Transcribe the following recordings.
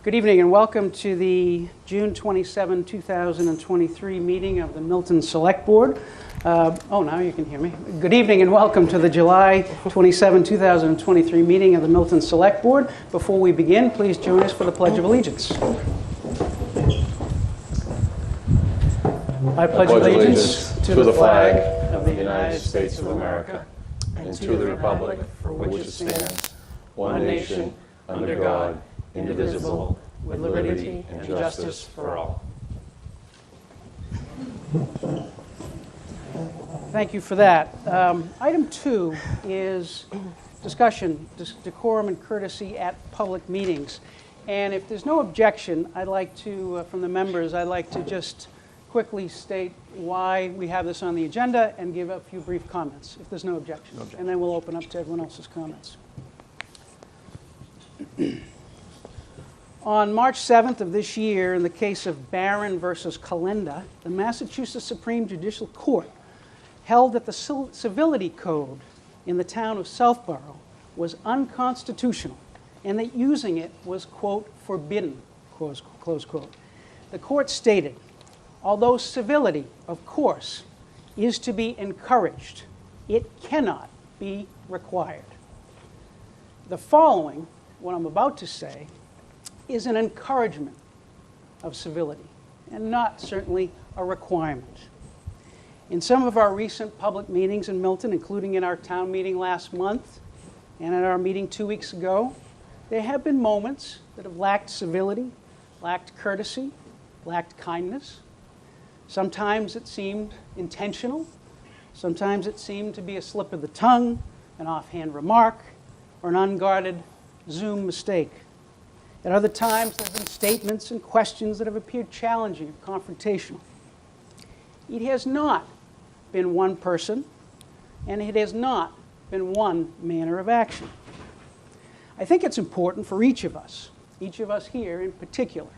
Good evening and welcome to the June 27, 2023 meeting of the Milton Select Board. Now you can hear me. Good evening and welcome to the July 27, 2023 meeting of the Milton Select Board. Before we begin, please join us for the Pledge of Allegiance. I pledge allegiance to the flag of the United States of America and to the republic for which it stands, one nation, under God, indivisible, with liberty and justice for all. Thank you for that. Item 2 is discussion, decorum and courtesy at public meetings. And if there's no objection, I'd like to, from the members, I'd like to just quickly state why we have this on the agenda and give a few brief comments, if there's no objection. And then we'll open up to everyone else's comments. On March 7th of this year, in the case of Barron versus Calenda, the Massachusetts Supreme Judicial Court held that the civility code in the town of Southborough was unconstitutional and that using it was, quote, forbidden, close quote. The court stated, although civility, of course, is to be encouraged, it cannot be required. The following, what I'm about to say, is an encouragement of civility and not certainly a requirement. In some of our recent public meetings in Milton, including in our town meeting last month and at our meeting 2 weeks ago, there have been moments that have lacked civility, lacked courtesy, lacked kindness. Sometimes it seemed intentional. Sometimes it seemed to be a slip of the tongue, an offhand remark, or an unguarded Zoom mistake. At other times, there have been statements and questions that have appeared challenging or confrontational. It has not been one person, and it has not been one manner of action. I think it's important for each of us here in particular,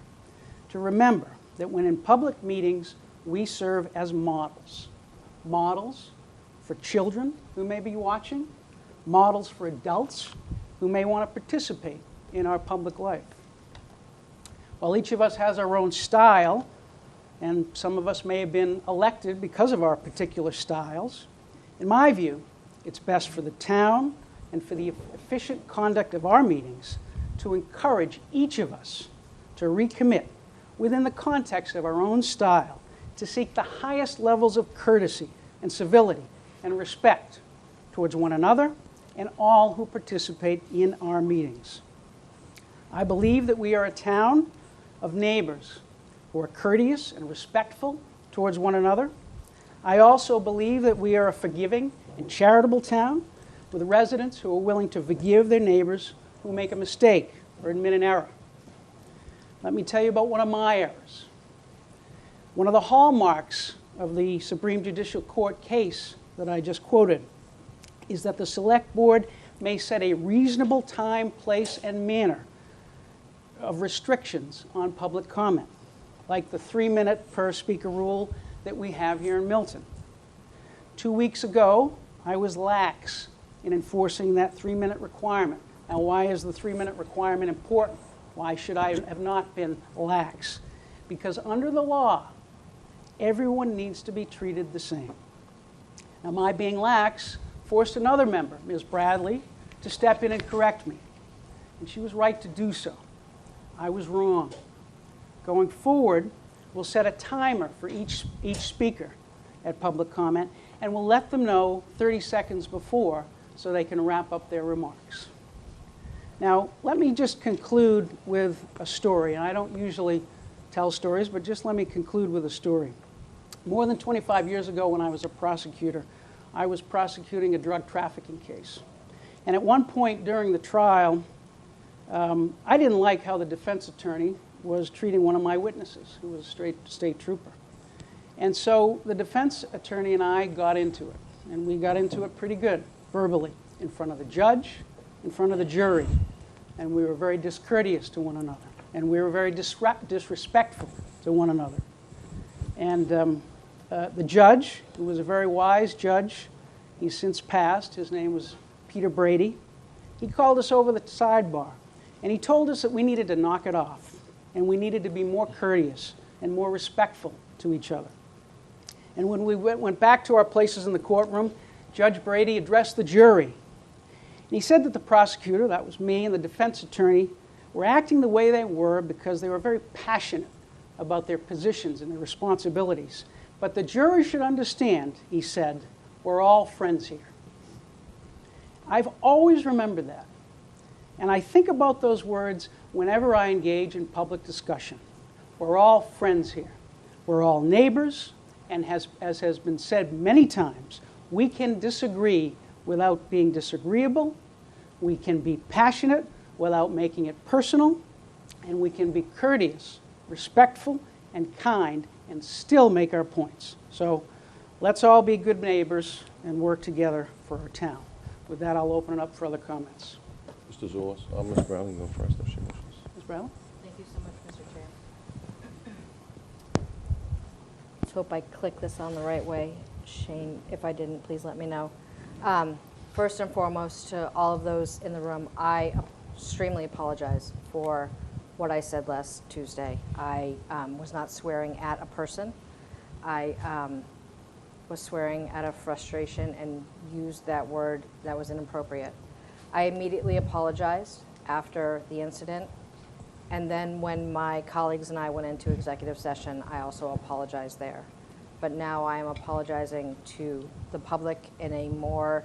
to remember that when in public meetings, we serve as models. Models for children who may be watching, models for adults who may want to participate in our public life. While each of us has our own style, and some of us may have been elected because of our particular styles, in my view, it's best for the town and for the efficient conduct of our meetings to encourage each of us to recommit within the context of our own style to seek the highest levels of courtesy and civility and respect towards one another and all who participate in our meetings. I believe that we are a town of neighbors who are courteous and respectful towards one another. I also believe that we are a forgiving and charitable town with residents who are willing to forgive their neighbors who make a mistake or admit an error. Let me tell you about one of my errors. One of the hallmarks of the Supreme Judicial Court case that I just quoted is that the Select Board may set a reasonable time, place, and manner of restrictions on public comment, like the 3-minute per speaker rule that we have here in Milton. 2 weeks ago, I was lax in enforcing that 3-minute requirement. Now, why is the 3-minute requirement important? Why should I have not been lax? Because under the law, everyone needs to be treated the same. Now, my being lax forced another member, Ms. Bradley, to step in and correct me. And she was right to do so. I was wrong. Going forward, we'll set a timer for each speaker at public comment, and we'll let them know 30 seconds before so they can wrap up their remarks. Now, let me just conclude with a story. And I don't usually tell stories, but just let me conclude with a story. More than 25 years ago, when I was a prosecutor, I was prosecuting a drug trafficking case. And at one point during the trial, I didn't like how the defense attorney was treating one of my witnesses, who was a state trooper. And so the defense attorney and I got into it. And we got into it pretty good, verbally, in front of the judge, in front of the jury. And we were very discourteous to one another. And we were very disrespectful to one another. And the judge, who was a very wise judge, he's since passed, his name was Peter Brady, he called us over the sidebar. And he told us that we needed to knock it off. and we needed to be more courteous and more respectful to each other. And when we went back to our places in the courtroom, Judge Brady addressed the jury. And he said that the prosecutor, that was me, and the defense attorney were acting the way they were because they were very passionate about their positions and their responsibilities. But the jury should understand, he said, we're all friends here. I've always remembered that. And I think about those words whenever I engage in public discussion. We're all friends here. We're all neighbors, and as has been said many times, we can disagree without being disagreeable. We can be passionate without making it personal, and we can be courteous, respectful, and kind, and still make our points. So let's all be good neighbors and work together for our town. With that, I'll open it up for other comments. Mr. Zulus, Ms. Bradley, go first if she wishes. Ms. Bradley? Thank you so much, Mr. Chair. Let's hope I click this on the right way. Shane, if I didn't, please let me know. First and foremost, to all of those in the room, I extremely apologize for what I said last Tuesday. I was not swearing at a person. I was swearing at a frustration and used that word that was inappropriate. I immediately apologized after the incident, and then when my colleagues and I went into executive session, I also apologized there. But now I am apologizing to the public in a more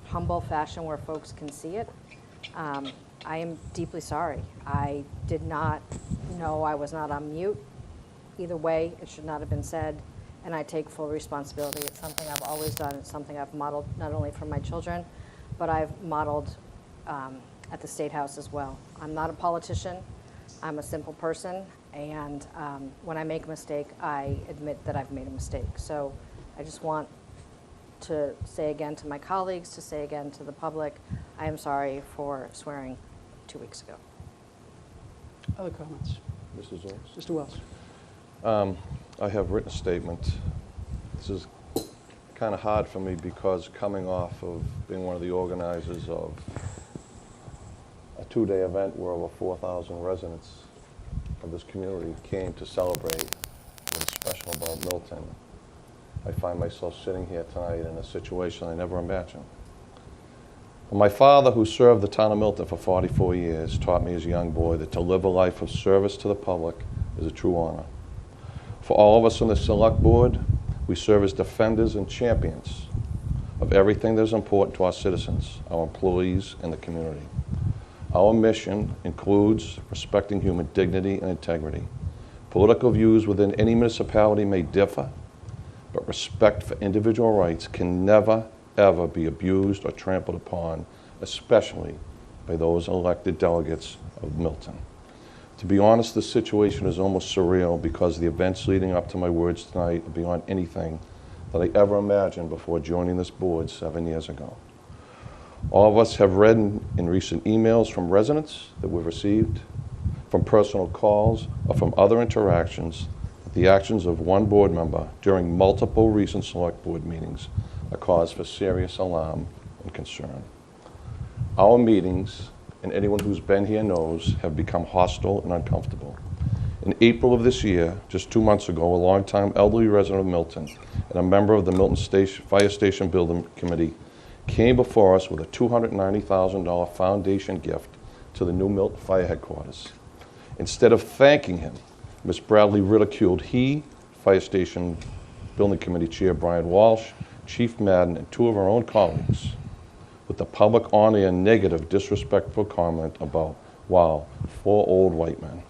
humble fashion where folks can see it. I am deeply sorry. I did not know I was not on mute. Either way, it should not have been said, and I take full responsibility. It's something I've always done. It's something I've modeled not only for my children, but I've modeled at the State House as well. I'm not a politician. I'm a simple person, and when I make a mistake, I admit that I've made a mistake. So I just want to say again to my colleagues, to say again to the public, I am sorry for swearing 2 weeks ago. Other comments? Mr. Zulus? Mr. Wells? I have written a statement. This is kind of hard for me because coming off of being one of the organizers of a two-day event where over 4,000 residents of this community came to celebrate what's special about Milton, I find myself sitting here tonight in a situation I never imagined. My father, who served the town of Milton for 44 years, taught me as a young boy that to live a life of service to the public is a true honor. For all of us on the Select Board, we serve as defenders and champions of everything that is important to our citizens, our employees, and the community. Our mission includes respecting human dignity and integrity. Political views within any municipality may differ, but respect for individual rights can never, ever be abused or trampled upon, especially by those elected delegates of Milton. To be honest, this situation is almost surreal because the events leading up to my words tonight are beyond anything that I ever imagined before joining this board 7 years ago. All of us have read in recent emails from residents that we've received, from personal calls, or from other interactions, that the actions of one board member during multiple recent select board meetings are cause for serious alarm and concern. Our meetings, and anyone who's been here knows, have become hostile and uncomfortable. In April of this year, just 2 months ago, a longtime elderly resident of Milton and a member of the Milton Fire Station Building Committee came before us with a $290,000 foundation gift to the new Milton Fire Headquarters. Instead of thanking him, Ms. Bradley ridiculed he, Fire Station Building Committee Chair Brian Walsh, Chief Madden, and 2 of our own colleagues with the public on air negative, disrespectful comment about, wow, 4 old white men.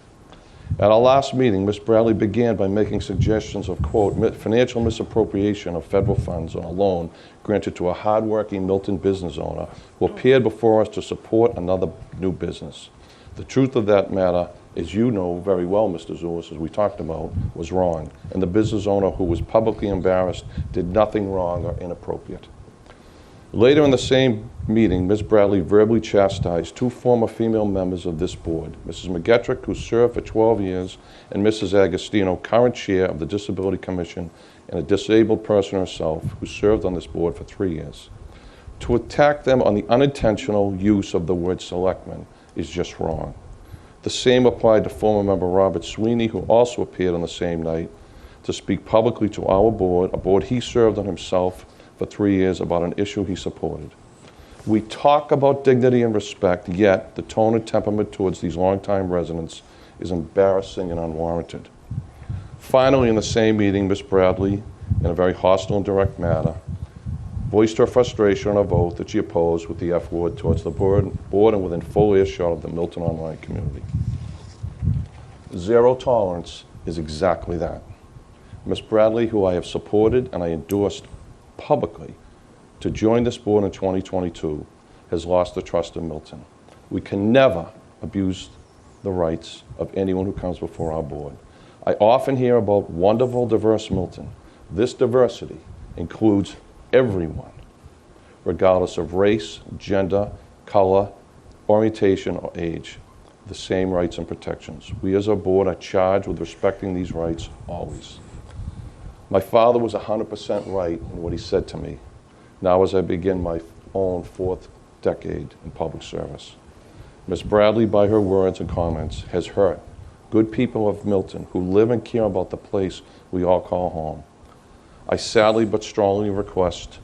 At our last meeting, Ms. Bradley began by making suggestions of, quote, financial misappropriation of federal funds on a loan granted to a hardworking Milton business owner who appeared before us to support another new business. The truth of that matter, as you know very well, Mr. Zulus, as we talked about, was wrong. And the business owner, who was publicly embarrassed, did nothing wrong or inappropriate. Later in the same meeting, Ms. Bradley verbally chastised 2 former female members of this board, Mrs. McGetrick, who served for 12 years, and Mrs. Agostino, current chair of the Disability Commission, and a disabled person herself, who served on this board for 3 years. To attack them on the unintentional use of the word selectman is just wrong. The same applied to former member Robert Sweeney, who also appeared on the same night to speak publicly to our board, a board he served on himself for 3 years, about an issue he supported. We talk about dignity and respect, yet the tone and temperament towards these longtime residents is embarrassing and unwarranted. Finally, in the same meeting, Ms. Bradley, in a very hostile and direct manner, voiced her frustration on a vote that she opposed with the F word towards the board and within full earshot of the Milton online community. Zero tolerance is exactly that. Ms. Bradley, who I have supported and I endorsed publicly to join this board in 2022, has lost the trust of Milton. We can never abuse the rights of anyone who comes before our board. I often hear about wonderful, diverse Milton. This diversity includes everyone, regardless of race, gender, color, orientation, or age. The same rights and protections. We as a board are charged with respecting these rights always. My father was 100% right in what he said to me, now as I begin my own 4th decade in public service. Ms. Bradley, by her words and comments, has hurt good people of Milton who live and care about the place we all call home. I sadly but strongly request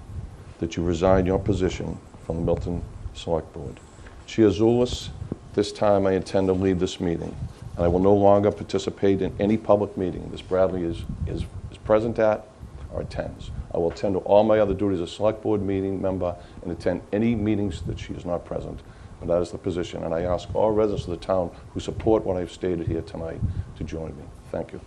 that you resign your position from the Milton Select Board. Chair Zulus, this time I intend to leave this meeting, and I will no longer participate in any public meeting Ms. Bradley is present at or attends. I will attend to all my other duties as a Select Board meeting member and attend any meetings that she is not present. And that is the position. And I ask all residents of the town who support what I've stated here tonight to join me. Thank you.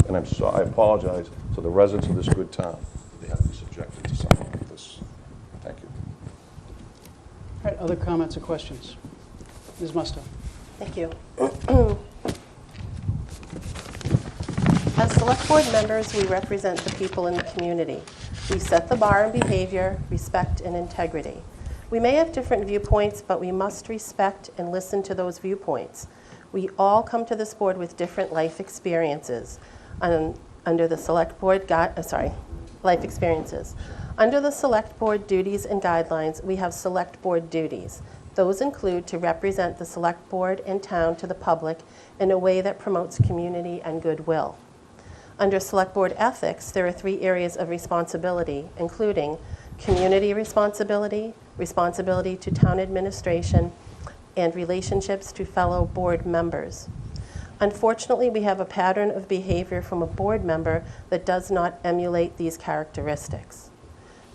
And I apologize to the residents of this good town that they have to be subjected to something like this. Thank you. All right, other comments or questions? Ms. Musto. Thank you. As Select Board members, we represent the people in the community. We set the bar in behavior, respect, and integrity. We may have different viewpoints, but we must respect and listen to those viewpoints. We all come to this board with different life experiences. Under the Select Board life experiences. Under the Select Board duties and guidelines, we have Select Board duties. Those include to represent the Select Board and town to the public in a way that promotes community and goodwill. Under Select Board ethics, there are 3 areas of responsibility, including community responsibility, responsibility to town administration, and relationships to fellow board members. Unfortunately, we have a pattern of behavior from a board member that does not emulate these characteristics.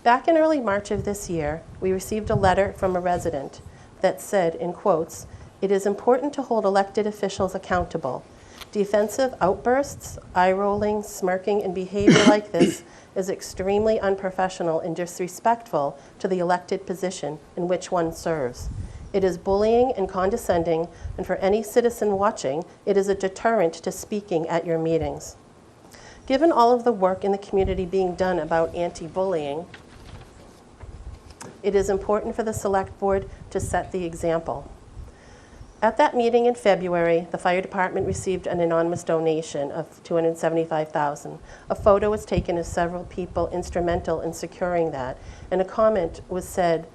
Back in early March of this year, we received a letter from a resident that said, in quotes, "It is important to hold elected officials accountable. Defensive outbursts, eye-rolling, smirking, and behavior like this is extremely unprofessional and disrespectful to the elected position in which one serves. It is bullying and condescending, and for any citizen watching, it is a deterrent to speaking at your meetings." Given all of the work in the community being done about anti-bullying, it is important for the Select Board to set the example. At that meeting in February, the fire department received an anonymous donation of $275,000. A photo was taken of several people instrumental in securing that, and a comment was said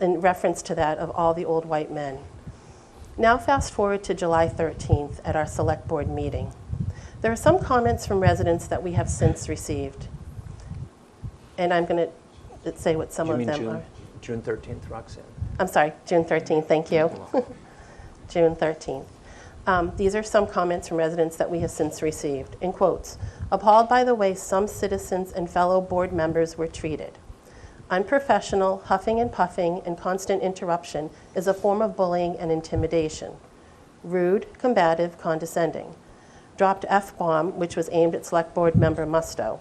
in reference to that of all the old white men. Now fast forward to July 13th at our Select Board meeting. There are some comments from residents that we have since received, and I'm going to say what some of them are. June 13th, Roxanne. I'm sorry, June 13th, thank you. June 13th. These are some comments from residents that we have since received. In quotes, "Appalled by the way some citizens and fellow board members were treated. Unprofessional, huffing and puffing, and constant interruption is a form of bullying and intimidation. Rude, combative, condescending. Dropped F-bomb, which was aimed at Select Board member Musto.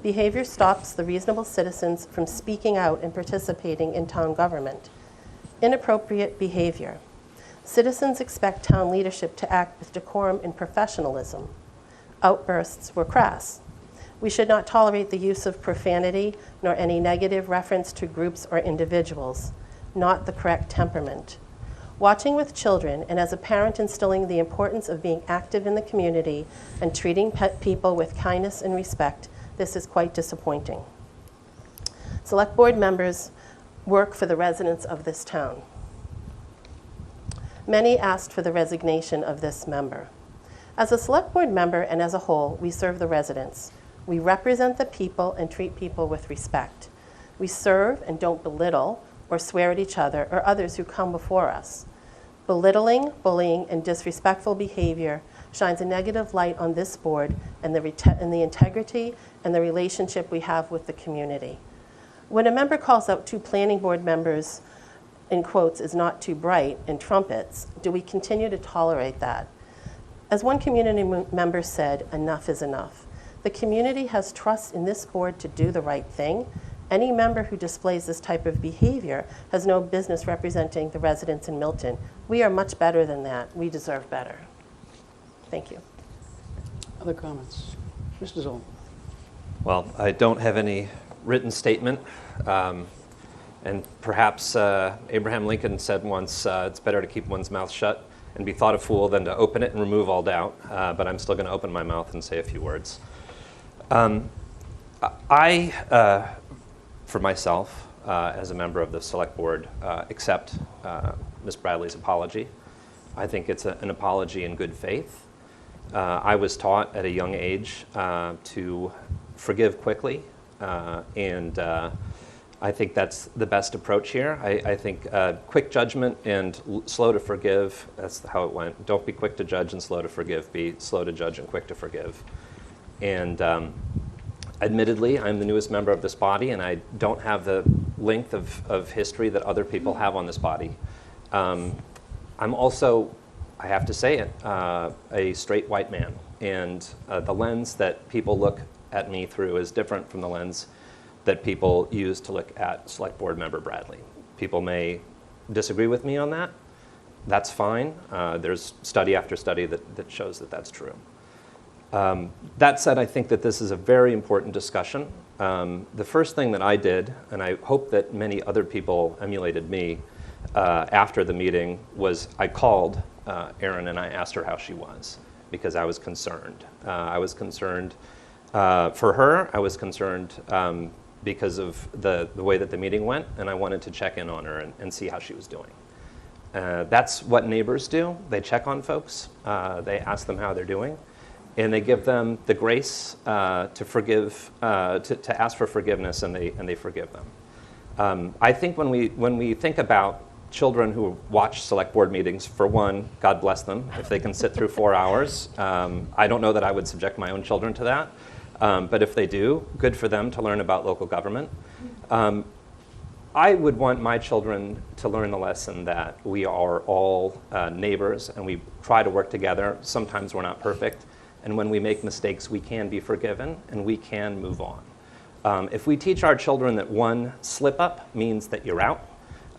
Behavior stops the reasonable citizens from speaking out and participating in town government. Inappropriate behavior. Citizens expect town leadership to act with decorum and professionalism. Outbursts were crass. We should not tolerate the use of profanity nor any negative reference to groups or individuals, not the correct temperament. Watching with children and as a parent instilling the importance of being active in the community and treating people with kindness and respect, this is quite disappointing. Select Board members work for the residents of this town. Many asked for the resignation of this member. As a select board member and as a whole, we serve the residents. We represent the people and treat people with respect. We serve and don't belittle or swear at each other or others who come before us. Belittling, bullying, and disrespectful behavior shines a negative light on this board and the integrity and the relationship we have with the community. When a member calls out two planning board members, in quotes, is not too bright, and trumpets, do we continue to tolerate that? As one community member said, enough is enough. The community has trust in this board to do the right thing. Any member who displays this type of behavior has no business representing the residents in Milton. We are much better than that. We deserve better. Thank you. Other comments? Mr. Zoll. Well, I don't have any written statement. And perhaps Abraham Lincoln said once, it's better to keep one's mouth shut and be thought a fool than to open it and remove all doubt. But I'm still going to open my mouth and say a few words. For myself, as a member of the Select Board, accept Ms. Bradley's apology. I think it's an apology in good faith. I was taught at a young age to forgive quickly, and I think that's the best approach here. I think quick judgment and slow to forgive, that's how it went. Don't be quick to judge and slow to forgive. Be slow to judge and quick to forgive. And admittedly, I'm the newest member of this body, and I don't have the length of history that other people have on this body. I'm also, I have to say it, a straight white man. And the lens that people look at me through is different from the lens that people use to look at Select Board Member Bradley. People may disagree with me on that. That's fine. There's study after study that shows that that's true. That said, I think that this is a very important discussion. The first thing that I did, and I hope that many other people emulated me after the meeting, was I called Erin and I asked her how she was, because I was concerned. I was concerned for her. I was concerned because of the way that the meeting went, and I wanted to check in on her and see how she was doing. That's what neighbors do. They check on folks. They ask them how they're doing. And they give them the grace to forgive, to ask for forgiveness, and they forgive them. I think when we think about children who watch Select Board meetings, for one, God bless them if they can sit through 4 hours. I don't know that I would subject my own children to that, but if they do, good for them to learn about local government. I would want my children to learn the lesson that we are all neighbors, and we try to work together. Sometimes we're not perfect. And when we make mistakes, we can be forgiven and we can move on. If we teach our children that one slip up means that you're out,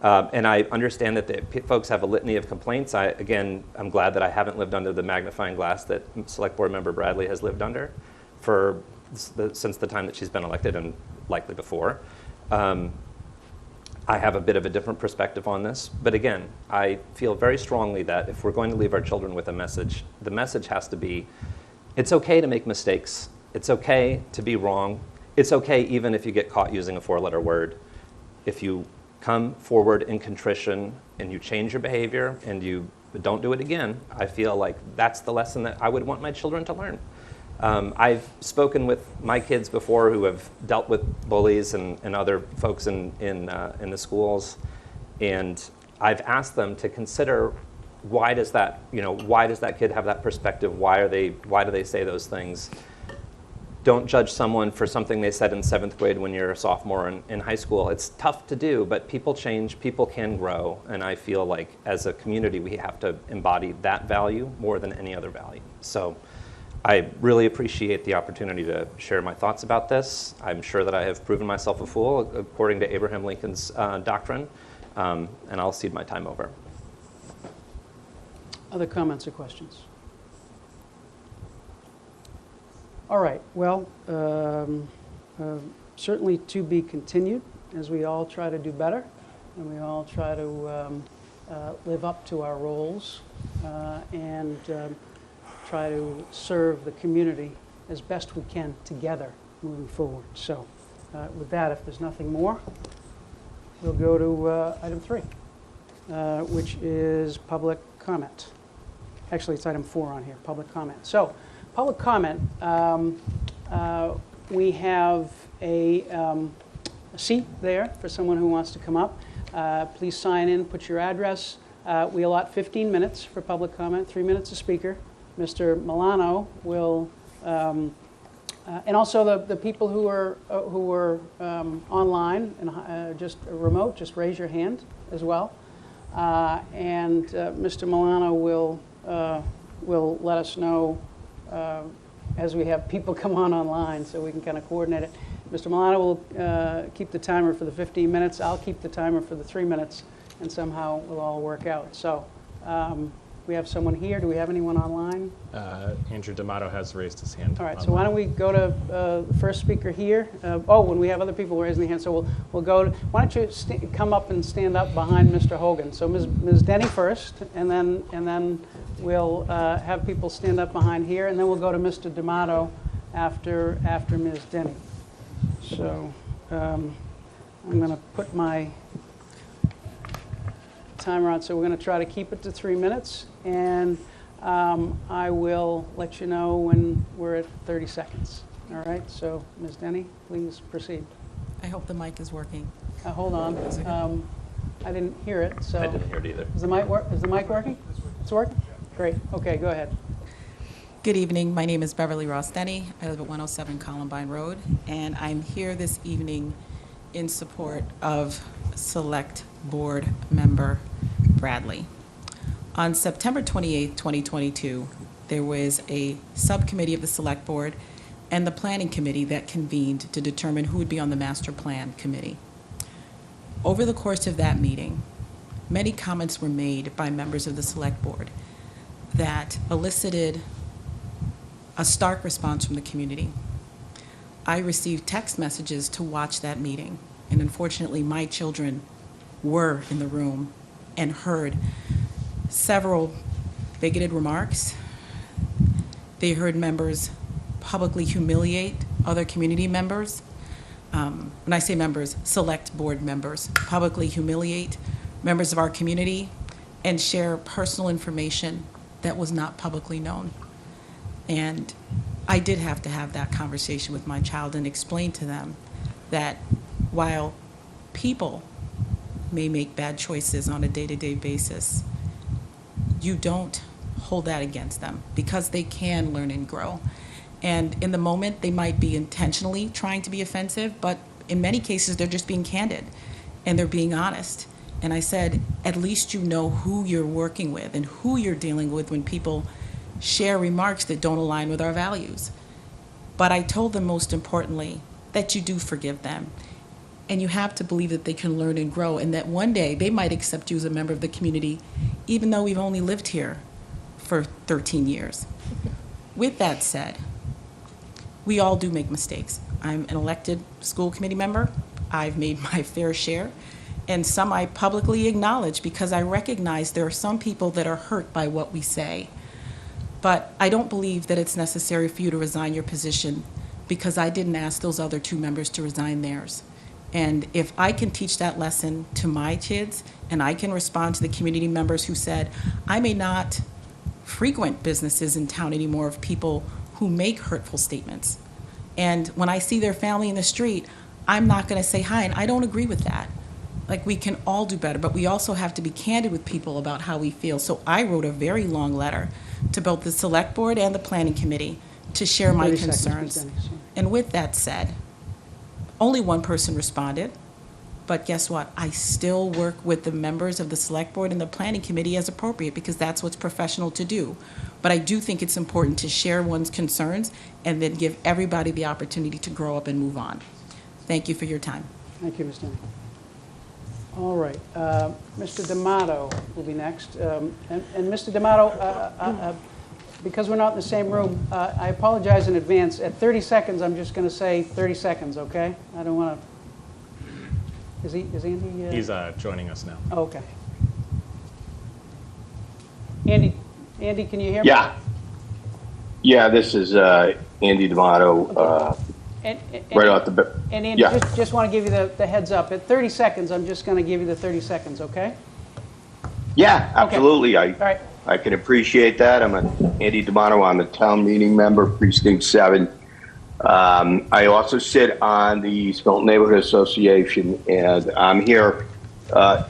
and I understand that folks have a litany of complaints. I'm glad that I haven't lived under the magnifying glass that Select Board Member Bradley has lived under since the time that she's been elected, and likely before. I have a bit of a different perspective on this, but again, I feel very strongly that if we're going to leave our children with a message, the message has to be, it's okay to make mistakes. It's okay to be wrong. It's okay even if you get caught using a 4-letter word. If you come forward in contrition and you change your behavior and you don't do it again, I feel like that's the lesson that I would want my children to learn. I've spoken with my kids before who have dealt with bullies and other folks in the schools, and I've asked them to consider, why does that kid have that perspective? Why do they say those things? Don't judge someone for something they said in 7th grade when you're a sophomore in high school. It's tough to do, but people change, people can grow, and I feel like as a community we have to embody that value more than any other value. So I really appreciate the opportunity to share my thoughts about this. I'm sure that I have proven myself a fool according to Abraham Lincoln's doctrine, and I'll cede my time over. Other comments or questions? All right, well, certainly to be continued as we all try to do better and we all try to live up to our roles and try to serve the community as best we can together moving forward. So with that, if there's nothing more, we'll go to item 3, which is public comment. Actually, it's item 4 on here, public comment. So, public comment, we have a seat there for someone who wants to come up. Please sign in, put your address. We allot 15 minutes for public comment, 3 minutes a speaker. Mr. Milano will, and also the people who are online and just remote, just raise your hand as well. And Mr. Milano will let us know as we have people come on online, so we can kind of coordinate it. Mr. Milano will keep the timer for the 15 minutes. I'll keep the timer for the 3 minutes, and somehow we'll all work out. So we have someone here. Do we have anyone online? Andrew D'Amato has raised his hand. All right, so why don't we go to the first speaker here? When we have other people raising their hands, so we'll go to, why don't you come up and stand up behind Mr. Hogan? So Ms. Denny first, and then we'll have people stand up behind here, and then we'll go to Mr. D'Amato after Ms. Denny. So I'm going to put my timer on, so we're going to try to keep it to 3 minutes, and I will let you know when we're at 30 seconds. All right, so Ms. Denny, please proceed. I hope the mic is working. Hold on. I didn't hear it, so. I didn't hear it either. Is the mic working? It's working? Great. Okay, go ahead. Good evening. My name is Beverly Ross Denny. I live at 107 Columbine Road, and I'm here this evening in support of Select Board Member Bradley. On September 28, 2022, there was a subcommittee of the Select Board and the Planning Committee that convened to determine who would be on the Master Plan Committee. Over the course of that meeting, many comments were made by members of the Select Board that elicited a stark response from the community. I received text messages to watch that meeting, and unfortunately my children were in the room and heard several bigoted remarks. They heard members publicly humiliate other community members. When I say members, Select Board members, publicly humiliate members of our community and share personal information that was not publicly known. And I did have to have that conversation with my child and explain to them that while people may make bad choices on a day-to-day basis, you don't hold that against them because they can learn and grow. And in the moment, they might be intentionally trying to be offensive, but in many cases, they're just being candid and they're being honest. And I said, at least you know who you're working with and who you're dealing with when people share remarks that don't align with our values. But I told them, most importantly, that you do forgive them. And you have to believe that they can learn and grow, and that one day they might accept you as a member of the community, even though we've only lived here for 13 years. With that said, we all do make mistakes. I'm an elected school committee member. I've made my fair share, and some I publicly acknowledge because I recognize there are some people that are hurt by what we say. But I don't believe that it's necessary for you to resign your position because I didn't ask those other 2 members to resign theirs. And if I can teach that lesson to my kids, and I can respond to the community members who said, I may not frequent businesses in town anymore of people who make hurtful statements. And when I see their family in the street, I'm not going to say hi, and I don't agree with that. Like, we can all do better, but we also have to be candid with people about how we feel. So I wrote a very long letter to both the Select Board and the Planning Committee to share my concerns. And with that said, only 1 person responded, but guess what? I still work with the members of the Select Board and the Planning Committee as appropriate because that's what's professional to do. But I do think it's important to share one's concerns and then give everybody the opportunity to grow up and move on. Thank you for your time. Thank you, Ms. Denny. All right, Mr. D'Amato will be next. And Mr. D'Amato, because we're not in the same room, I apologize in advance. At 30 seconds, I'm just going to say 30 seconds, okay? I don't want to... Is Andy... He's joining us now. Oh, okay. Andy, can you hear me? Yeah, this is Andy D'Amato. Right off the bat. And Andy, just want to give you the heads up. At 30 seconds, I'm just going to give you the 30 seconds, okay? Yeah, absolutely. Okay. All right. I can appreciate that. I'm Andy D'Amato. I'm a town meeting member, Precinct 7. I also sit on the East Milton Neighborhood Association, and I'm here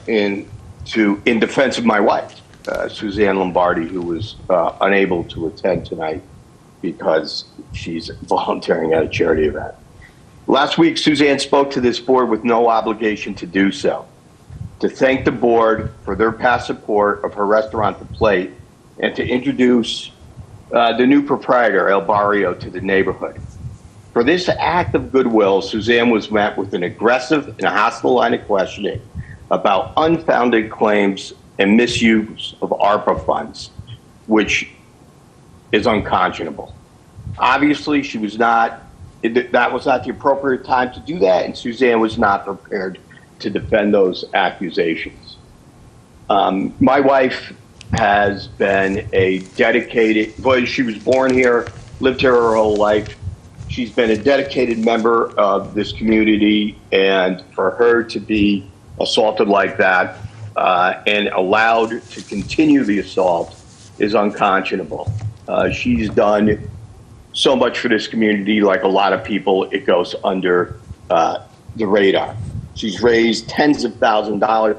in defense of my wife, Suzanne Lombardi, who was unable to attend tonight because she's volunteering at a charity event. Last week, Suzanne spoke to this board with no obligation to do so, to thank the board for their past support of her restaurant, The Plate, and to introduce the new proprietor, El Barrio, to the neighborhood. For this act of goodwill, Suzanne was met with an aggressive and hostile line of questioning about unfounded claims and misuse of ARPA funds, which is unconscionable. Obviously, that was not the appropriate time to do that, and Suzanne was not prepared to defend those accusations. My wife has been a dedicated, well, she was born here, lived here her whole life. She's been a dedicated member of this community, and for her to be assaulted like that and allowed to continue the assault is unconscionable. She's done so much for this community. Like a lot of people, it goes under the radar. She's raised tens of thousands of dollars.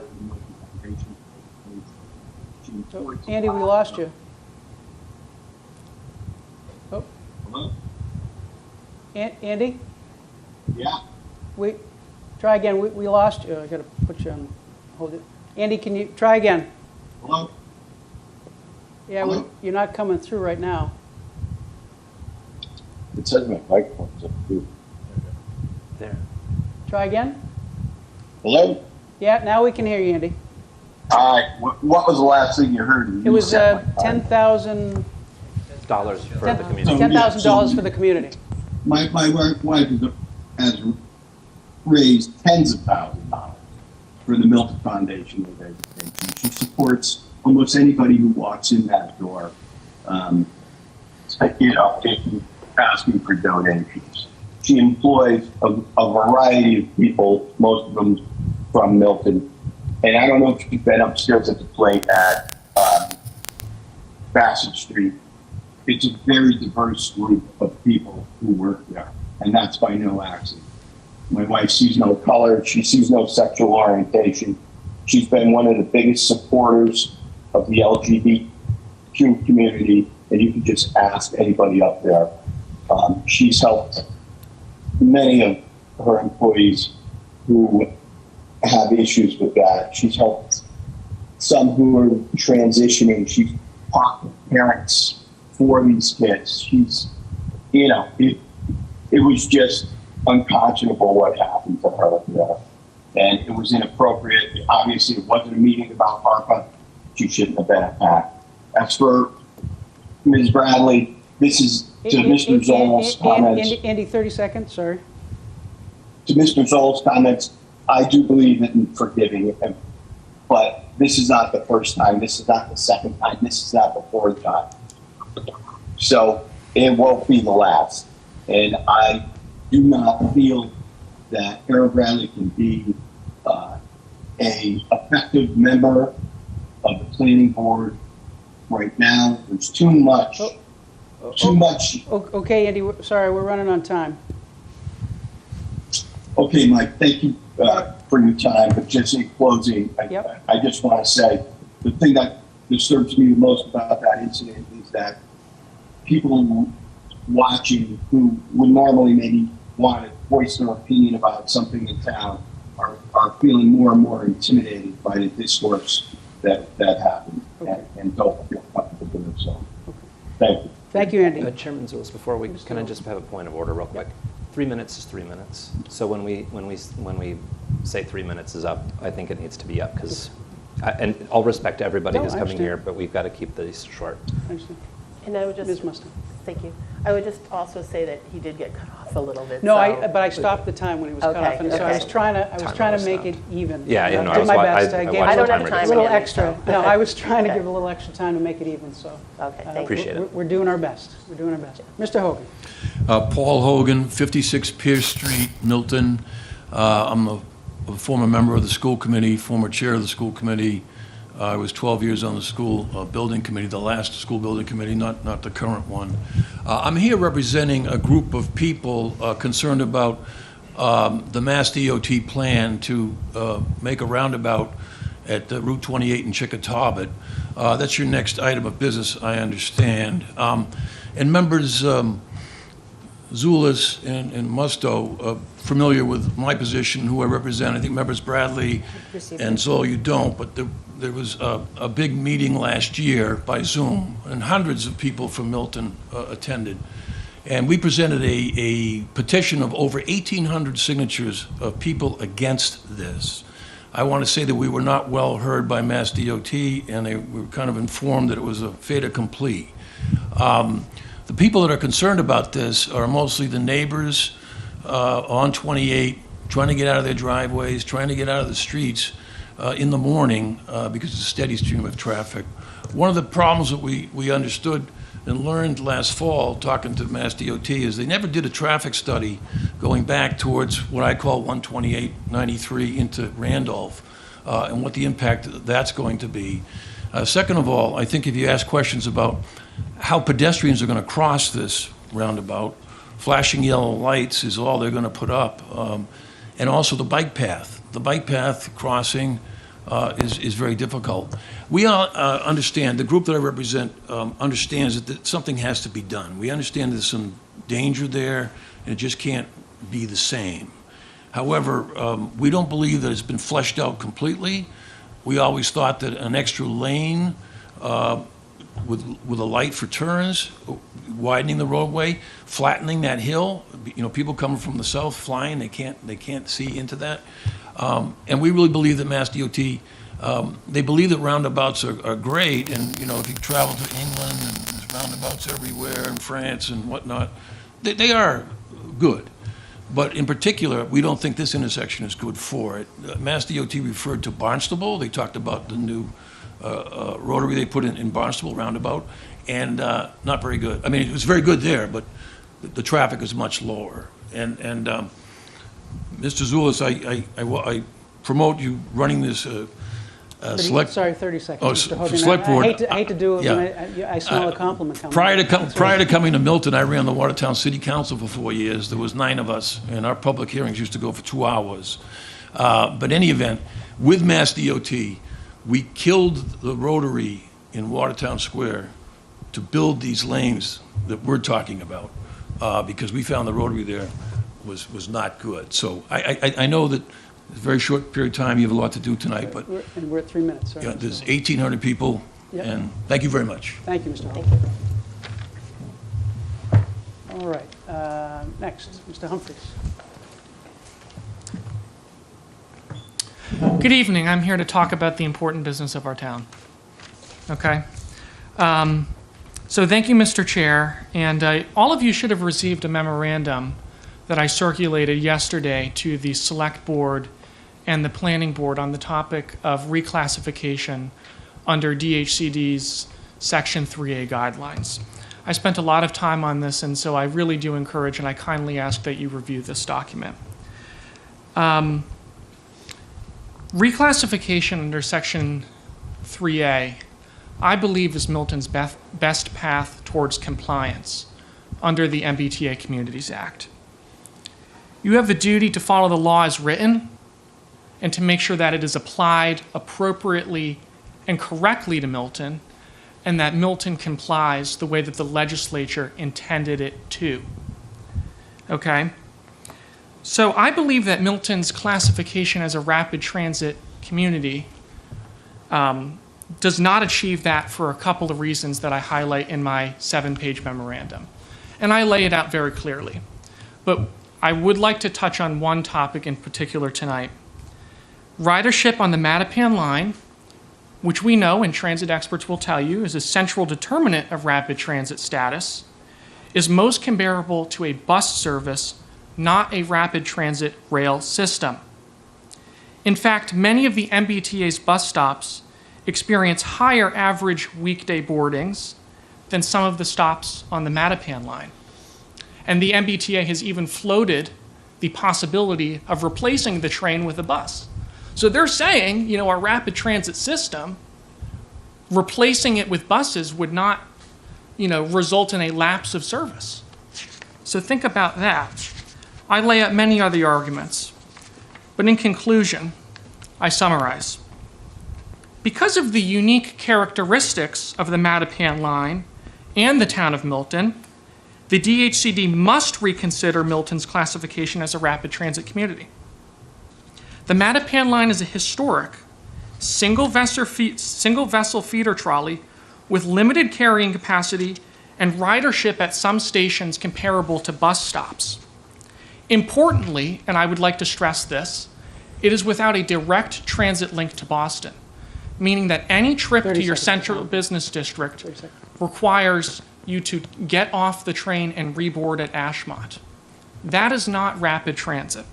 Andy, we lost you. Oh. Hello? Andy? Yeah. Try again. We lost you. I got to put you on hold it. Andy, can you try again? Hello? Yeah, Hello? you're not coming through right now. It says my microphone's up too. There. Try again? Hello? Yeah, now we can hear you, Andy. All right. What was the last thing you heard? It was $10,000 Dollars for the community. $10,000 for the community. My wife has raised tens of thousands of dollars for the Milton Foundation of Education. She supports almost anybody who walks in that door, asking for donations. She employs a variety of people, most of them from Milton. And I don't know if you've been upstairs at the Plate at Bassett Street. It's a very diverse group of people who work there, and that's by no accident. My wife sees no color, she sees no sexual orientation. She's been one of the biggest supporters of the LGBTQ community, and you can just ask anybody up there. She's helped many of her employees who have issues with that. She's helped some who are transitioning. She's talked to parents for these kids. She's, it was just unconscionable what happened to her there. And it was inappropriate. Obviously, it wasn't a meeting about ARPA. She shouldn't have been attacked. As for Ms. Bradley, this is to Mr. Zoll's comments. Andy, 30 seconds, sorry. To Mr. Zoll's comments, I do believe in forgiving him, but this is not the first time. This is not the second time. This is not the fourth time. So it won't be the last. And I do not feel that Aaron Bradley can be a effective member of the planning board right now. There's too much. Okay, Andy, sorry, we're running on time. Okay, Mike, thank you for your time, but just in closing, I just want to say the thing that disturbs me the most about that incident is that people watching who would normally maybe want to voice their opinion about something in town are feeling more and more intimidated by the discourse that happened, and don't feel comfortable doing so. Thank you. Thank you, Andy. Chairman Zulus, before we, can I just have a point of order real quick? 3 minutes is 3 minutes. So when we say 3 minutes is up, I think it needs to be up because, and all respect to everybody who's coming here, but we've got to keep these short. I understand. And I would just, Ms. Mustang. thank you. I would just also say that he did get cut off a little bit. No, so. but I stopped the time when he was cut off, and so I was trying to make it even. Yeah, I no, did my best. I I gave I don't a have time. little Andy, extra. so. No, I was trying to give a little extra time to make it even. So Okay, thank Appreciate it. We're doing our best. We're doing our best. Mr. Hogan. Paul Hogan, 56 Pierce Street, Milton. I'm a former member of the school committee, former chair of the school committee, I was 12 years on the school building committee, the last school building committee, not the current one. I'm here representing a group of people concerned about the Mass DOT plan to make a roundabout at Route 28 in Chickatawbut. That's your next item of business, I understand. And members Zulis and Musto, familiar with my position, who I represent. I think members Bradley and Zoll, you don't, but there was a big meeting last year by Zoom, and hundreds of people from Milton attended. And we presented a petition of over 1,800 signatures of people against this. I want to say that we were not well heard by Mass DOT, and we were kind of informed that it was a fait accompli. The people that are concerned about this are mostly the neighbors on 28, trying to get out of their driveways, trying to get out of the streets in the morning because it's a steady stream of traffic. One of the problems that we understood and learned last fall, talking to Mass DOT, is they never did a traffic study going back towards what I call 128-93 into Randolph and what the impact that's going to be. Second of all, I think if you ask questions about how pedestrians are going to cross this roundabout, flashing yellow lights is all they're going to put up. And also the bike path. The bike path crossing is very difficult. We all understand, the group that I represent understands that something has to be done. We understand there's some danger there, and it just can't be the same. However, we don't believe that it's been fleshed out completely. We always thought that an extra lane with a light for turns, widening the roadway, flattening that hill. You know, people coming from the south flying, they can't see into that. And we really believe that Mass DOT, they believe that roundabouts are great. And you know, if you travel to England and there's roundabouts everywhere in France and whatnot, they are good. But in particular, we don't think this intersection is good for it. Mass DOT referred to Barnstable. They talked about the new rotary they put in Barnstable roundabout, and not very good. I mean, it was very good there, but the traffic is much lower. And Mr. Zulis, I promote you running this select. Sorry, 30 seconds. Mr. Hogan. Select board. I hate to do it, Yeah. but I smell a compliment coming. Prior to coming to Milton, I ran the Watertown City Council for 4 years. There was 9 of us, and our public hearings used to go for 2 hours. But in any event, with Mass DOT, we killed the rotary in Watertown Square to build these lanes that we're talking about because we found the rotary there was not good. So I know that it's a very short period of time, you have a lot to do tonight, but And we're at 3 minutes. Sorry. yeah, there's 1,800 people, Yep. and thank you very much. Thank you, Mr. Hogan. Thank you. All right. Next, Mr. Humphries. Good evening. I'm here to talk about the important business of our town. Okay? So thank you, Mr. Chair. And all of you should have received a memorandum that I circulated yesterday to the Select Board and the Planning Board on the topic of reclassification under DHCD's Section 3A guidelines. I spent a lot of time on this, and so I really do encourage and I kindly ask that you review this document. Reclassification under Section 3A, I believe, is Milton's best path towards compliance under the MBTA Communities Act. You have the duty to follow the law as written and to make sure that it is applied appropriately and correctly to Milton, and that Milton complies the way that the legislature intended it to. Okay? So I believe that Milton's classification as a rapid transit community does not achieve that for a couple of reasons that I highlight in my 7-page memorandum. And I lay it out very clearly. But I would like to touch on one topic in particular tonight. Ridership on the Mattapan line, which we know and transit experts will tell you is a central determinant of rapid transit status, is most comparable to a bus service, not a rapid transit rail system. In fact, many of the MBTA's bus stops experience higher average weekday boardings than some of the stops on the Mattapan line. And the MBTA has even floated the possibility of replacing the train with a bus. So they're saying, you know, our rapid transit system replacing it with buses would not, result in a lapse of service. So think about that. I lay out many other arguments, but in conclusion, I summarize. Because of the unique characteristics of the Mattapan line and the town of Milton, the DHCD must reconsider Milton's classification as a rapid transit community. The Mattapan line is a historic single vessel feeder trolley with limited carrying capacity and ridership at some stations comparable to bus stops. Importantly, and I would like to stress this, it is without a direct transit link to Boston, meaning that any trip to your central business district requires you to get off the train and reboard at Ashmont. That is not rapid transit.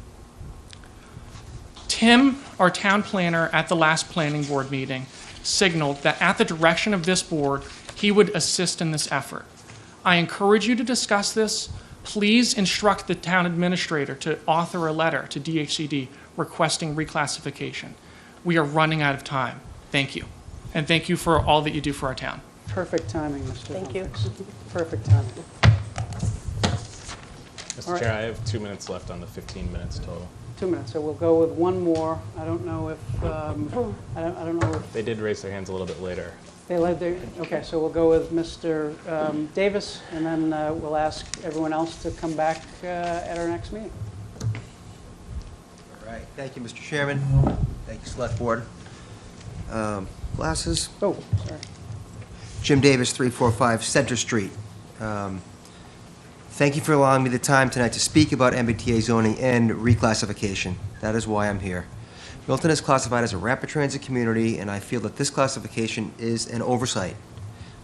Tim, our town planner at the last planning board meeting, signaled that at the direction of this board, he would assist in this effort. I encourage you to discuss this. Please instruct the town administrator to author a letter to DHCD requesting reclassification. We are running out of time. Thank you. And thank you for all that you do for our town. Perfect timing, Mr. Thank you. Perfect timing. Mr. Chair, I have 2 minutes left on the 15 minutes total. 2 minutes, so we'll go with one more. I don't know if, I don't know if They did raise their hands a little bit later. they led their, okay, so we'll go with Mr. Davis, and then we'll ask everyone else to come back at our next meeting. All right, thank you, Mr. Chairman. Thank you, Select Board. Glasses. Oh, sorry. Jim Davis, 345 Center Street. Thank you for allowing me the time tonight to speak about MBTA zoning and reclassification. That is why I'm here. Milton is classified as a rapid transit community, and I feel that this classification is an oversight.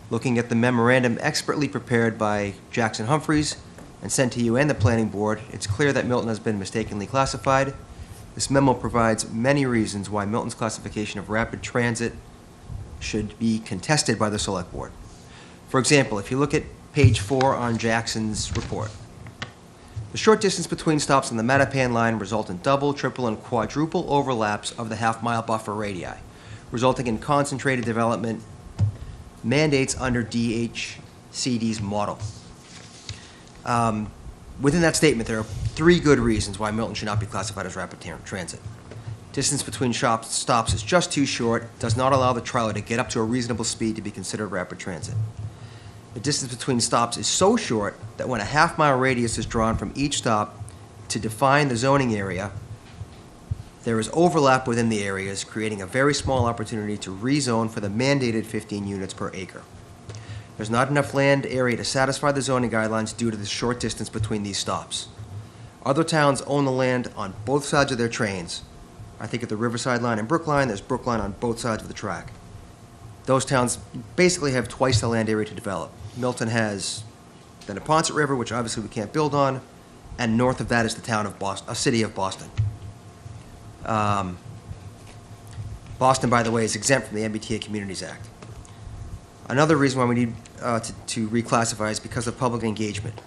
Looking at the memorandum expertly prepared by Jackson Humphreys and sent to you and the Planning Board, it's clear that Milton has been mistakenly classified. This memo provides many reasons why Milton's classification of rapid transit should be contested by the Select Board. For example, if you look at page 4 on Jackson's report, the short distance between stops on the Mattapan line result in double, triple, and quadruple overlaps of the half-mile buffer radii, resulting in concentrated development mandates under DHCD's model. Within that statement, there are 3 good reasons why Milton should not be classified as rapid transit. Distance between stops is just too short, does not allow the trolley to get up to a reasonable speed to be considered rapid transit. The distance between stops is so short that when a half-mile radius is drawn from each stop to define the zoning area, there is overlap within the areas, creating a very small opportunity to rezone for the mandated 15 units per acre. There's not enough land area to satisfy the zoning guidelines due to the short distance between these stops. Other towns own the land on both sides of their trains. I think at the Riverside line and Brookline, there's Brookline on both sides of the track. Those towns basically have twice the land area to develop. Milton has the Neponset River, which obviously we can't build on, and north of that is the town of Boston, a city of Boston. Boston, by the way, is exempt from the MBTA Communities Act. Another reason why we need to reclassify is because of public engagement.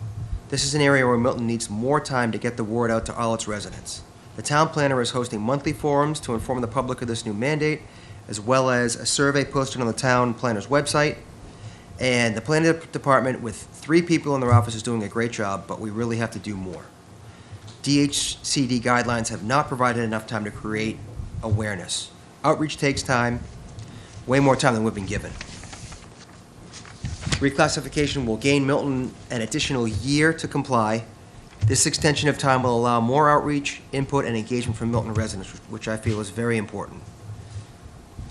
This is an area where Milton needs more time to get the word out to all its residents. The town planner is hosting monthly forums to inform the public of this new mandate, as well as a survey posted on the town planner's website. And the planning department, with 3 people in their office, is doing a great job, but we really have to do more. DHCD guidelines have not provided enough time to create awareness. Outreach takes time, way more time than we've been given. Reclassification will gain Milton an additional year to comply. This extension of time will allow more outreach, input, and engagement from Milton residents, which I feel is very important.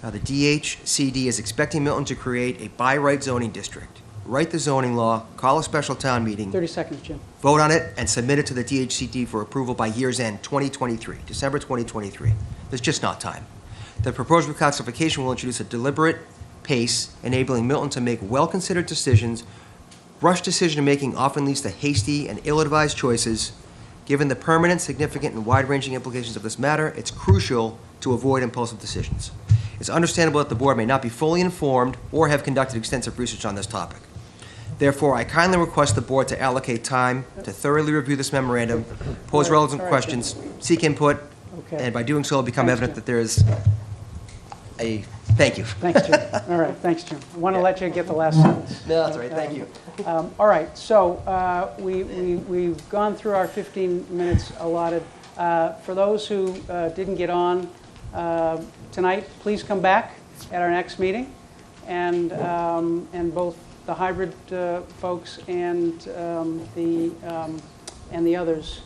Now, the DHCD is expecting Milton to create a by-right zoning district, write the zoning law, call a special town meeting, 30 seconds, Jim. vote on it, and submit it to the DHCD for approval by year's end 2023, December 2023. There's just not time. The proposed reclassification will introduce a deliberate pace, enabling Milton to make well-considered decisions. Rush decision-making often leads to hasty and ill-advised choices. Given the permanent, significant, and wide-ranging implications of this matter, it's crucial to avoid impulsive decisions. It's understandable that the board may not be fully informed or have conducted extensive research on this topic. Therefore, I kindly request the board to allocate time to thoroughly review this memorandum, pose relevant questions, seek input, Okay. and by doing so, it'll become evident that there is a Thank you. Thanks, Jim. All right, thanks, Jim. I want to let you get the last sentence. No, that's all right. Thank you. All right, so we've gone through our 15 minutes allotted. For those who didn't get on tonight, please come back at our next meeting, and both the hybrid folks and the others,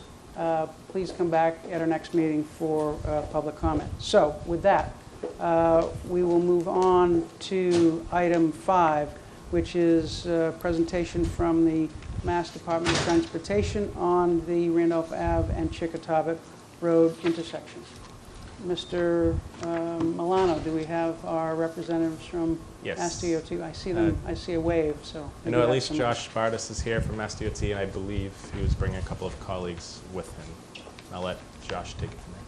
please come back at our next meeting for public comment. So with that, we will move on to item 5, which is a presentation from the Mass Department of Transportation on the Randolph Ave and Chickatawbit Road intersection. Mr. Milano, do we have our representatives from Yes. Mass DOT? I see them. I see a wave. So I maybe know at that's least someone. Josh Bartis is here from Mass DOT, and I believe he was bringing a couple of colleagues with him. I'll let Josh take it from there.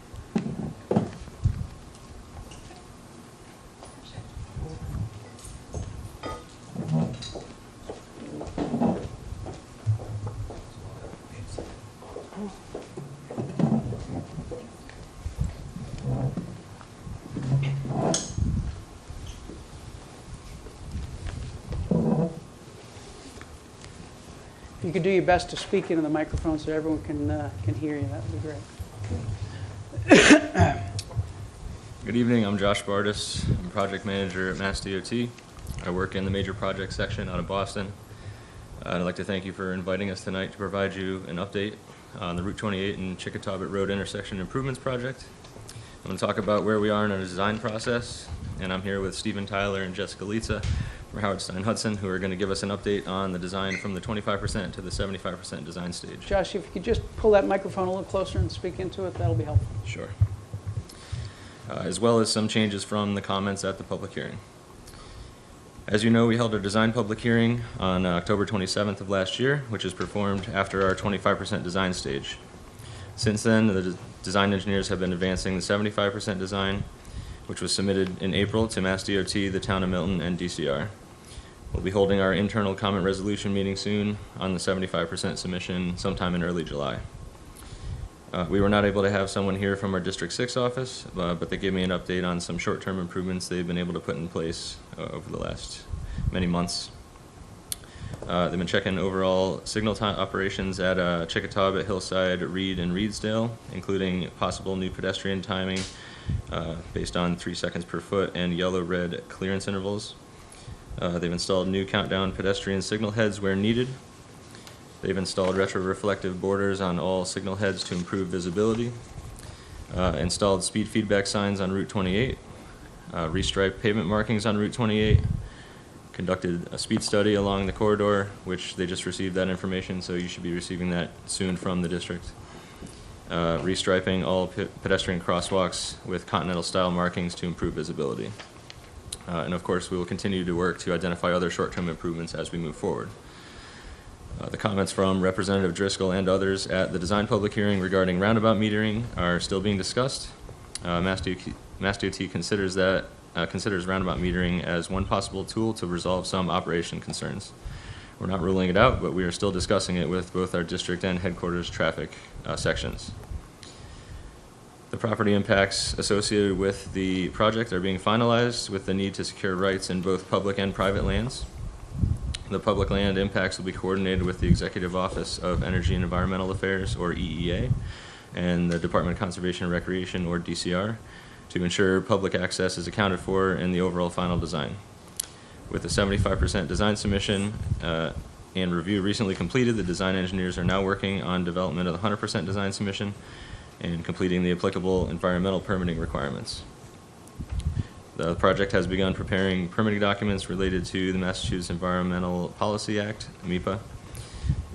If you could do your best to speak into the microphone so everyone can hear you, that would be great. Good evening, I'm Josh Bartis. I'm project manager at Mass DOT. I work in the major project section out of Boston. I'd like to thank you for inviting us tonight to provide you an update on the Route 28 and Chickatawbit Road intersection improvements project. I'm going to talk about where we are in our design process, and I'm here with Stephen Tyler and Jessica Litza from Howard Stein Hudson, who are going to give us an update on the design from the 25% to the 75% design stage. Josh, if you could just pull that microphone a little closer and speak into it, that'll be helpful. Sure. As well as some changes from the comments at the public hearing. As you know, we held our design public hearing on October 27th of last year, which is performed after our 25% design stage. Since then, the design engineers have been advancing the 75% design, which was submitted in April to Mass DOT, the Town of Milton, and DCR. We'll be holding our internal comment resolution meeting soon on the 75% submission sometime in early July. We were not able to have someone here from our District 6 office, but they gave me an update on some short-term improvements they've been able to put in place over the last many months. They've been checking overall signal operations at Chickatawbit, Hillside, Reed, and Reedsdale, including possible new pedestrian timing based on 3 seconds per foot and yellow-red clearance intervals. They've installed new countdown pedestrian signal heads where needed. They've installed retroreflective borders on all signal heads to improve visibility, installed speed feedback signs on Route 28, restriped pavement markings on Route 28, conducted a speed study along the corridor, which they just received that information, so you should be receiving that soon from the district. Restriping all pedestrian crosswalks with continental-style markings to improve visibility. And of course, we will continue to work to identify other short-term improvements as we move forward. The comments from Representative Driscoll and others at the design public hearing regarding roundabout metering are still being discussed. Mass DOT considers roundabout metering as one possible tool to resolve some operation concerns. We're not ruling it out, but we are still discussing it with both our district and headquarters traffic sections. The property impacts associated with the project are being finalized with the need to secure rights in both public and private lands. The public land impacts will be coordinated with the Executive Office of Energy and Environmental Affairs, or EEA, and the Department of Conservation and Recreation, or DCR, to ensure public access is accounted for in the overall final design. With the 75% design submission and review recently completed, the design engineers are now working on development of the 100% design submission and completing the applicable environmental permitting requirements. The project has begun preparing permitting documents related to the Massachusetts Environmental Policy Act, MEPA,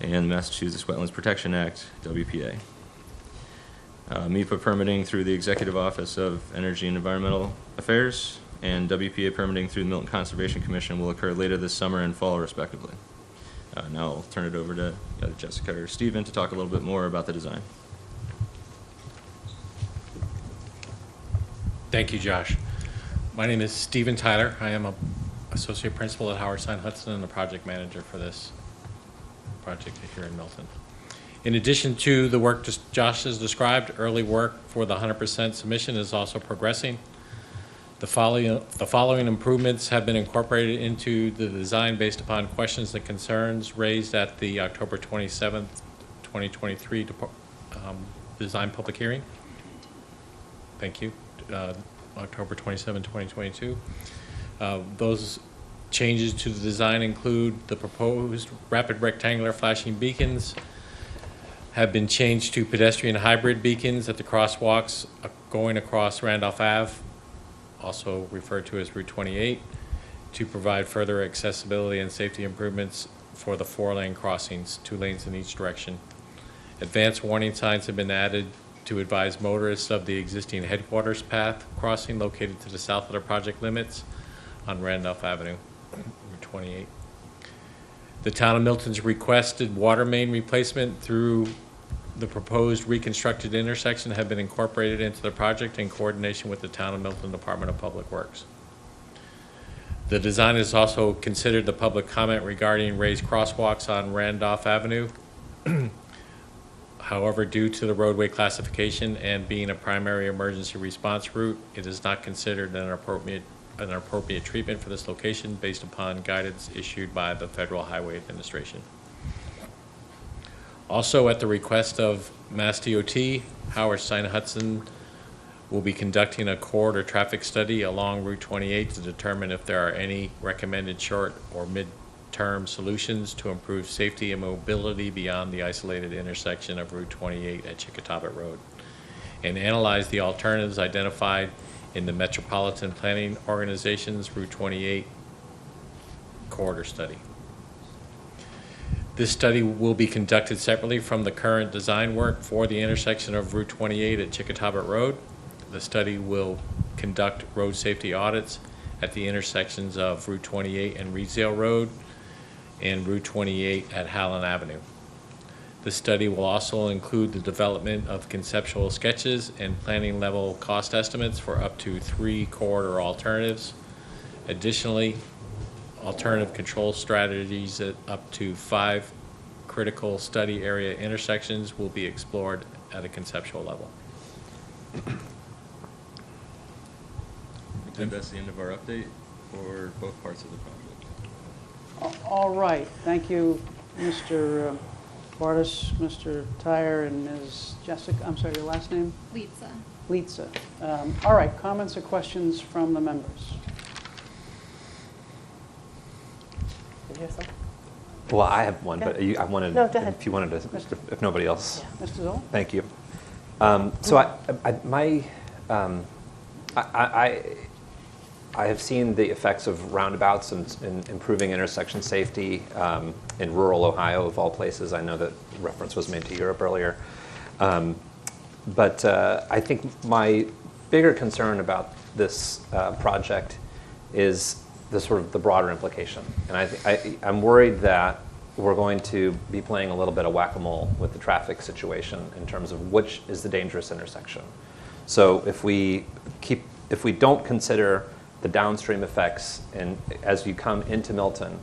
and the Massachusetts Wetlands Protection Act, WPA. MEPA permitting through the Executive Office of Energy and Environmental Affairs, and WPA permitting through the Milton Conservation Commission will occur later this summer and fall, respectively. Now I'll turn it over to Jessica or Stephen to talk a little bit more about the design. Thank you, Josh. My name is Stephen Tyler. I am an associate principal at Howard Stein Hudson and the project manager for this project here in Milton. In addition to the work Josh has described, early work for the 100% submission is also progressing. The following improvements have been incorporated into the design based upon questions and concerns raised at the October 27th, 2023 design public hearing. Thank you. October 27, 2022. Those changes to the design include the proposed rapid rectangular flashing beacons have been changed to pedestrian hybrid beacons at the crosswalks going across Randolph Ave, also referred to as Route 28, to provide further accessibility and safety improvements for the 4-lane crossings, 2 lanes in each direction. Advanced warning signs have been added to advise motorists of the existing headquarters path crossing located to the south of the project limits on Randolph Avenue, Route 28. The town of Milton's requested water main replacement through the proposed reconstructed intersection have been incorporated into the project in coordination with the town of Milton Department of Public Works. The design has also considered the public comment regarding raised crosswalks on Randolph Avenue. However, due to the roadway classification and being a primary emergency response route, it is not considered an appropriate treatment for this location based upon guidance issued by the Federal Highway Administration. Also, at the request of Mass DOT, Howard Stein Hudson will be conducting a corridor traffic study along Route 28 to determine if there are any recommended short or mid-term solutions to improve safety and mobility beyond the isolated intersection of Route 28 at Chickatobit Road, and analyze the alternatives identified in the Metropolitan Planning Organization's Route 28 corridor study. This study will be conducted separately from the current design work for the intersection of Route 28 at Chickatobit Road. The study will conduct road safety audits at the intersections of Route 28 and Reedsdale Road and Route 28 at Hallen Avenue. The study will also include the development of conceptual sketches and planning level cost estimates for up to 3 corridor alternatives. Additionally, alternative control strategies at up to 5 critical study area intersections will be explored at a conceptual level. I think that's the end of our update for both parts of the project. All right. Thank you, Mr. Bartis, Mr. Tyre, and Ms. Jessica. I'm sorry, your last name? Litza. Litza. All right. Comments or questions from the members? Did you hear something? Well, I have one, but I wanted, No, go ahead. if you wanted to, if nobody else. Yeah. Mr. Zoll? Thank you. So I have seen the effects of roundabouts and improving intersection safety in rural Ohio, of all places. I know that reference was made to Europe earlier. But I think my bigger concern about this project is the broader implication. And I'm worried that we're going to be playing a little bit of whack-a-mole with the traffic situation in terms of which is the dangerous intersection. So if we don't consider the downstream effects as you come into Milton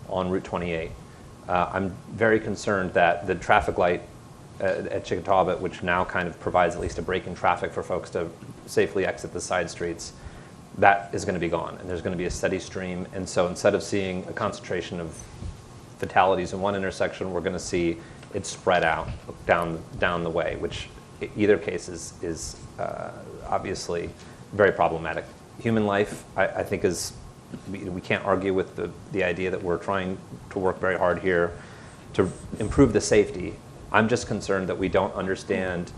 on Route 28, I'm very concerned that the traffic light at Chickatobit, which now kind of provides at least a break in traffic for folks to safely exit the side streets, that is going to be gone, and there's going to be a steady stream. And so instead of seeing a concentration of fatalities in one intersection, we're going to see it spread out down the way, which in either case is obviously very problematic. Human life, I think, we can't argue with the idea that we're trying to work very hard here to improve the safety. I'm just concerned that we don't understand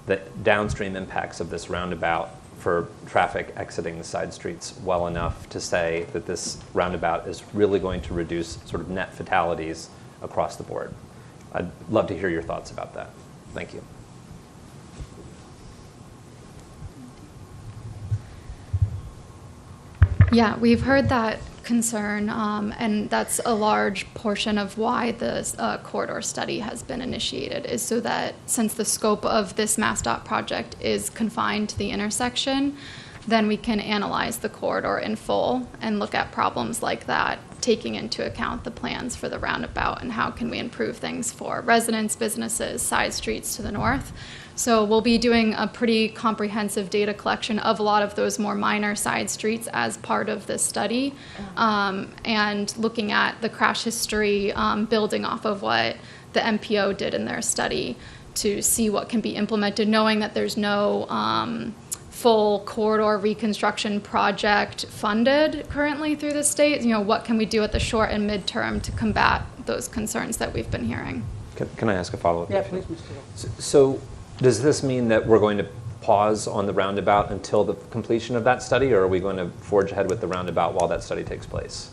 the downstream impacts of this roundabout for traffic exiting the side streets well enough to say that this roundabout is really going to reduce sort of net fatalities across the board. I'd love to hear your thoughts about that. Thank you. Yeah, we've heard that concern, and that's a large portion of why the corridor study has been initiated, is so that since the scope of this MassDOT project is confined to the intersection, then we can analyze the corridor in full and look at problems like that, taking into account the plans for the roundabout and how can we improve things for residents, businesses, side streets to the north. So we'll be doing a pretty comprehensive data collection of a lot of those more minor side streets as part of this study, and looking at the crash history, building off of what the MPO did in their study to see what can be implemented, knowing that there's no full corridor reconstruction project funded currently through the state. You know, what can we do at the short and midterm to combat those concerns that we've been hearing? Can I ask a follow-up? Yeah, please, Mr. Hill. So does this mean that we're going to pause on the roundabout until the completion of that study, or are we going to forge ahead with the roundabout while that study takes place?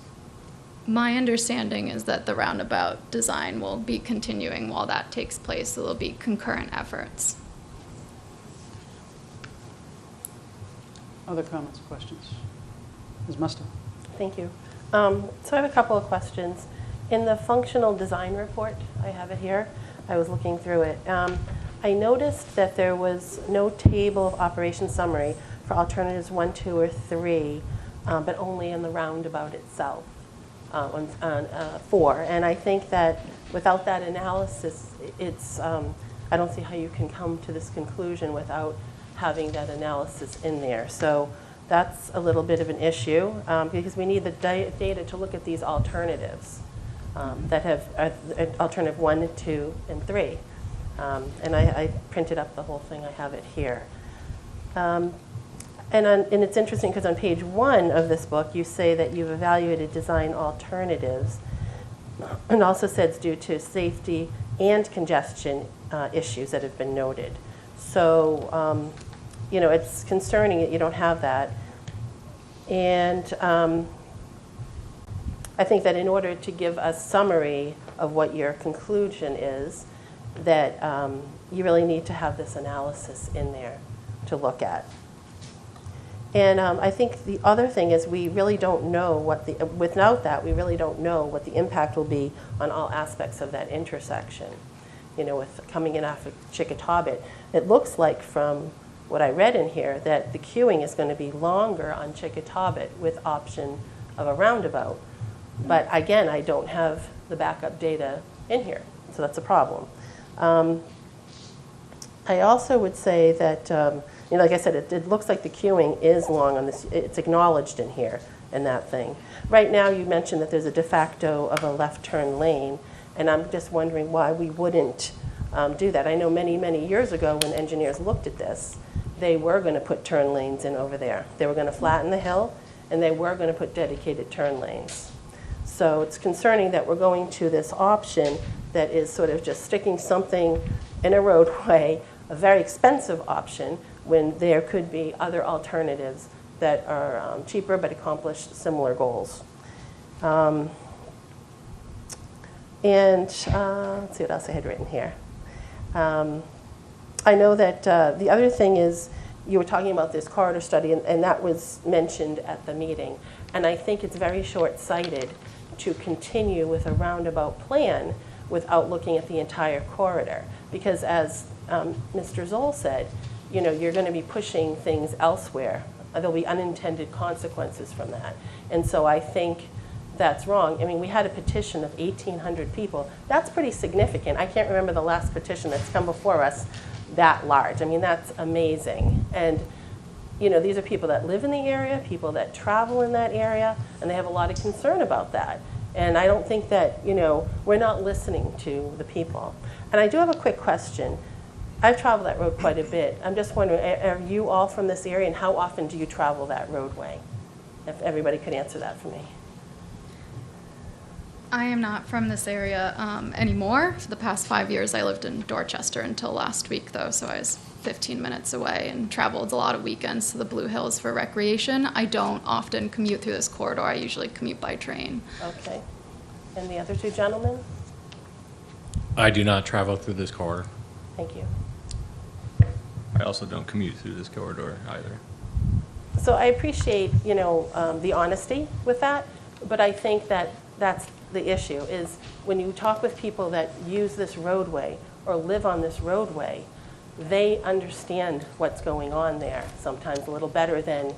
My understanding is that the roundabout design will be continuing while that takes place, so there'll be concurrent efforts. Other comments, questions? Ms. Musto. Thank you. So I have a couple of questions. In the functional design report, I have it here. I was looking through it. I noticed that there was no table of operation summary for alternatives 1, 2, or 3, but only in the roundabout itself on 4. And I think that without that analysis, it's I don't see how you can come to this conclusion without having that analysis in there. So that's a little bit of an issue because we need the data to look at these alternatives that have alternative 1, 2, and 3. And I printed up the whole thing. I have it here. And it's interesting because on page 1 of this book, you say that you've evaluated design alternatives and also said it's due to safety and congestion issues that have been noted. So, you know, it's concerning that you don't have that. And I think that in order to give a summary of what your conclusion is, that you really need to have this analysis in there to look at. And I think the other thing is we really don't know what without that, we really don't know what the impact will be on all aspects of that intersection. You know, with coming in off of Chickatobit, it looks like from what I read in here that the queuing is going to be longer on Chickatobit with option of a roundabout. But again, I don't have the backup data in here, so that's a problem. I also would say that, you know, like I said, it looks like the queuing is long on this. It's acknowledged in here in that thing. Right now, you mentioned that there's a de facto of a left turn lane, and I'm just wondering why we wouldn't do that. I know many, many years ago when engineers looked at this, they were going to put turn lanes in over there. They were going to flatten the hill, and they were going to put dedicated turn lanes. So it's concerning that we're going to this option that is sort of just sticking something in a roadway, a very expensive option, when there could be other alternatives that are cheaper but accomplish similar goals. And let's see what else I had written here. I know that the other thing is you were talking about this corridor study, and that was mentioned at the meeting. And I think it's very short-sighted to continue with a roundabout plan without looking at the entire corridor. Because as Mr. Zoll said, you know, you're going to be pushing things elsewhere. There'll be unintended consequences from that. And so I think that's wrong. I mean, we had a petition of 1,800 people. That's pretty significant. I can't remember the last petition that's come before us that large. I mean, that's amazing. And, you know, these are people that live in the area, people that travel in that area, and they have a lot of concern about that. And I don't think that, you know, we're not listening to the people. And I do have a quick question. I've traveled that road quite a bit. I'm just wondering, are you all from this area, and how often do you travel that roadway? If everybody could answer that for me. I am not from this area anymore. For the past 5 years, I lived in Dorchester until last week, though, so I was 15 minutes away and traveled a lot of weekends to the Blue Hills for recreation. I don't often commute through this corridor. I usually commute by train. Okay. And the other two gentlemen? I do not travel through this corridor. Thank you. I also don't commute through this corridor either. So I appreciate, you know, the honesty with that, but I think that that's the issue, is when you talk with people that use this roadway or live on this roadway, they understand what's going on there sometimes a little better than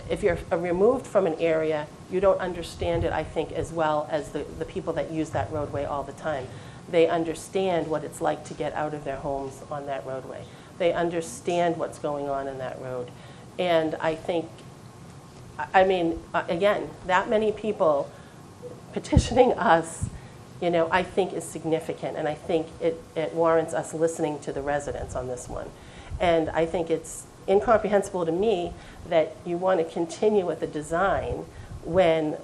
if you're removed from an area, you don't understand it, I think, as well as the people that use that roadway all the time. They understand what it's like to get out of their homes on that roadway. They understand what's going on in that road. And I think, I mean, again, that many people petitioning us, you know, I think is significant. And I think it warrants us listening to the residents on this one. And I think it's incomprehensible to me that you want to continue with the design when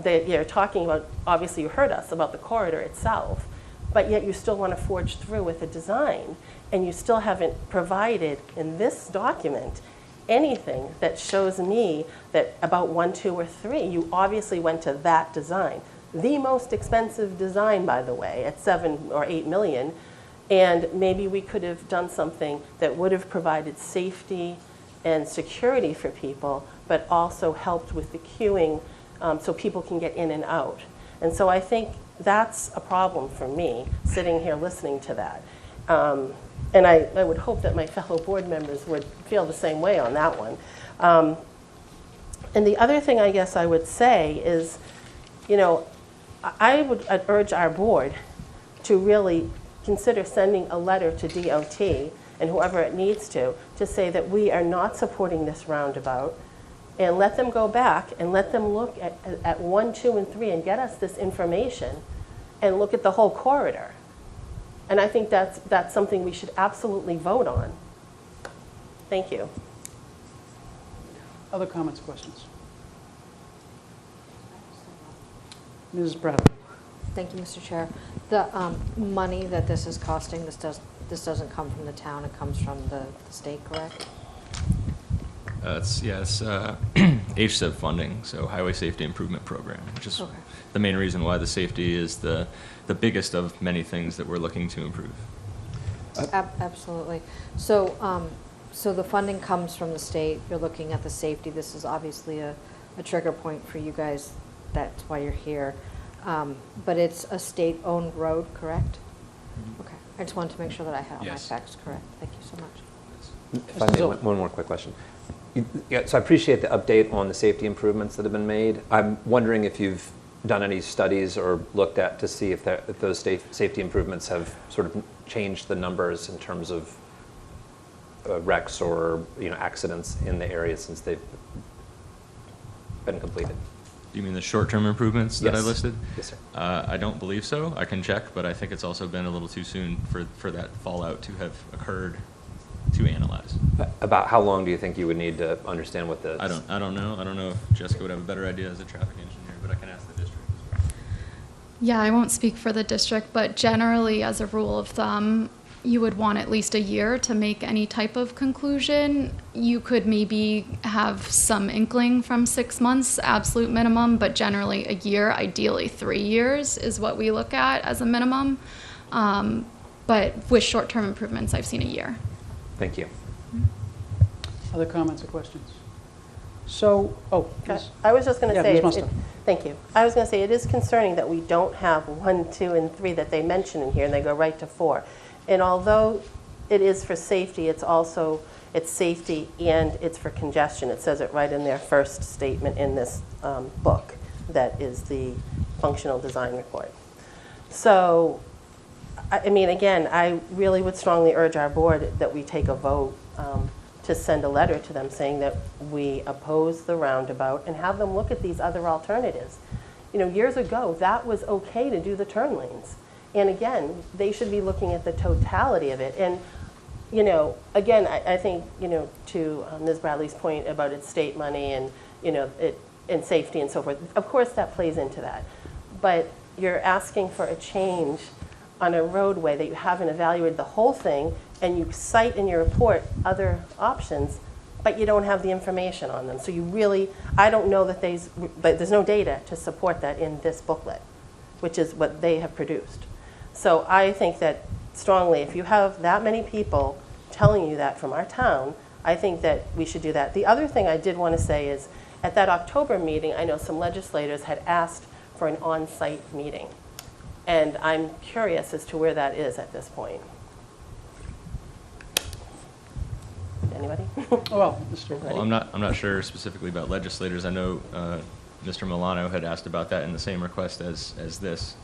you're talking about, obviously you heard us about the corridor itself, but yet you still want to forge through with a design, and you still haven't provided in this document anything that shows me that about 1, 2, or 3, you obviously went to that design. The most expensive design, by the way, at 7 or 8 million, and maybe we could have done something that would have provided safety and security for people, but also helped with the queuing so people can get in and out. And so I think that's a problem for me, sitting here listening to that. And I would hope that my fellow board members would feel the same way on that one. And the other thing I guess I would say is, you know, I would urge our board to really consider sending a letter to DOT and whoever it needs to say that we are not supporting this roundabout, and let them go back and let them look at 1, 2, and 3 and get us this information and look at the whole corridor. And I think that's something we should absolutely vote on. Thank you. Other comments, questions? Mrs. Bradley. Thank you, Mr. Chair. The money that this is costing, this doesn't come from the town, it comes from the state, correct? It's HSIP funding, so Highway Safety Improvement Program, which is the main reason why the safety is the biggest of many things that we're looking to improve. Absolutely. So, so the funding comes from the state. You're looking at the safety. This is obviously a trigger point for you guys. That's why you're here. But it's a state-owned road, correct? Okay. I just wanted to make sure that I had all my facts correct. Thank you so much. If I may, one more quick question. So I appreciate the update on the safety improvements that have been made. I'm wondering if you've done any studies or looked at to see if those safety improvements have sort of changed the numbers in terms of wrecks or accidents in the area since they've been completed. Do you mean the short-term improvements that I Yes. listed? Yes, sir. I don't believe so. I can check, but I think it's also been a little too soon for that fallout to have occurred to analyze. About how long do you think you would need to understand what the... I don't know. I don't know if Jessica would have a better idea as a traffic engineer, but I can ask the district. Yeah, I won't speak for the district, but generally, as a rule of thumb, you would want at least a year to make any type of conclusion. You could maybe have some inkling from 6 months, absolute minimum, but generally a year, ideally 3 years is what we look at as a minimum. But with short-term improvements, I've seen a year. Thank you. Other comments or questions? So, please. I was just going to Yeah, say, Ms. Musto. thank you. I was going to say it is concerning that we don't have 1, 2, and 3 that they mention in here, and they go right to 4. And although it is for safety, it's also, it's safety and it's for congestion. It says it right in their first statement in this book that is the functional design report. So, I mean, again, I really would strongly urge our board that we take a vote to send a letter to them saying that we oppose the roundabout and have them look at these other alternatives. You know, years ago, that was okay to do the turn lanes. And again, they should be looking at the totality of it. And, you know, again, I think, you know, to Ms. Bradley's point about its state money and, you know, and safety and so forth, of course that plays into that. But you're asking for a change on a roadway that you haven't evaluated the whole thing, and you cite in your report other options, but you don't have the information on them. So you really, I don't know that but there's no data to support that in this booklet, which is what they have produced. So I think that strongly, if you have that many people telling you that from our town, I think that we should do that. The other thing I did want to say is, at that October meeting, I know some legislators had asked for an on-site meeting. And I'm curious as to where that is at this point. Anybody? Well, Mr. Well, I'm not sure specifically about legislators. I know Mr. Milano had asked about that in the same request as this.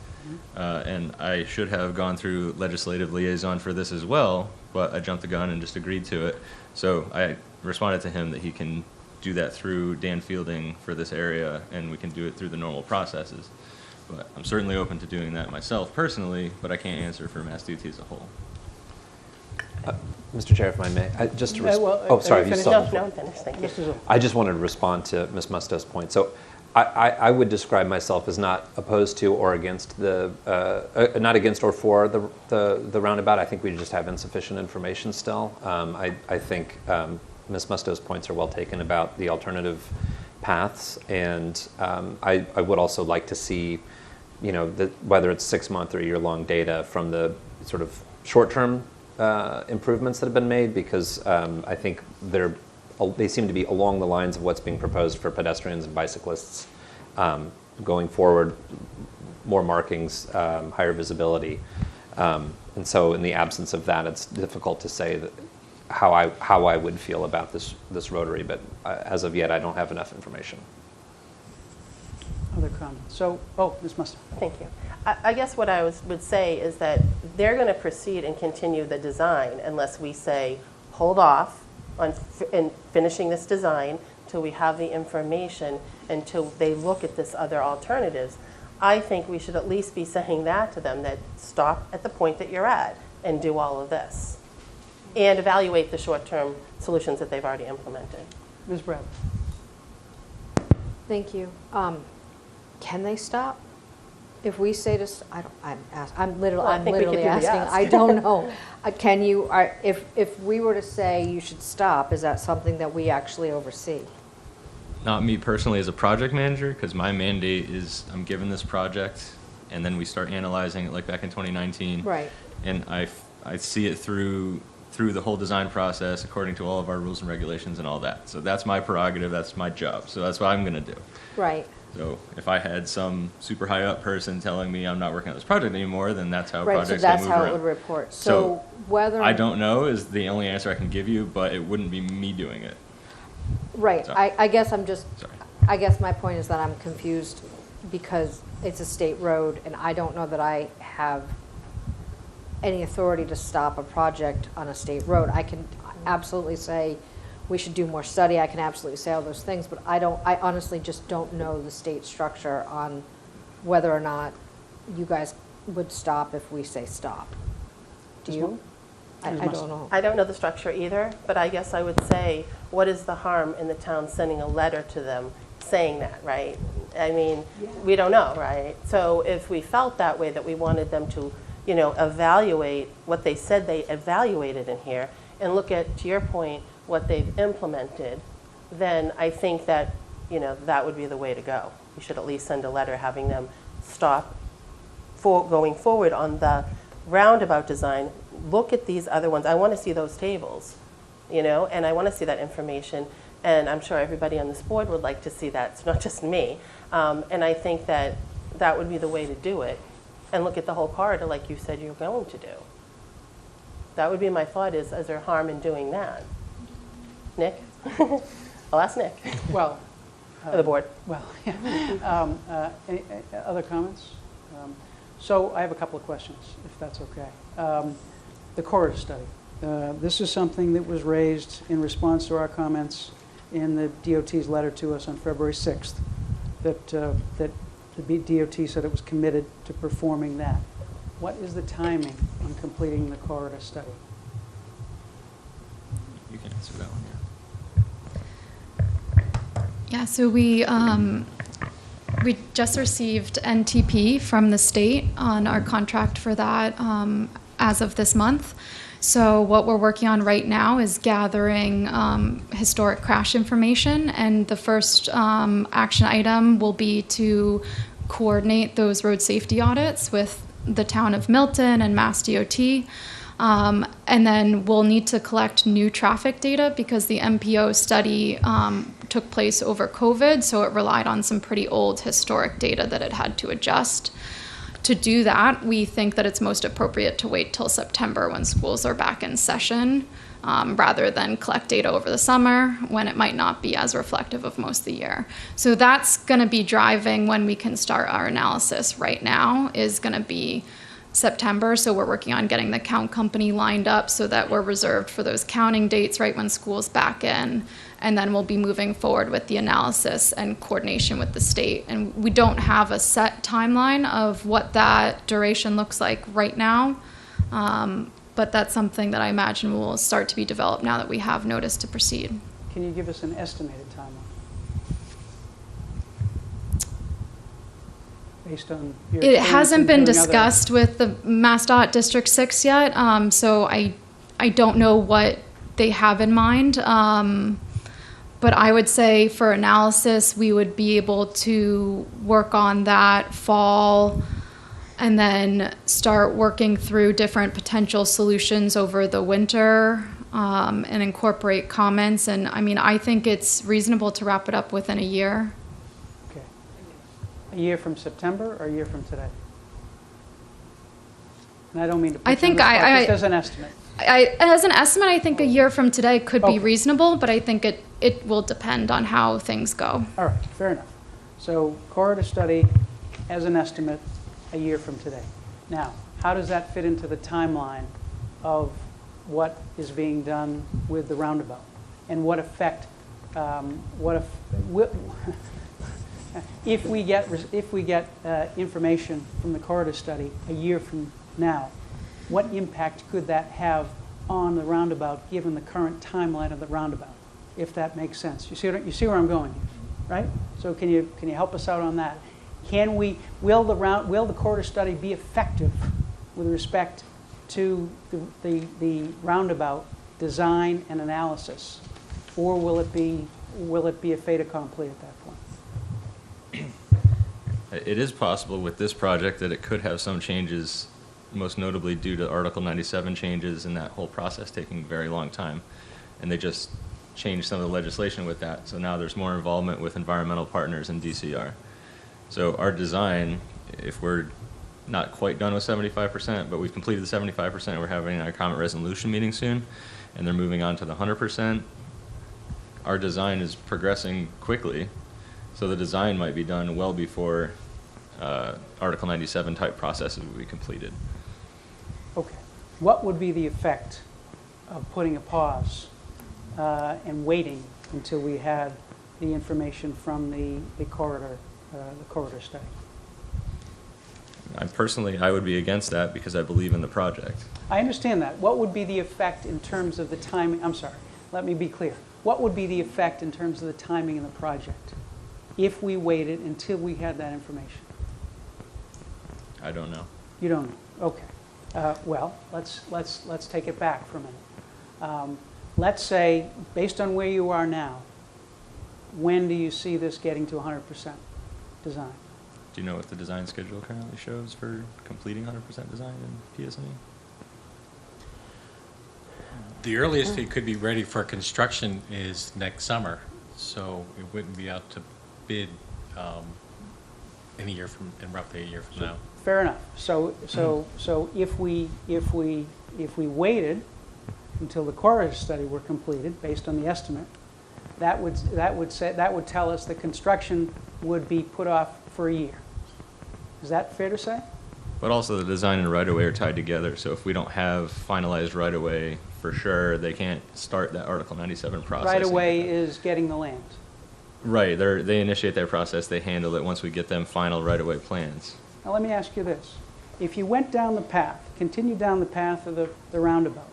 And I should have gone through legislative liaison for this as well, but I jumped the gun and just agreed to it. So I responded to him that he can do that through Dan Fielding for this area, and we can do it through the normal processes. But I'm certainly open to doing that myself personally, but I can't answer for Mass DOT as a whole. Mr. Chair, if I may, just to well, sorry, you still. No, I'm finished, thank you. I just wanted to respond to Ms. Musto's point. So I would describe myself as not opposed to or against the, not against or for the roundabout. I think we just have insufficient information still. I think Ms. Musto's points are well taken about the alternative paths, and I would also like to see, you know, whether it's 6-month or year-long data from the sort of short-term improvements that have been made, because I think they seem to be along the lines of what's being proposed for pedestrians and bicyclists going forward, more markings, higher visibility. And so in the absence of that, it's difficult to say that how I would feel about this rotary, but as of yet, I don't have enough information. Other comments? So, Ms. Musto. Thank you. I guess what I would say is that they're going to proceed and continue the design unless we say, hold off on finishing this design till we have the information, until they look at this other alternatives. I think we should at least be saying that to them, that stop at the point that you're at and do all of this, and evaluate the short-term solutions that they've already implemented. Ms. Bradley. Thank you. Can they stop? If we say to, I'm literally asking. I don't know. Can you? If we were to say you should stop, is that something that we actually oversee? Not me personally as a project manager, because my mandate is I'm given this project, and then we start analyzing it like back in 2019. Right. And I see it through the whole design process according to all of our rules and regulations and all that. So that's my prerogative. That's my job. So that's what I'm going to do. Right. So if I had some super high up person telling me I'm not working on this project anymore, then that's how Right, projects so that's get moved how around. it would report. So whether I don't know is the only answer I can give you, but it wouldn't be me doing it. Right. So- I guess I'm just. Sorry. I guess my point is that I'm confused because it's a state road, and I don't know that I have any authority to stop a project on a state road. I can absolutely say we should do more study. I can absolutely say all those things, but I honestly just don't know the state structure on whether or not you guys would stop if we say stop. Do you? I don't know. I don't know the structure either, but I guess I would say, what is the harm in the town sending a letter to them saying that, right? I mean, we don't know, right? So if we felt that way, that we wanted them to, you know, evaluate what they said they evaluated in here and look at, to your point, what they've implemented, then I think that, you know, that would be the way to go. We should at least send a letter having them stop going forward on the roundabout design. Look at these other ones. I want to see those tables, you know, and I want to see that information. And I'm sure everybody on this board would like to see that. It's not just me. And I think that that would be the way to do it. And look at the whole corridor like you said you're going to do. That would be my thought, is there harm in doing that? Nick? I'll ask Nick. Well, Or the board. Well, yeah. Any other comments? So I have a couple of questions, if that's okay. The corridor study. This is something that was raised in response to our comments in the DOT's letter to us on February 6th, that the DOT said it was committed to performing that. What is the timing on completing the corridor study? You can answer that one, Yeah, so we just received NTP from the state on our contract for that as of this month. So what we're working on right now is gathering historic crash information, and the first action item will be to coordinate those road safety audits with the town of Milton and Mass DOT. And then we'll need to collect new traffic data because the MPO study took place over COVID, so it relied on some pretty old historic data that it had to adjust. To do that, we think that it's most appropriate to wait till September when schools are back in session rather than collect data over the summer when it might not be as reflective of most of the year. So that's going to be driving when we can start our analysis. Right now is going to be September, so we're working on getting the count company lined up so that we're reserved for those counting dates right when school's back in, and then we'll be moving forward with the analysis and coordination with the state. And we don't have a set timeline of what that duration looks like right now, but that's something that I imagine will start to be developed now that we have notice to proceed. Can you give us an estimated timeline? Based on your It hasn't been experience in doing discussed with the MassDOT District 6 yet, so I don't know what they have in mind. But I would say for analysis, we would be able to work on that fall and then start working through different potential solutions over the winter and incorporate comments. And I mean, I think it's reasonable to wrap it up within a year. Okay. A year from September or a year from today? And I don't mean to put I you on think the spot, I- just as an estimate. As an estimate, I think a year from today could Okay. be reasonable, but I think it will depend on how things go. All right, fair enough. So corridor study as an estimate a year from today. Now, how does that fit into the timeline of what is being done with the roundabout? And what effect, if we get information from the corridor study a year from now, what impact could that have on the roundabout given the current timeline of the roundabout, if that makes sense? You see where I'm going here, right? So can you help us out on that? Will the corridor study be effective with respect to the roundabout design and analysis, or will it be a fait accompli at that point? It is possible with this project that it could have some changes, most notably due to Article 97 changes and that whole process taking a very long time. And they just changed some of the legislation with that. So now there's more involvement with environmental partners and DCR. So our design, if we're not quite done with 75%, but we've completed the 75%, we're having our comment resolution meeting soon, and they're moving on to the 100%. Our design is progressing quickly, so the design might be done well before Article 97 type processes will be completed. Okay. What would be the effect of putting a pause and waiting until we had the information from the corridor study? I would be against that because I believe in the project. I understand that. What would be the effect in terms of the timing? I'm sorry, let me be clear. What would be the effect in terms of the timing of the project if we waited until we had that information? I don't know. You don't know. Okay. Well, let's take it back for a minute. Let's say, based on where you are now, when do you see this getting to 100% design? Do you know what the design schedule currently shows for completing 100% design in PSNE? The earliest it could be ready for construction is next summer, so it wouldn't be out to bid in roughly a year from now. Fair enough. So if we waited until the corridor study were completed, based on the estimate, that would tell us the construction would be put off for a year. Is that fair to say? But also the design and right-of-way are tied together, so if we don't have finalized right-of-way for sure, they can't start that Article 97 process. Right-of-way is getting the land. Right, they initiate their process, they handle it once we get them final right-of-way plans. Now let me ask you this. If you went down the path, continued down the path of the roundabout,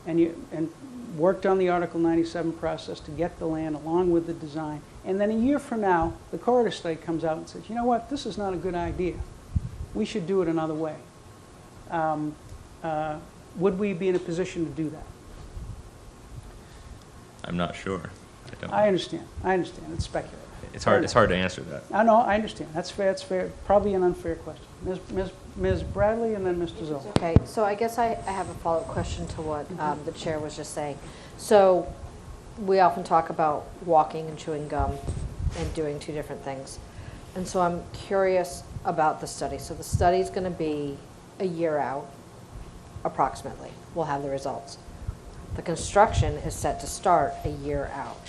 and worked on the Article 97 process to get the land along with the design, and then a year from now, the corridor study comes out and says, you know what, this is not a good idea. We should do it another way. Would we be in a position to do that? I'm not sure. I understand. It's speculative. It's hard to answer that. I know, I understand. That's fair. It's fair. Probably an unfair question. Ms. Bradley and then Mr. Zoll. Okay, so I guess I have a follow-up question to what the chair was just saying. So we often talk about walking and chewing gum and doing two different things. And so I'm curious about the study. So the study is going to be a year out, approximately. We'll have the results. The construction is set to start a year out.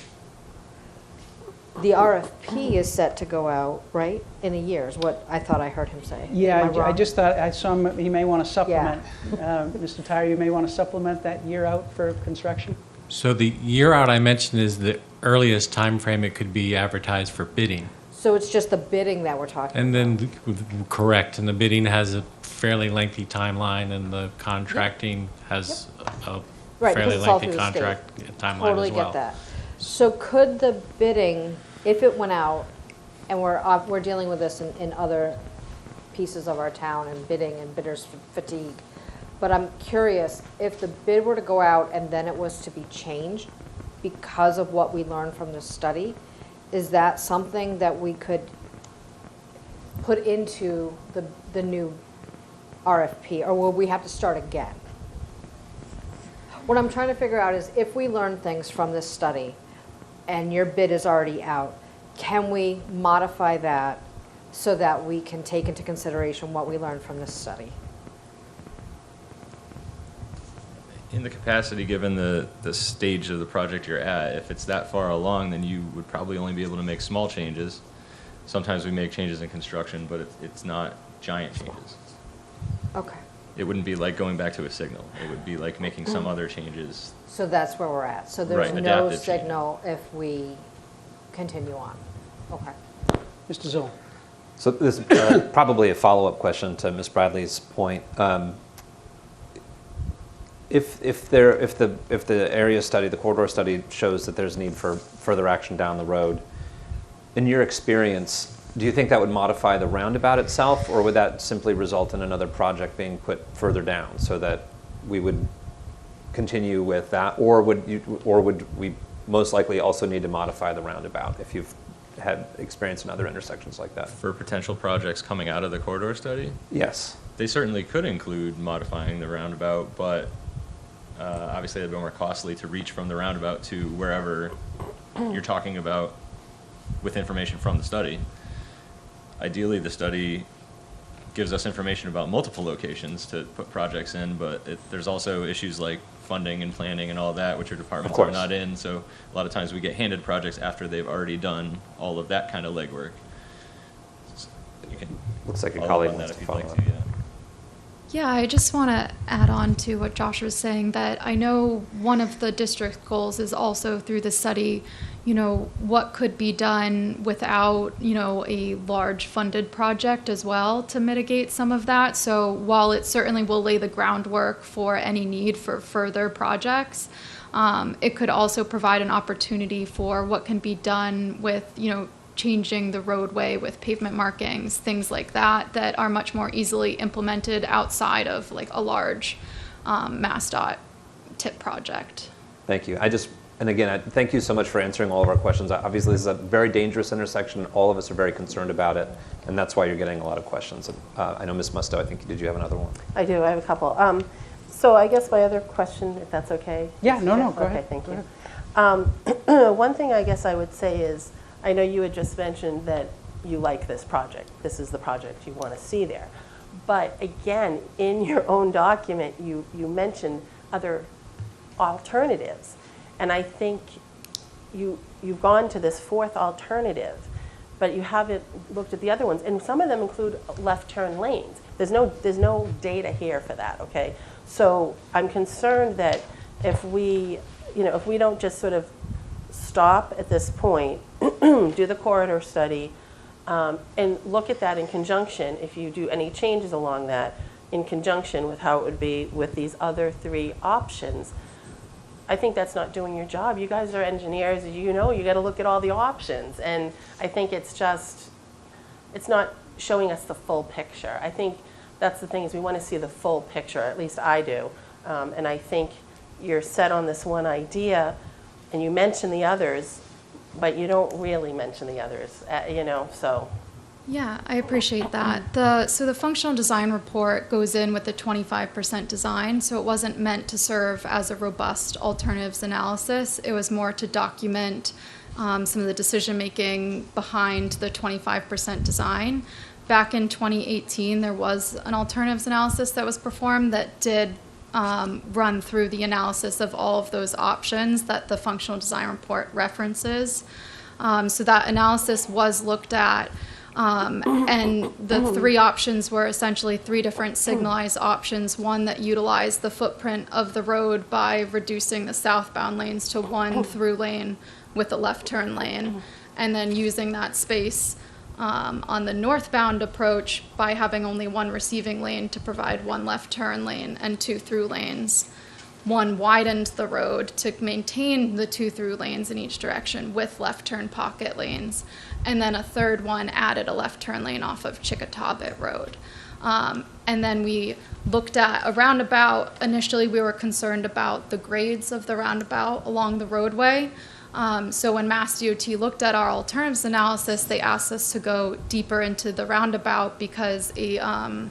The RFP is set to go out, right, in a year, is what I thought I heard him say. Yeah, Am I I wrong? just thought, I saw he may want to supplement. Mr. Tyler, you may want to supplement that year out for construction? So the year out I mentioned is the earliest time frame it could be advertised for bidding. So it's just the bidding that we're talking And about? then, correct, and the bidding has a fairly lengthy timeline, and the contracting has a Right, fairly because it's all lengthy through the state. contract timeline Totally as well. get that. So could the bidding, if it went out, and we're dealing with this in other pieces of our town and bidding and bidders fatigue, but I'm curious, if the bid were to go out and then it was to be changed because of what we learned from this study, is that something that we could put into the new RFP, or will we have to start again? What I'm trying to figure out is if we learn things from this study and your bid is already out, can we modify that so that we can take into consideration what we learned from this study? In the capacity, given the stage of the project you're at, if it's that far along, then you would probably only be able to make small changes. Sometimes we make changes in construction, but it's not giant changes. Okay. It wouldn't be like going back to a signal. It would be like making some Mm. other changes. So that's where we're at. So there's Right, no adaptive change. signal if we continue on. Okay. Mr. Zoll. So this is probably a follow-up question to Ms. Bradley's point. If the area study, the corridor study shows that there's need for further action down the road, in your experience, do you think that would modify the roundabout itself, or would that simply result in another project being put further down so that we would continue with that, or would we most likely also need to modify the roundabout if you've had experience in other intersections like that? For potential projects coming out of the corridor study? Yes. They certainly could include modifying the roundabout, but obviously it'd be more costly to reach from the roundabout to wherever you're talking about with information from the study. Ideally, the study gives us information about multiple locations to put projects in, but there's also issues like funding and planning and all that, which our departments are not in. So a lot of times we get handed projects after they've already done all of that kind of legwork. You can Looks like a follow colleague up on that wants if to you'd like follow to. up. Yeah. Yeah, I just want to add on to what Josh was saying, that I know one of the district goals is also through the study, what could be done without, a large funded project as well to mitigate some of that. So while it certainly will lay the groundwork for any need for further projects, it could also provide an opportunity for what can be done with, changing the roadway with pavement markings, things like that, that are much more easily implemented outside of like a large MassDOT tip project. Thank you. And again, thank you so much for answering all of our questions. Obviously, this is a very dangerous intersection. All of us are very concerned about it, and that's why you're getting a lot of questions. I know Ms. Musto, I think, did you have another one? I do. I have a couple. So I guess my other question, if that's okay? Yeah, no, go okay, ahead. thank Go you. One thing I guess I would say is, I know you had just mentioned that you like this project. This is the project you want to see there. But again, in your own document, you mentioned other alternatives. And I think you've gone to this fourth alternative, but you haven't looked at the other ones. And some of them include left turn lanes. There's no data here for that, okay? So I'm concerned that if we don't just sort of stop at this point, do the corridor study, and look at that in conjunction, if you do any changes along that, in conjunction with how it would be with these other three options, I think that's not doing your job. You guys are engineers, you got to look at all the options. And I think it's not showing us the full picture. I think that's the thing, is we want to see the full picture, at least I do. And I think you're set on this one idea, and you mention the others, but you don't really mention the others, so. Yeah, I appreciate that. So the functional design report goes in with the 25% design, so it wasn't meant to serve as a robust alternatives analysis. It was more to document some of the decision-making behind the 25% design. Back in 2018, there was an alternatives analysis that was performed that did run through the analysis of all of those options that the functional design report references. So that analysis was looked at, and the three options were essentially three different signalized options. One that utilized the footprint of the road by reducing the southbound lanes to one through lane with a left turn lane, and then using that space on the northbound approach by having only one receiving lane to provide one left turn lane and two through lanes. One widened the road to maintain the two through lanes in each direction with left turn pocket lanes. And then a third one added a left turn lane off of Chickatawbit Road. And then we looked at a roundabout. Initially, we were concerned about the grades of the roundabout along the roadway. So when Mass DOT looked at our alternatives analysis, they asked us to go deeper into the roundabout because a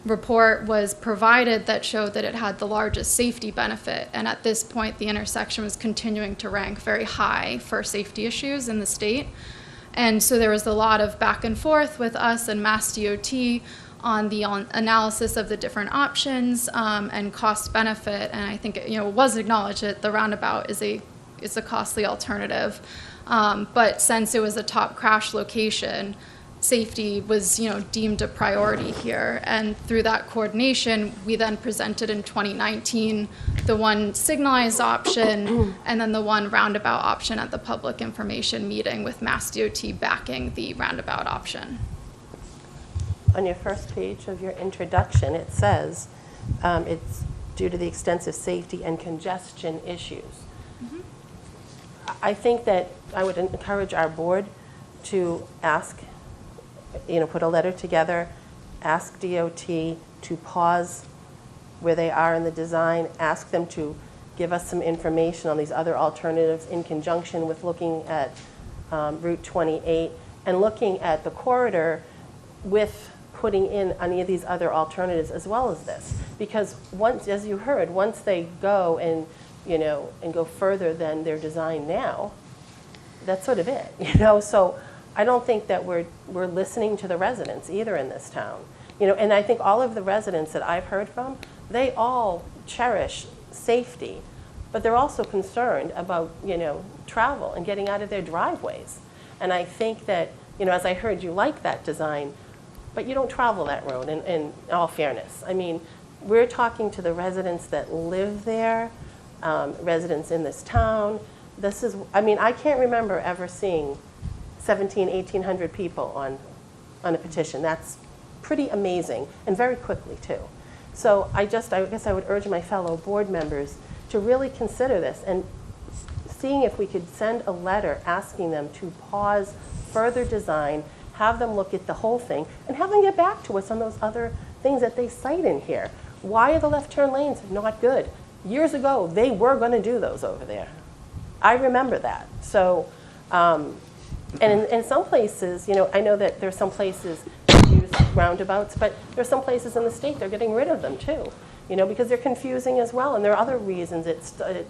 report was provided that showed that it had the largest safety benefit. And at this point, the intersection was continuing to rank very high for safety issues in the state. And so there was a lot of back and forth with us and Mass DOT on the analysis of the different options and cost benefit. And I think it was acknowledged that the roundabout is a costly alternative. But since it was a top crash location, safety was deemed a priority here. And through that coordination, we then presented in 2019 the one signalized option and then the one roundabout option at the public information meeting, with Mass DOT backing the roundabout option. On your first page of your introduction, it says it's due to the extensive safety and congestion issues. I think that I would encourage our board to ask, put a letter together, ask DOT to pause where they are in the design, ask them to give us some information on these other alternatives in conjunction with looking at Route 28 and looking at the corridor with putting in any of these other alternatives as well as this. Because once, as you heard, once they go and go further than their design now, that's sort of it, So I don't think that we're listening to the residents either in this town. And I think all of the residents that I've heard from, they all cherish safety, but they're also concerned about, travel and getting out of their driveways. And I think that, as I heard, you like that design, but you don't travel that road in all fairness. I mean, we're talking to the residents that live there, residents in this town. I can't remember ever seeing 1,800 people on a petition. That's pretty amazing, and very quickly too. So I guess I would urge my fellow board members to really consider this and seeing if we could send a letter asking them to pause further design, have them look at the whole thing, and have them get back to us on those other things that they cite in here. Why are the left turn lanes not good? Years ago, they were going to do those over there. I remember that. So, and in some places, I know that there's some places that use roundabouts, but there's some places in the state they're getting rid of them too, because they're confusing as well, and there are other reasons. It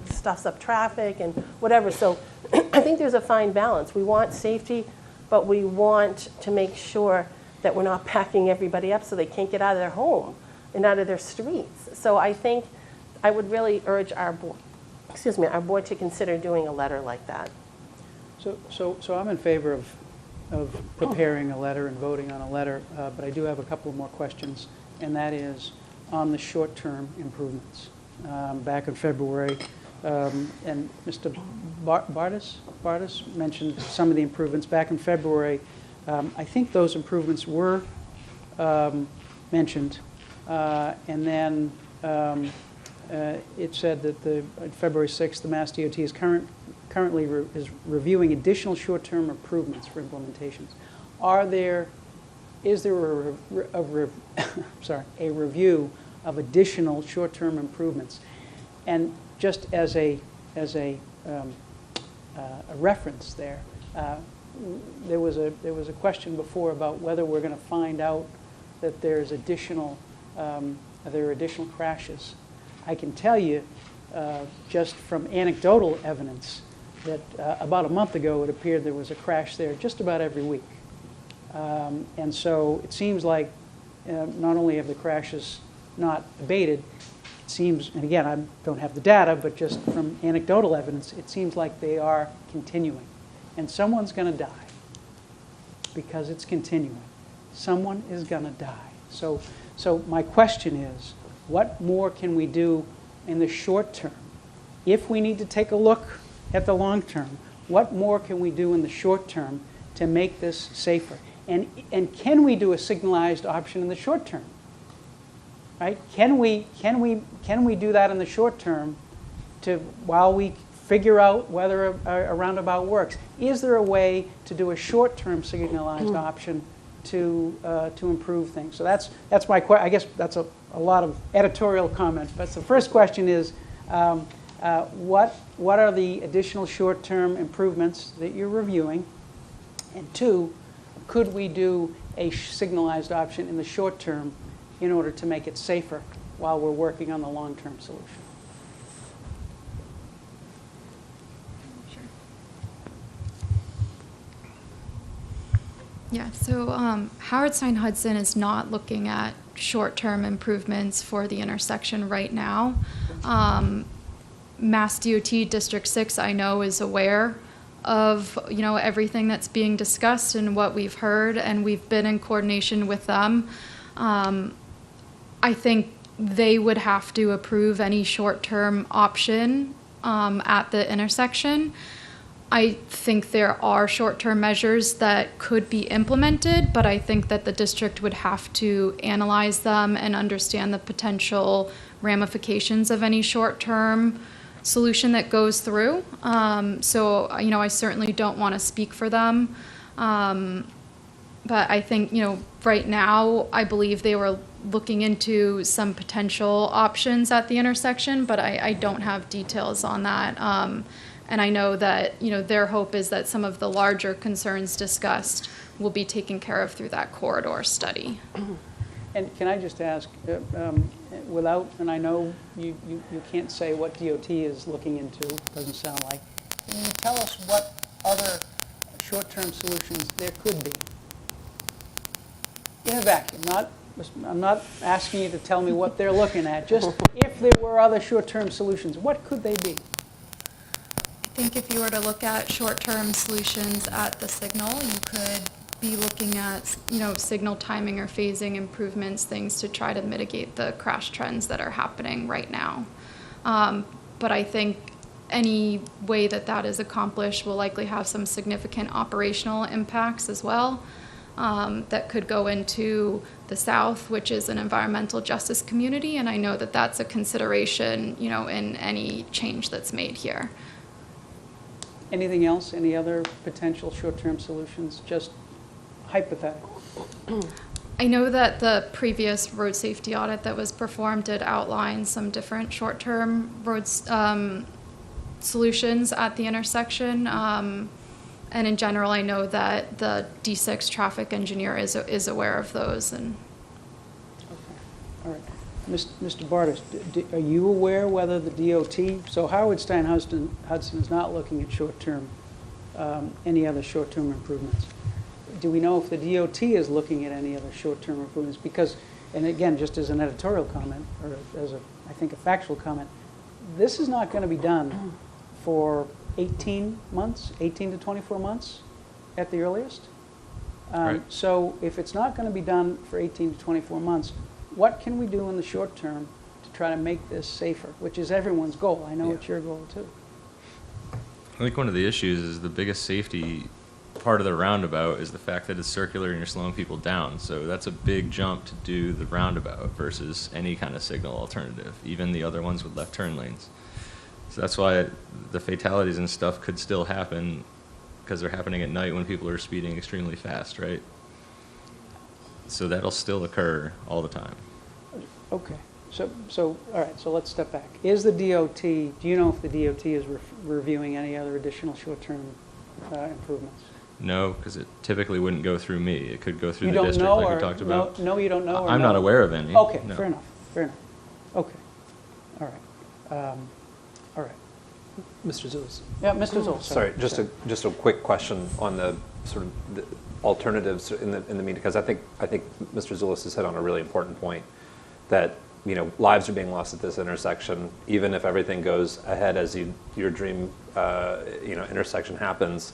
stuffs up traffic and whatever. So I think there's a fine balance. We want safety, but we want to make sure that we're not packing everybody up so they can't get out of their home and out of their streets. So I think I would really urge our board to consider doing a letter like that. So I'm in favor of preparing a letter and voting on a letter, but I do have a couple more questions, and that is on the short-term improvements. Back in February, and Mr. Bartas mentioned some of the improvements. Back in February, I think those improvements were mentioned, and then it said that on February 6th, the Mass DOT is currently reviewing additional short-term improvements for implementations. Is there a review of additional short-term improvements? And just as a reference there was a question before about whether we're going to find out that there are additional crashes. I can tell you just from anecdotal evidence that about a month ago it appeared there was a crash there just about every week. And so it seems like not only have the crashes not abated, it seems, and again, I don't have the data, but just from anecdotal evidence, it seems like they are continuing. And someone's going to die because it's continuing. Someone is going to die. So my question is, what more can we do in the short term? If we need to take a look at the long term, what more can we do in the short term to make this safer? And can we do a signalized option in the short term? Right? Can we do that in the short term while we figure out whether a roundabout works? Is there a way to do a short-term signalized option to improve things? So that's my question. I guess that's a lot of editorial comment. But the first question is, what are the additional short-term improvements that you're reviewing? And two, could we do a signalized option in the short term in order to make it safer while we're working on the long-term solution? Sure. Yeah, so Howard Stein Hudson is not looking at short-term improvements for the intersection right now. Mass DOT District 6, I know, is aware of everything that's being discussed and what we've heard, and we've been in coordination with them. I think they would have to approve any short-term option at the intersection. I think there are short-term measures that could be implemented, but I think that the district would have to analyze them and understand the potential ramifications of any short-term solution that goes through. So, I certainly don't want to speak for them. But I think, right now, I believe they were looking into some potential options at the intersection, but I don't have details on that. And I know that, their hope is that some of the larger concerns discussed will be taken care of through that corridor study. And can I just ask, without, and I know you can't say what DOT is looking into, doesn't sound like, can you tell us what other short-term solutions there could be? In a vacuum, I'm not asking you to tell me what they're looking at, just if there were other short-term solutions, what could they be? I think if you were to look at short-term solutions at the signal, you could be looking at, signal timing or phasing improvements, things to try to mitigate the crash trends that are happening right now. But I think any way that is accomplished will likely have some significant operational impacts as well. That could go into the South, which is an environmental justice community, and I know that that's a consideration, in any change that's made here. Anything else? Any other potential short-term solutions? Just hypothetical. I know that the previous road safety audit that was performed did outline some different short-term roads solutions at the intersection. And in general, I know that the D6 traffic engineer is aware of those. And okay. All right. Mr. Bartis, are you aware whether the DOT, so Howard Stein Hudson is not looking at short-term, any other short-term improvements. Do we know if the DOT is looking at any other short-term improvements? Because, and again, just as an editorial comment, or as I think a factual comment, this is not going to be done for 18 to 24 months at the earliest. Right. So if it's not going to be done for 18 to 24 months, what can we do in the short term to try to make this safer, which is everyone's goal? I know it's your goal too. I think one of the issues is the biggest safety part of the roundabout is the fact that it's circular and you're slowing people down. So that's a big jump to do the roundabout versus any kind of signal alternative, even the other ones with left turn lanes. So that's why the fatalities and stuff could still happen, because they're happening at night when people are speeding extremely fast, right? So that'll still occur all the time. Okay. So all right, so let's step back. Is the DOT, do you know if the DOT is reviewing any other additional short-term improvements? No, because it typically wouldn't go through me. It could go through You the don't district know, like or we talked about. No, you don't know? Or I'm no? not aware of any. Okay, no. fair enough. Okay. All right. All right. Mr. Zulus. Yeah, Mr. Zulus. Sorry, just a quick question on the sort of the alternatives in the meeting, because I think Mr. Zulus has hit on a really important point, that lives are being lost at this intersection. Even if everything goes ahead as your dream, intersection happens,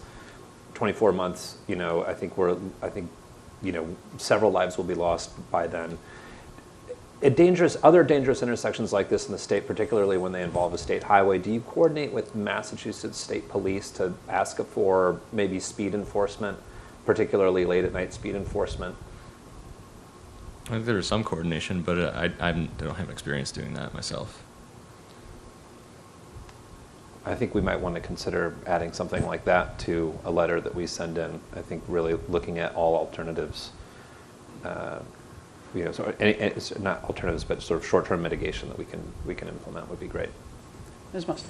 24 months, I think several lives will be lost by then. Other dangerous intersections like this in the state, particularly when they involve a state highway, do you coordinate with Massachusetts State Police to ask for maybe speed enforcement, particularly late at night speed enforcement? I think there is some coordination, but I don't have experience doing that myself. I think we might want to consider adding something like that to a letter that we send in. I think really looking at all alternatives, it's not alternatives, but sort of short-term mitigation that we can implement would be great. Ms. Musto.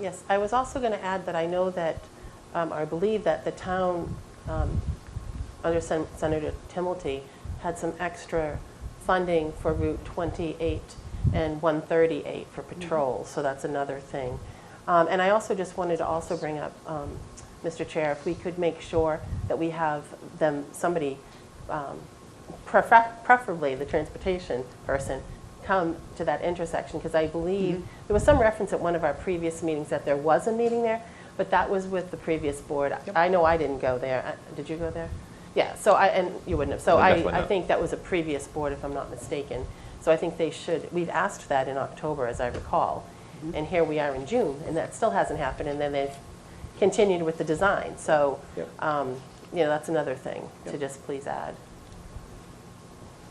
Yes, I was also going to add that I know that, or I believe that the town, under Senator Timilty, had some extra funding for Route 28 and 138 for patrols, so that's another thing. And I also just wanted to also bring up, Mr. Chair, if we could make sure that we have somebody, preferably the transportation person, come to that intersection, because I believe there was some reference at one of our previous meetings that there was a meeting there, but that was with the previous board. Yep. I know I didn't go there. Did you go there? Yeah, and you wouldn't have. So I think that was a previous board, if I'm not mistaken. So I think they should, we've asked that in October, as I recall, and here we are in June, and that still hasn't happened, and then they've continued with the design. So, that's another thing to just please add.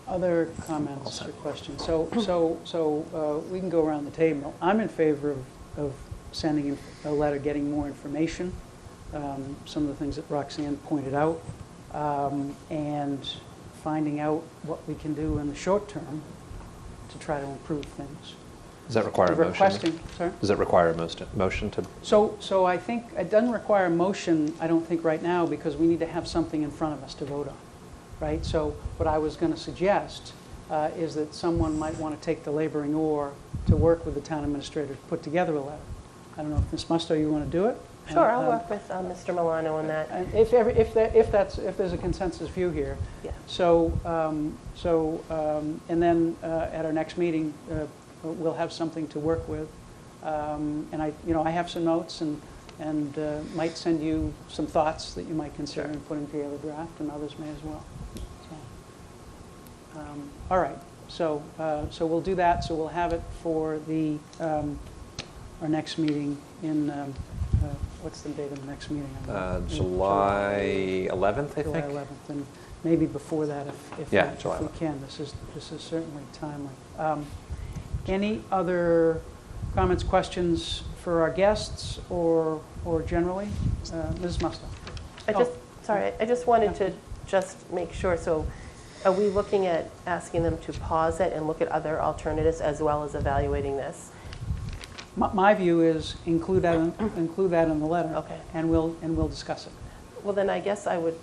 Other comments or questions? So we can go around the table. I'm in favor of sending a letter, getting more information, some of the things that Roxanne pointed out, and finding out what we can do in the short term to try to improve things. Does that require a motion? Sorry? Does it require a motion to? So I think it doesn't require a motion, I don't think, right now, because we need to have something in front of us to vote on, right? So what I was going to suggest is that someone might want to take the laboring oar to work with the town administrator to put together a letter. I don't know if Ms. Musto, you want to do it? Sure, I'll work with Mr. Milano on that. And if there's a consensus view here. Yeah. And then at our next meeting, we'll have something to work with. And I have some notes and might send you some thoughts that you might consider in putting together a draft, and others may as well. So, all right. So we'll do that. So we'll have it for our next meeting in. What's the date of the next meeting? July 11th, I think. July 11th, and maybe before that, if we can. This is certainly timely. Any other comments, questions for our guests, or generally, Ms. Musto? I just wanted to just make sure. So, are we looking at asking them to pause it and look at other alternatives as well as evaluating this? My view is include that in the letter, okay, and we'll discuss it. Well, then I guess I would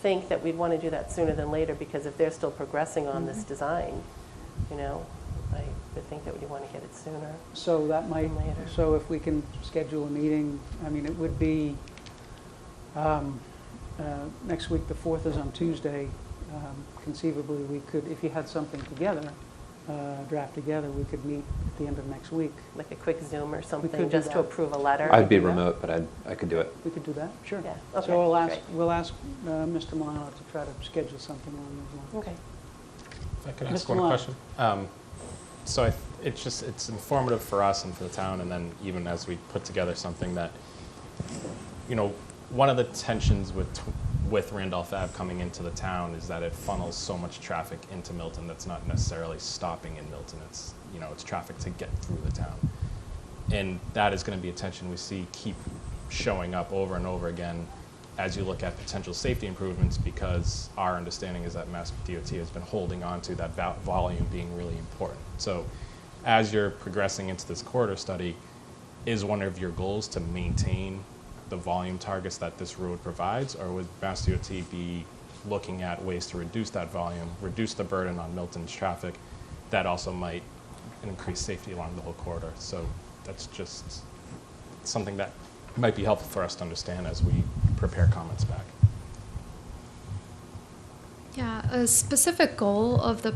think that we'd want to do that sooner than later, because if they're still progressing on this design, I would think that we'd want to get it sooner. So that might later. So if we can schedule a meeting, I mean, it would be next week. The 4th is on Tuesday. Conceivably, we could, if you had something together. Draft together, we could meet at the end of next week. Like a quick Zoom or something, just to approve a letter? I'd be remote, but I could do it. We could do that, sure. Yeah. Okay. So we'll ask Mr. Milano to try to schedule something on those lines. Okay. If I could ask one question. So it's informative for us and for the town, and then even as we put together something that, one of the tensions with Randolph Ave coming into the town is that it funnels so much traffic into Milton that's not necessarily stopping in Milton. It's it's traffic to get through the town, and that is going to be a tension we see keep showing up over and over again as you look at potential safety improvements, because our understanding is that Mass DOT has been holding on to that volume being really important. So as you're progressing into this corridor study, is one of your goals to maintain the volume targets that this road provides, or would Mass DOT be looking at ways to reduce that volume, reduce the burden on Milton's traffic, that also might increase safety along the whole corridor? So that's just something that might be helpful for us to understand as we prepare comments back. Yeah, a specific goal of the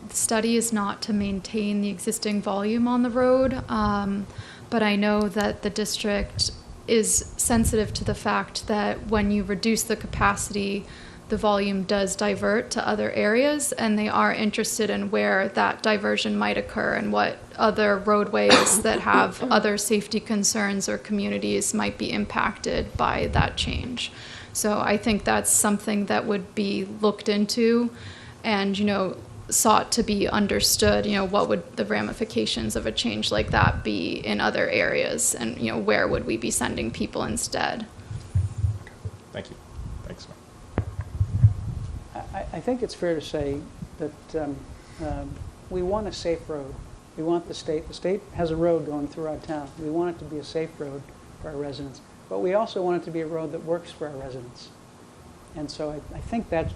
the study is not to maintain the existing volume on the road, but I know that the district is sensitive to the fact that when you reduce the capacity, the volume does divert to other areas, and they are interested in where that diversion might occur and what other roadways that have other safety concerns or communities might be impacted by that change. So I think that's something that would be looked into and, sought to be understood, what would the ramifications of a change like that be in other areas, and, where would we be sending people instead? Thank you. Thanks, Mark. I think it's fair to say that we want a safe road. We want the state has a road going through our town. We want it to be a safe road for our residents, but we also want it to be a road that works for our residents. And so I think that's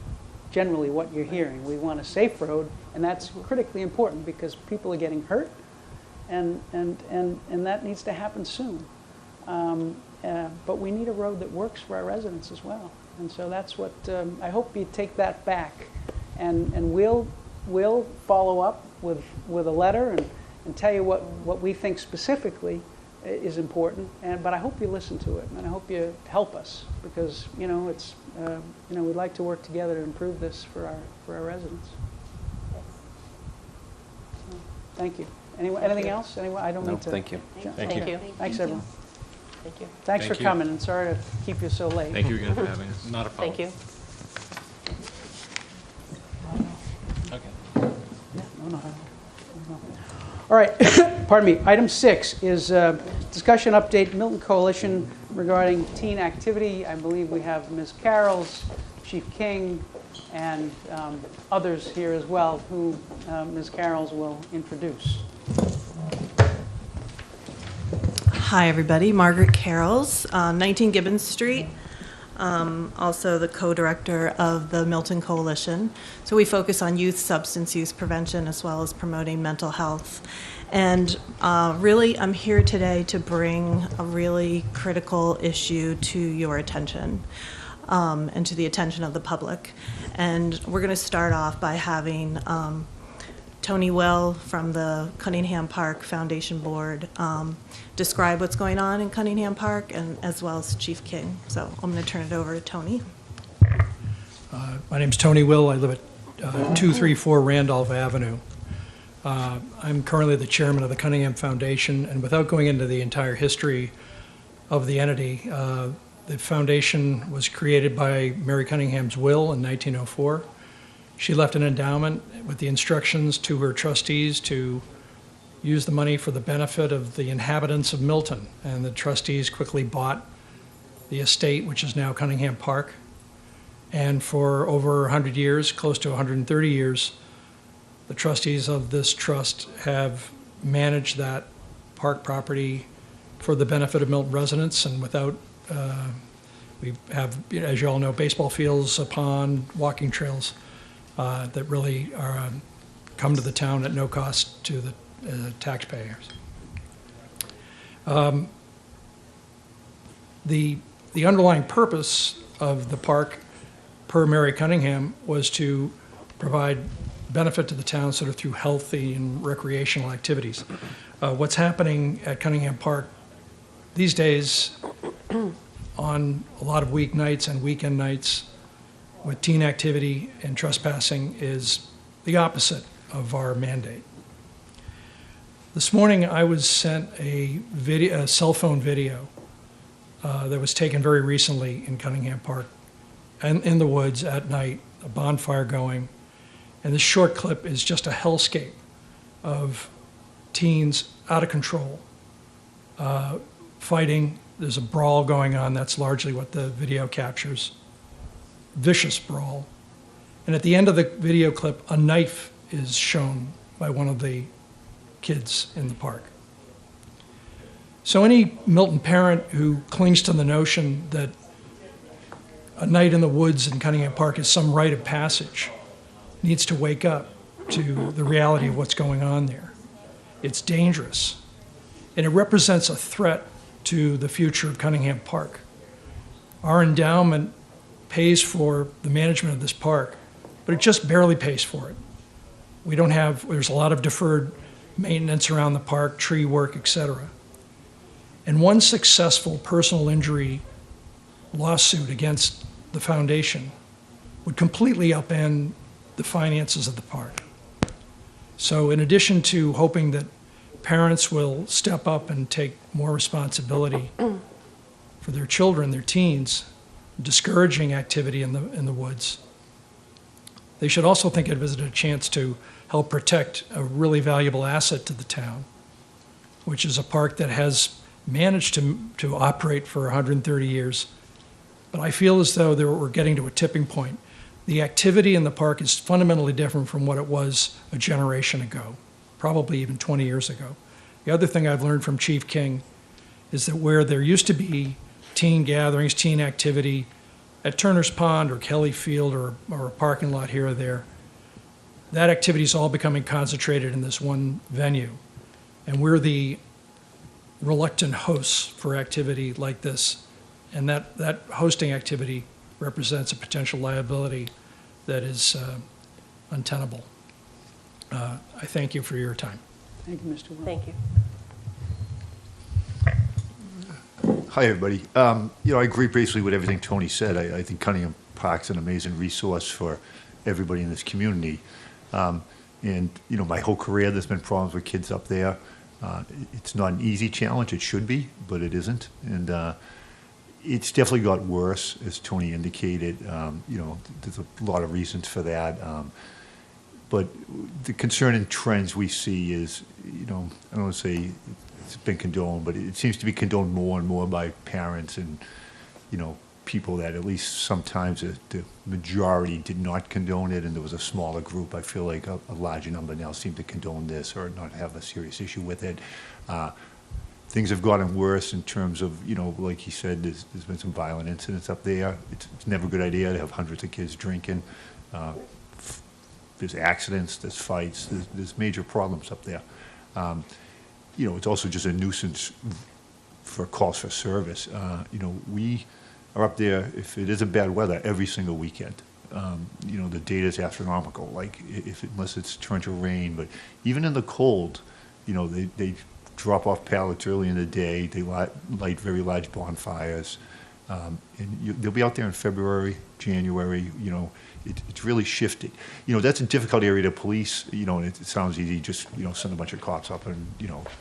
generally what you're hearing. We want a safe road, and that's critically important because people are getting hurt, and that needs to happen soon. But we need a road that works for our residents as well. And so that's what, I hope you take that back, and we'll follow up with a letter and tell you what we think specifically is important. But I hope you listen to it, and I hope you help us, because it's we'd like to work together to improve this for our residents. So, thank you. Anything else? Anyone? I don't need to. Thank you. Thank you. Thanks, everyone. Thank you. Thanks for coming, and sorry to keep you so late. Thank you again for having us. Not a problem. Thank you. Okay. No. All right, pardon me. Item 6 is discussion update Milton Coalition regarding teen activity. I believe we have Ms. Carrolls, Chief King, and others here as well, who Ms. Carrolls will introduce. Hi, everybody. Margaret Carrolls, 19 Gibbons Street. Also the co-director of the Milton Coalition. So we focus on youth substance use prevention as well as promoting mental health. And really, I'm here today to bring a really critical issue to your attention and to the attention of the public. And we're going to start off by having Tony Will from the Cunningham Park Foundation Board describe what's going on in Cunningham Park, and as well as Chief King. So I'm going to turn it over to Tony. My name's Tony Will. I live at 234 Randolph Avenue. I'm currently the chairman of the Cunningham Foundation, and without going into the entire history of the entity, the foundation was created by Mary Cunningham's will in 1904. She left an endowment with the instructions to her trustees to use the money for the benefit of the inhabitants of Milton, and the trustees quickly bought the estate, which is now Cunningham Park. And for over 100 years, close to 130 years, the trustees of this trust have managed that park property for the benefit of Milton residents, and without, we have, as you all know, baseball fields, a pond, walking trails that really are, come to the town at no cost to the taxpayers. The underlying purpose of the park, per Mary Cunningham, was to provide benefit to the town sort of through healthy and recreational activities. What's happening at Cunningham Park these days on a lot of weeknights and weekend nights with teen activity and trespassing is the opposite of our mandate. This morning I was sent a cell phone video that was taken very recently in Cunningham Park and in the woods at night, a bonfire going. And this short clip is just a hellscape of teens out of control, fighting. There's a brawl going on. That's largely what the video captures. Vicious brawl. And at the end of the video clip, a knife is shown by one of the kids in the park. So any Milton parent who clings to the notion that a night in the woods in Cunningham Park is some rite of passage needs to wake up to the reality of what's going on there. It's dangerous, and it represents a threat to the future of Cunningham Park. Our endowment pays for the management of this park, but it just barely pays for it. There's a lot of deferred maintenance around the park, tree work, et cetera. And one successful personal injury lawsuit against the foundation would completely upend the finances of the park. So in addition to hoping that parents will step up and take more responsibility for their children, their teens, discouraging activity in the woods, they should also think of it as a chance to help protect a really valuable asset to the town, which is a park that has managed to operate for 130 years. But I feel as though we're getting to a tipping point. The activity in the park is fundamentally different from what it was a generation ago, probably even 20 years ago. The other thing I've learned from Chief King is that where there used to be teen gatherings, teen activity at Turner's Pond or Kelly Field or a parking lot here or there, that activity is all becoming concentrated in this one venue. And we're the reluctant hosts for activity like this. And that hosting activity represents a potential liability that is untenable. I thank you for your time. Thank you, Mr. Will. Thank you. Hi, everybody. I agree basically with everything Tony said. I think Cunningham Park's an amazing resource for everybody in this community. My whole career, there's been problems with kids up there. It's not an easy challenge. It should be, but it isn't. And it's definitely got worse, as Tony indicated. There's a lot of reasons for that. But the concerning trends we see is, I don't want to say it's been condoned, but it seems to be condoned more and more by parents and, people that at least sometimes the majority did not condone it, and there was a smaller group. I feel like a larger number now seem to condone this or not have a serious issue with it. Things have gotten worse in terms of, like he said, there's been some violent incidents up there. It's never a good idea to have hundreds of kids drinking. There's accidents, there's fights, there's major problems up there. It's also just a nuisance for calls for service. We are up there, if it isn't bad weather, every single weekend. The data is astronomical, unless it's torrential rain. But even in the cold, they drop off pallets early in the day. They light very large bonfires. And they'll be out there in February, January. It's really shifted. That's a difficult area to police. And it sounds easy, just send a bunch of cops up and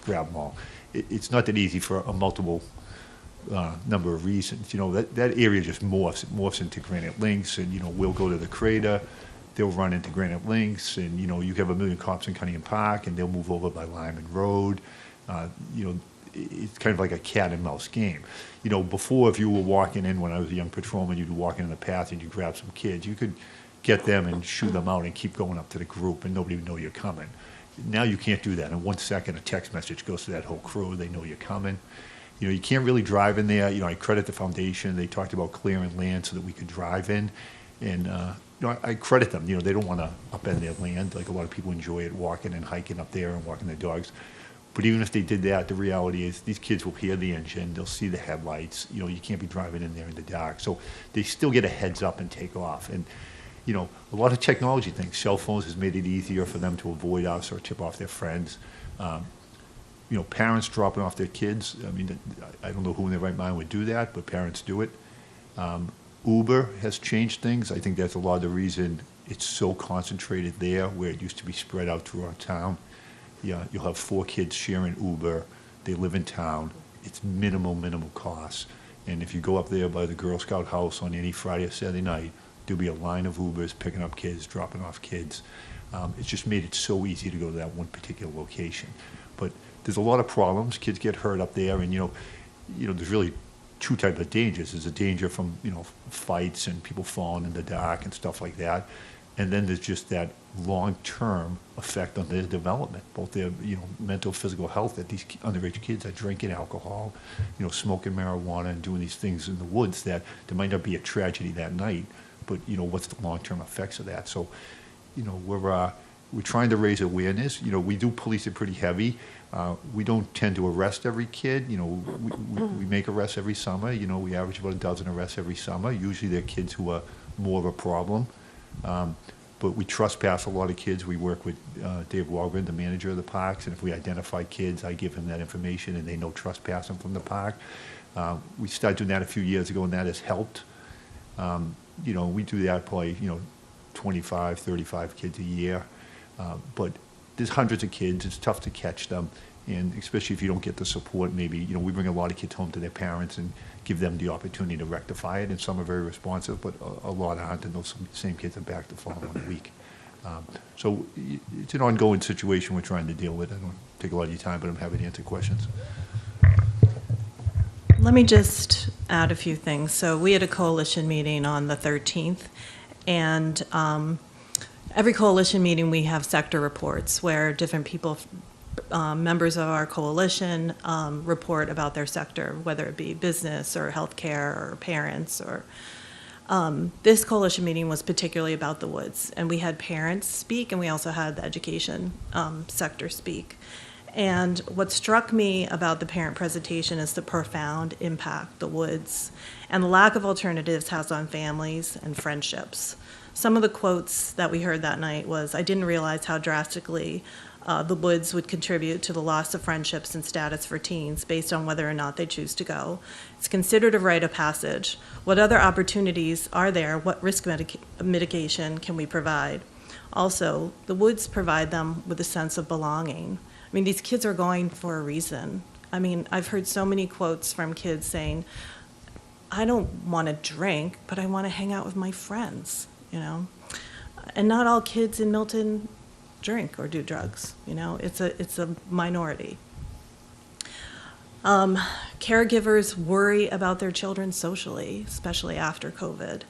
grab them all. It's not that easy for a multiple number of reasons. That area just morphs into Granite Links, and we'll go to the crater. They'll run into Granite Links, and you have a million cops in Cunningham Park, and they'll move over by Lyman Road. It's kind of like a cat and mouse game. Before, if you were walking in, when I was a young patrolman, you'd walk in the path and you grab some kids. You could get them and shoot them out and keep going up to the group, and nobody would know you're coming. Now you can't do that. In 1 second, a text message goes to that whole crew. They know you're coming. You can't really drive in there. I credit the foundation. They talked about clearing land so that we could drive in, and I credit them. They don't want to upend their land. Like a lot of people enjoy it, walking and hiking up there and walking their dogs. But even if they did that, the reality is these kids will hear the engine, they'll see the headlights. You can't be driving in there in the dark. So they still get a heads up and take off. And a lot of technology things. Cell phones has made it easier for them to avoid us or tip off their friends. Parents dropping off their kids. I don't know who in their right mind would do that, but parents do it. Uber has changed things. I think that's a lot of the reason it's so concentrated there, where it used to be spread out throughout town. You'll have 4 kids sharing Uber. They live in town. It's minimal costs. And if you go up there by the Girl Scout house on any Friday or Saturday night, there'll be a line of Ubers picking up kids, dropping off kids. It's just made it so easy to go to that one particular location. But there's a lot of problems. Kids get hurt up there, and there's really 2 types of dangers. There's a danger from fights and people falling in the dark and stuff like that. And then there's just that long-term effect on their development, both their mental, physical health, that these underage kids are drinking alcohol, smoking marijuana and doing these things in the woods that there might not be a tragedy that night, but what's the long-term effects of that? So, we're trying to raise awareness. We do police it pretty heavy. We don't tend to arrest every kid. We make arrests every summer. We average about 12 arrests every summer. Usually they're kids who are more of a problem. but we trespass a lot of kids. We work with Dave Broadband, the manager of the parks, and if we identify kids, I give him that information, and they know trespassing from the park. We started doing that a few years ago, and that has helped. You know, we do that probably, 25, 35 kids a year. But there's hundreds of kids. It's tough to catch them. And especially if you don't get the support, maybe, we bring a lot of kids home to their parents and give them the opportunity to rectify it. And some are very responsive, but a lot aren't. And those same kids are back the following week. So it's an ongoing situation we're trying to deal with. I don't take a lot of your time, but I'm happy to answer questions. Let me just add a few things. So we had a coalition meeting on the 13th, and every coalition meeting we have sector reports where different people, members of our coalition, report about their sector, whether it be business or healthcare or parents. Or this coalition meeting was particularly about the woods, and we had parents speak, and we also had the education sector speak. And what struck me about the parent presentation is the profound impact the woods and the lack of alternatives has on families and friendships. Some of the quotes that we heard that night was, "I didn't realize how drastically the woods would contribute to the loss of friendships and status for teens based on whether or not they choose to go. It's considered a rite of passage. What other opportunities are there? What risk mitigation can we provide?" Also, the woods provide them with a sense of belonging. I mean, these kids are going for a reason. I mean, I've heard so many quotes from kids saying, "I don't want to drink, but I want to hang out with my friends," And not all kids in Milton drink or do drugs, It's a minority. Caregivers worry about their children socially, especially after COVID.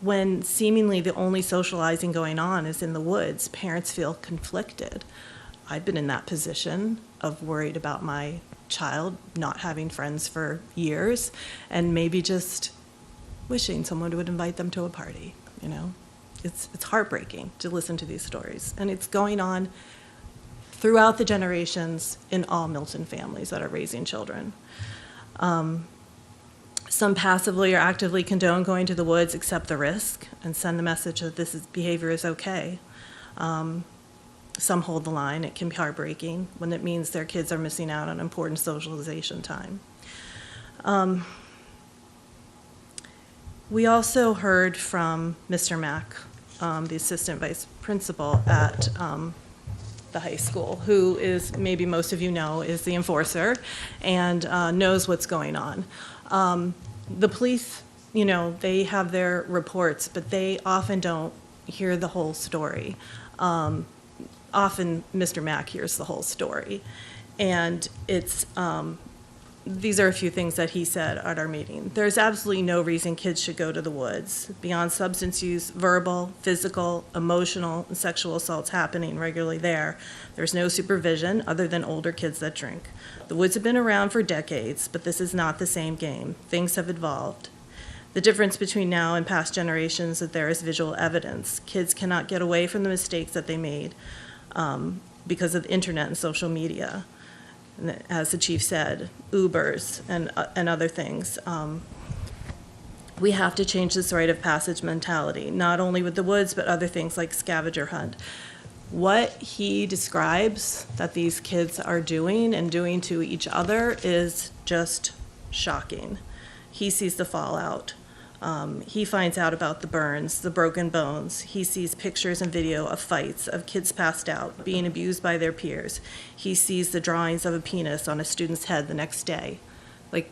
When seemingly the only socializing going on is in the woods, parents feel conflicted. I've been in that position of worried about my child not having friends for years and maybe just wishing someone would invite them to a party, It's heartbreaking to listen to these stories. And it's going on throughout the generations in all Milton families that are raising children. Some passively or actively condone going to the woods, accept the risk, and send the message that behavior is okay. Some hold the line. It can be heartbreaking when it means their kids are missing out on important socialization time. We also heard from Mr. Mack, the assistant vice principal at the high school, who is, maybe most of you know, is the enforcer and knows what's going on. The police, they have their reports, but they often don't hear the whole story. Often Mr. Mack hears the whole story. And these are a few things that he said at our meeting. There's absolutely no reason kids should go to the woods. Beyond substance use, verbal, physical, emotional, and sexual assaults happening regularly there. There's no supervision other than older kids that drink. The woods have been around for decades, but this is not the same game. Things have evolved. The difference between now and past generations is that there is visual evidence. Kids cannot get away from the mistakes that they made because of the internet and social media. As the chief said, Ubers and other things. We have to change this rite of passage mentality, not only with the woods, but other things like scavenger hunt. What he describes that these kids are doing and doing to each other is just shocking. He sees the fallout. He finds out about the burns, the broken bones. He sees pictures and video of fights, of kids passed out, being abused by their peers. He sees the drawings of a penis on a student's head the next day. I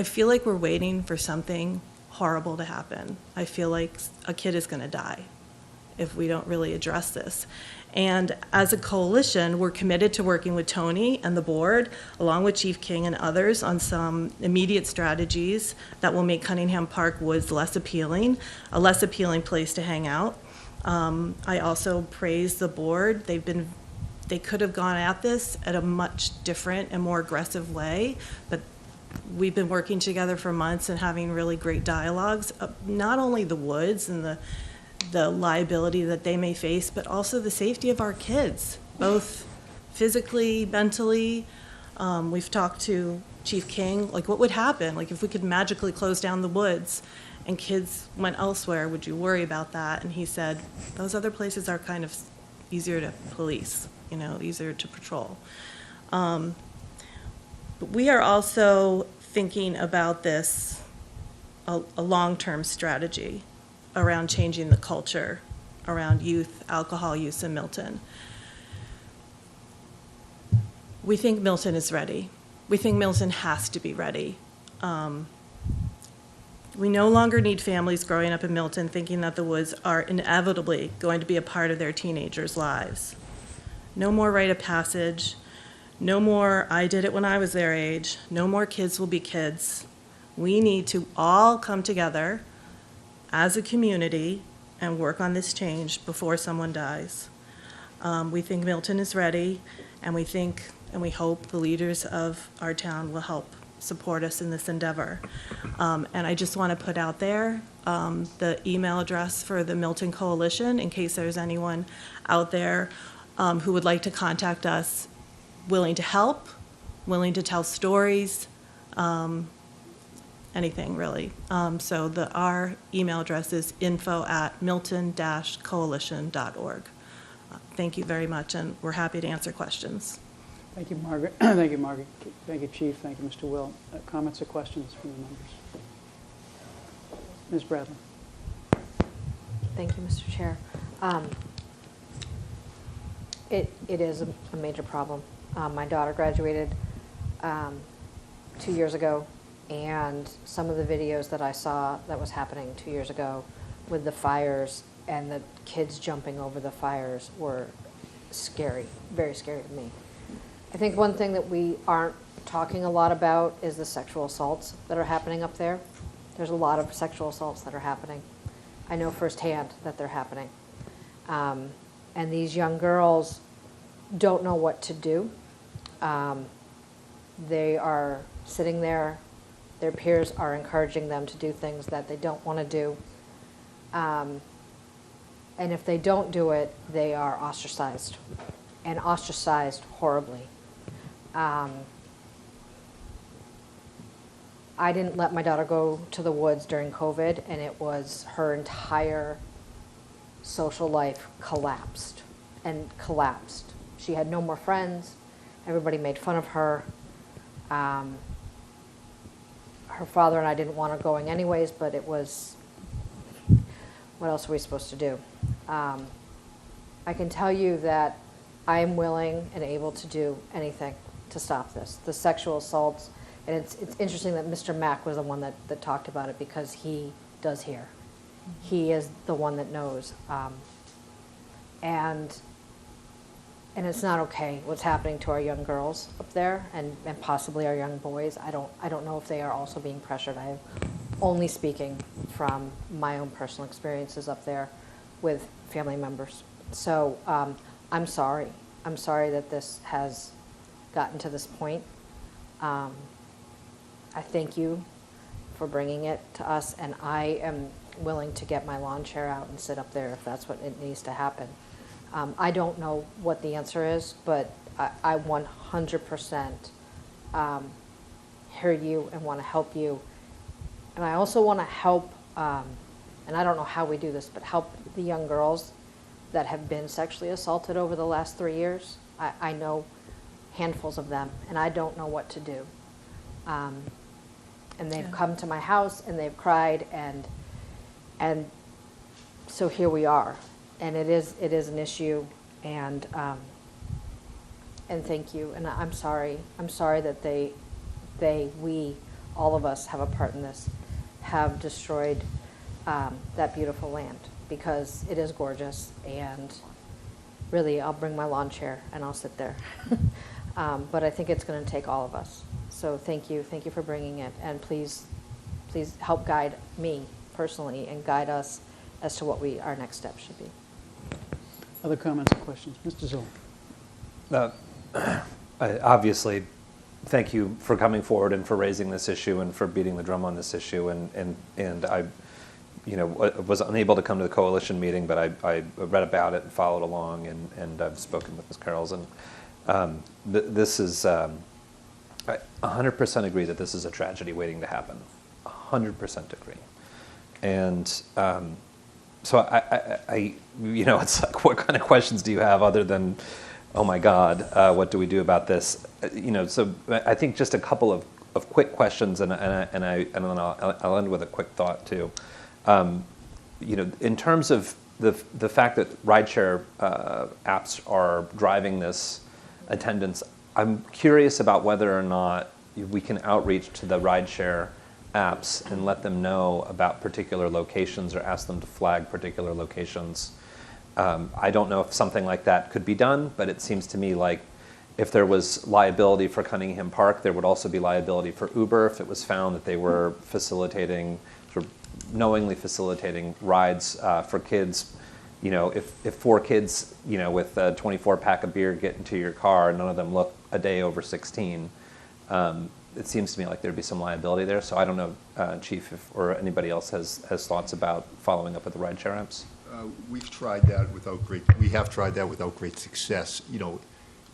feel like we're waiting for something horrible to happen. I feel like a kid is going to die if we don't really address this. And as a coalition, we're committed to working with Tony and the board, along with Chief King and others, on some immediate strategies that will make Cunningham Park Woods less appealing, a less appealing place to hang out. I also praise the board. They could have gone at this at a much different and more aggressive way, but we've been working together for months and having really great dialogues, not only the woods and the liability that they may face, but also the safety of our kids, both physically, mentally. We've talked to Chief King, what would happen, if we could magically close down the woods and kids went elsewhere, would you worry about that? And he said, those other places are kind of easier to police, you know, easier to patrol. But we are also thinking about this, a long-term strategy around changing the culture around youth alcohol use in Milton. We think Milton is ready. We think Milton has to be ready. We no longer need families growing up in Milton thinking that the woods are inevitably going to be a part of their teenagers' lives. No more rite of passage. No more, I did it when I was their age. No more kids will be kids. We need to all come together as a community and work on this change before someone dies. We think Milton is ready, and we think and we hope the leaders of our town will help support us in this endeavor. And I just want to put out there the email address for the Milton Coalition in case there's anyone out there who would like to contact us, willing to help, willing to tell stories, anything really. So our email address is info@milton-coalition.org. Thank you very much, and we're happy to answer questions. Thank you, Margaret. Thank you, Margaret. Thank you, Chief. Thank you, Mr. Will. Comments or questions from the members? Ms. Bradley. Thank you, Mr. Chair. It is a major problem. My daughter graduated 2 years ago, and some of the videos that I saw that was happening 2 years ago with the fires and the kids jumping over the fires were scary, very scary to me. I think one thing that we aren't talking a lot about is the sexual assaults that are happening up there. There's a lot of sexual assaults that are happening. I know firsthand that they're happening. And these young girls don't know what to do. They are sitting there. Their peers are encouraging them to do things that they don't want to do. And if they don't do it, they are ostracized, and ostracized horribly. I didn't let my daughter go to the woods during COVID, and it was her entire social life collapsed and collapsed. She had no more friends. Everybody made fun of her. Her father and I didn't want her going anyways, but it was, what else are we supposed to do? I can tell you that I am willing and able to do anything to stop this. The sexual assaults, and it's interesting that Mr. Mack was the one that talked about it, because he does hear. He is the one that knows. And it's not okay what's happening to our young girls up there, and possibly our young boys. I don't know if they are also being pressured. I'm only speaking from my own personal experiences up there with family members. So I'm sorry. I'm sorry that this has gotten to this point. I thank you for bringing it to us, and I am willing to get my lawn chair out and sit up there if that's what it needs to happen. I don't know what the answer is, but I 100% hear you and want to help you. And I also want to help, and I don't know how we do this, but help the young girls that have been sexually assaulted over the last 3 years. I know handfuls of them, and I don't know what to do. And they've come to my house, and they've cried, and so here we are. And it is an issue, and thank you. And I'm sorry that we, all of us have a part in this, have destroyed that beautiful land, because it is gorgeous. And really, I'll bring my lawn chair and I'll sit there. But I think it's going to take all of us. So thank you for bringing it, and please help guide me personally and guide us as to what our next steps should be. Other comments or questions? Mr. Zoll. Obviously, thank you for coming forward and for raising this issue and for beating the drum on this issue. And I, was unable to come to the coalition meeting, but I read about it and followed along, and I've spoken with Ms. Carroll's, and this is, I 100% agree that this is a tragedy waiting to happen. 100% agree. And so I, you know, it's like, what kind of questions do you have other than, oh my God, what do we do about this? You know, so I think just a couple of quick questions, and then I'll end with a quick thought too. You know, in terms of the fact that rideshare apps are driving this attendance, I'm curious about whether or not we can outreach to the rideshare apps and let them know about particular locations or ask them to flag particular locations. I don't know if something like that could be done, but it seems to me like if there was liability for Cunningham Park, there would also be liability for Uber if it was found that they were facilitating, sort of knowingly facilitating rides for kids. You know, if 4 kids, you know, with a 24-pack of beer get into your car and none of them look a day over 16, it seems to me like there'd be some liability there. So I don't know, Chief, or anybody else has thoughts about following up with the rideshare apps. We've tried that without great. We have tried that without great success. You know,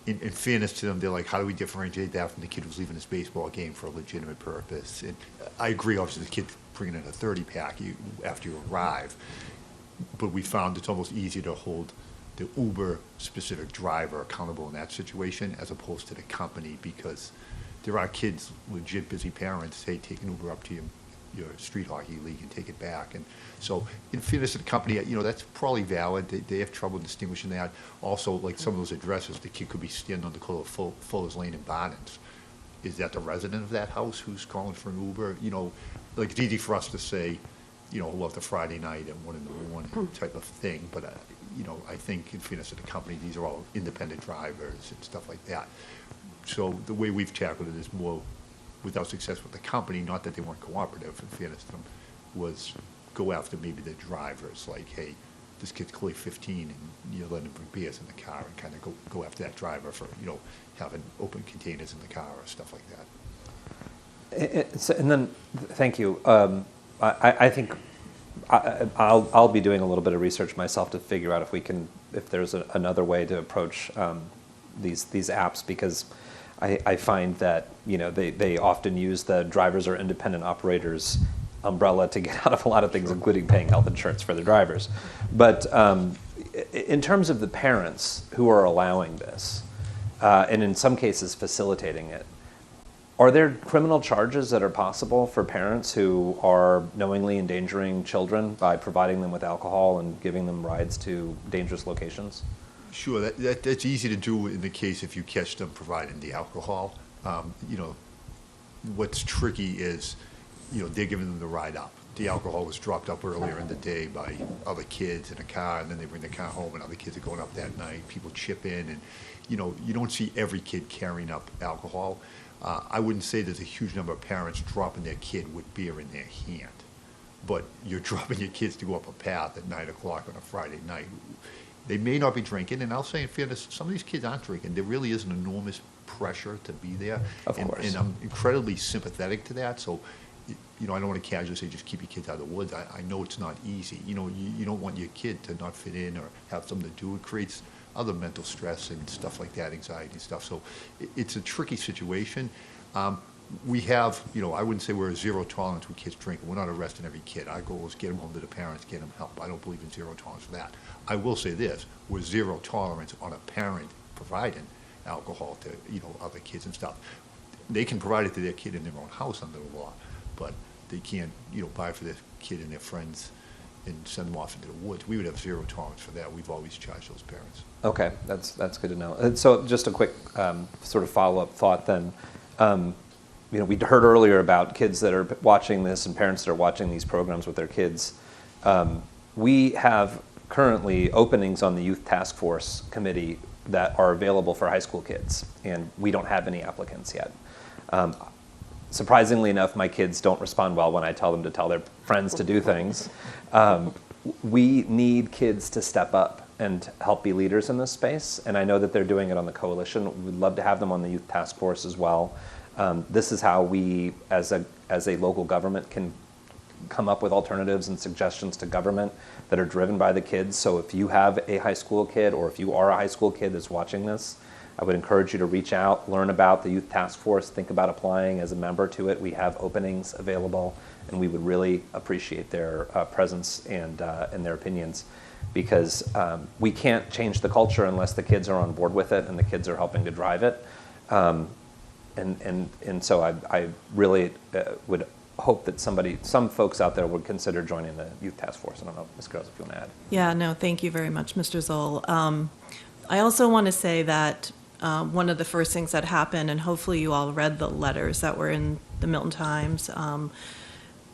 in fairness to them, they're like, how do we differentiate that from the kid who's leaving his baseball game for a legitimate purpose? And I agree, obviously, the kid bringing in a 30-pack after you arrive, but we found it's almost easier to hold the Uber-specific driver accountable in that situation as opposed to the company, because there are kids, legit busy parents, hey, take an Uber up to your street hockey league and take it back. And so in fairness to the company, you know, that's probably valid. They have trouble distinguishing that. Also, like some of those addresses, the kid could be standing on the corner of Fuller's Lane and Barnes. Is that the resident of that house who's calling for an Uber? You know, like it's easy for us to say, you know, love the Friday night at 1 in the morning type of thing. But, you know, I think in fairness to the company, these are all independent drivers and stuff like that. So the way we've tackled it is more without success with the company, not that they weren't cooperative, in fairness to them, was go after maybe the drivers, like, hey, this kid's clearly 15 and you let him bring beers in the car, and kind of go after that driver for, you know, having open containers in the car or stuff like that. And then, thank you. I think I'll be doing a little bit of research myself to figure out if there's another way to approach these apps, because I find that, you know, they often use the drivers or independent operators umbrella to get out of a lot of things, including paying health insurance for the drivers. But in terms of the parents who are allowing this, and in some cases facilitating it, are there criminal charges that are possible for parents who are knowingly endangering children by providing them with alcohol and giving them rides to dangerous locations? Sure, that's easy to do in the case if you catch them providing the alcohol. You know, what's tricky is, you know, they're giving them the ride up. The alcohol was dropped up earlier in the day by other kids in a car, and then they bring the car home, and other kids are going up that night. People chip in, and, you know, you don't see every kid carrying up alcohol. I wouldn't say there's a huge number of parents dropping their kid with beer in their hand, but you're dropping your kids to go up a path at 9 o'clock on a Friday night. They may not be drinking, and I'll say in fairness, some of these kids aren't drinking. There really is an enormous pressure to be there. Of course. And I'm incredibly sympathetic to that. So, you know, I don't want to casually say just keep your kids out of the woods. I know it's not easy. You know, you don't want your kid to not fit in or have something to do. It creates other mental stress and stuff like that, anxiety and stuff. So it's a tricky situation. We have, you know, I wouldn't say we're a zero tolerance with kids drinking. We're not arresting every kid. Our goal is get them home to the parents, get them help. I don't believe in zero tolerance for that. I will say this, we're zero tolerance on a parent providing alcohol to, you know, other kids and stuff. They can provide it to their kid in their own house under the law, but they can't, you know, buy for their kid and their friends and send them off into the woods. We would have zero tolerance for that. We've always charged those parents. Okay, that's good to know. And so just a quick sort of follow-up thought then. You know, we heard earlier about kids that are watching this and parents that are watching these programs with their kids. We have currently openings on the Youth Task Force Committee that are available for high school kids, and we don't have any applicants yet. Surprisingly enough, my kids don't respond well when I tell them to tell their friends to do things. We need kids to step up and help be leaders in this space, and I know that they're doing it on the coalition. We'd love to have them on the Youth Task Force as well. This is how we, as a local government, can come up with alternatives and suggestions to government that are driven by the kids. So if you have a high school kid, or if you are a high school kid that's watching this, I would encourage you to reach out, learn about the Youth Task Force, think about applying as a member to it. We have openings available, and we would really appreciate their presence and their opinions, because we can't change the culture unless the kids are on board with it and the kids are helping to drive it. And so I really would hope that some folks out there would consider joining the Youth Task Force. I don't know, Ms. Gross, if you want to add. Yeah, no, thank you very much, Mr. Zoll. I also want to say that one of the first things that happened, and hopefully you all read the letters that were in the Milton Times,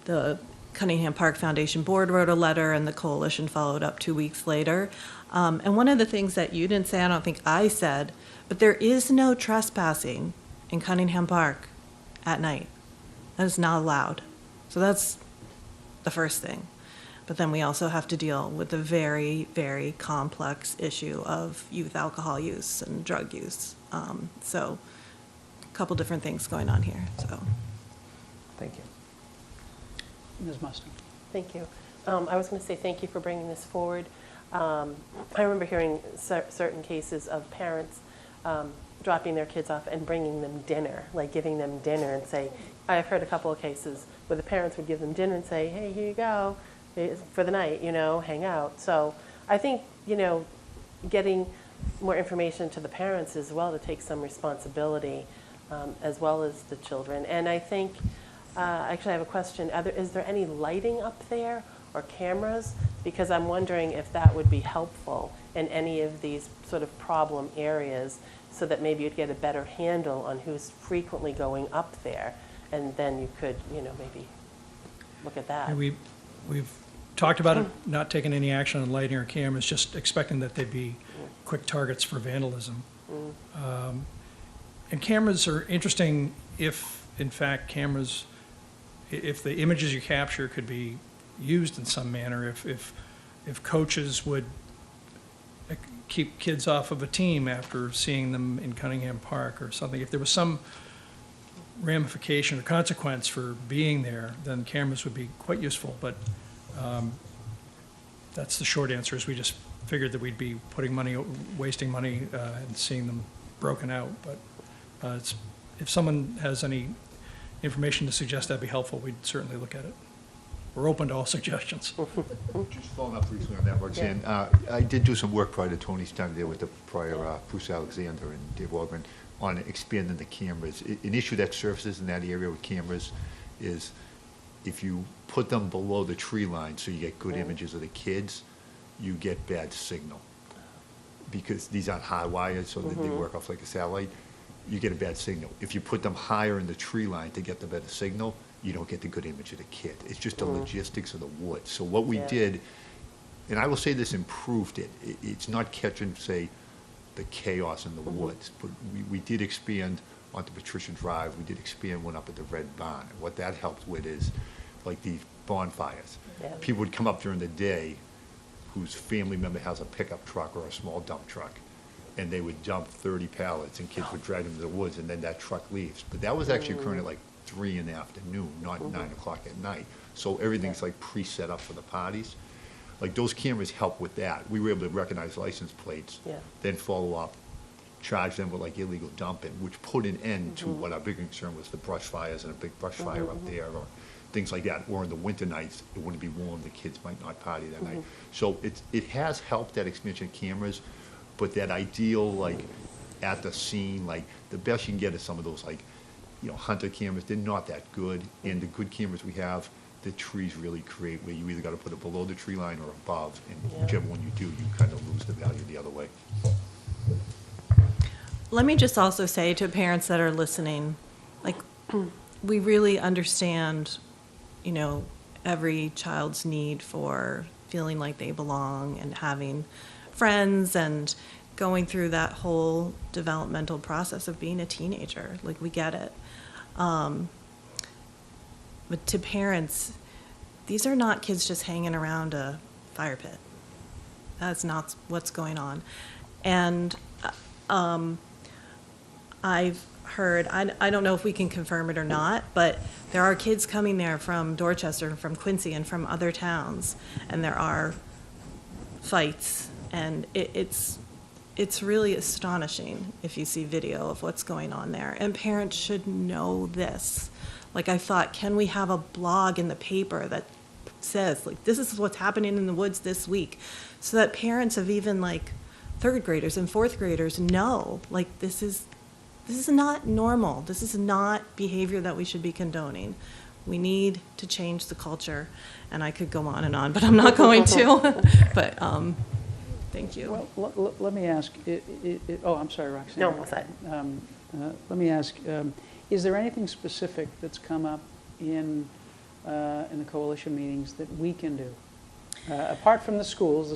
the Cunningham Park Foundation Board wrote a letter, and the coalition followed up 2 weeks later. And one of the things that you didn't say, I don't think I said, but there is no trespassing in Cunningham Park at night. That is not allowed. So that's the first thing. But then we also have to deal with the very, very complex issue of youth alcohol use and drug use. So a couple different things going on here. So thank you. Ms. Mustin. Thank you. I was going to say thank you for bringing this forward. I remember hearing certain cases of parents dropping their kids off and bringing them dinner, like giving them dinner and say, I've heard a couple of cases where the parents would give them dinner and say, hey, here you go for the night, hang out. So I think, getting more information to the parents as well to take some responsibility as well as the children. And I think, actually I have a question, is there any lighting up there or cameras? Because I'm wondering if that would be helpful in any of these sort of problem areas, so that maybe you'd get a better handle on who's frequently going up there, and then you could, maybe look at that. And we've talked about it, not taking any action on lighting or cameras, just expecting that they'd be quick targets for vandalism. And cameras are interesting if, in fact, if the images you capture could be used in some manner, if coaches would keep kids off of a team after seeing them in Cunningham Park or something, if there was some ramification or consequence for being there, then cameras would be quite useful. But that's the short answer, is we just figured that we'd be wasting money and seeing them broken out. But if someone has any information to suggest that'd be helpful, we'd certainly look at it. We're open to all suggestions. Just following up briefly on that, Roxanne, I did do some work prior to Tony's time there with the prior Bruce Alexander and Dave Waldron on expanding the cameras. An issue that surfaces in that area with cameras is if you put them below the tree line so you get good images of the kids, you get bad signal. Because these aren't high wires, so that they work off like a satellite, you get a bad signal. If you put them higher in the tree line to get the better signal, you don't get the good image of the kid. It's just the logistics of the woods. So what we did, and I will say this improved it, it's not catching, say, the chaos in the woods, but we did expand onto Patricia Drive. We did expand one up at the Red Barn. And what that helped with is like these bonfires. People would come up during the day whose family member has a pickup truck or a small dump truck, and they would dump 30 pallets and kids would drag them to the woods, and then that truck leaves. But that was actually occurring at like 3 in the afternoon, not 9 o'clock at night. So everything's like pre-set up for the parties. Like those cameras help with that. We were able to recognize license plates, then follow up, charge them with like illegal dumping, which put an end to what our big concern was, the brush fires and a big brush fire up there, or things like that. Or in the winter nights, it wouldn't be warm, the kids might not party that night. So it has helped, that expansion of cameras, but that ideal, like at the scene, like the best you can get is some of those like, hunter cameras. They're not that good. And the good cameras we have, the trees really create where you either got to put it below the tree line or above, and whichever one you do, you kind of lose the value the other way. Let me just also say to parents that are listening, like, we really understand, every child's need for feeling like they belong and having friends and going through that whole developmental process of being a teenager. Like, we get it. But to parents, these are not kids just hanging around a fire pit. That's not what's going on. And I've heard, I don't know if we can confirm it or not, but there are kids coming there from Dorchester and from Quincy and from other towns, and there are fights, and it's it's really astonishing if you see video of what's going on there. And parents should know this. Like, I thought, can we have a blog in the paper that says, like, this is what's happening in the woods this week, so that parents of even like third graders and fourth graders know, like, this is not normal. This is not behavior that we should be condoning. We need to change the culture. And I could go on and on, but I'm not going to. But thank you. Well, let me ask, oh, I'm sorry, Roxanne. No, what's that? Let me ask, is there anything specific that's come up in the coalition meetings that we can do? Apart from the schools,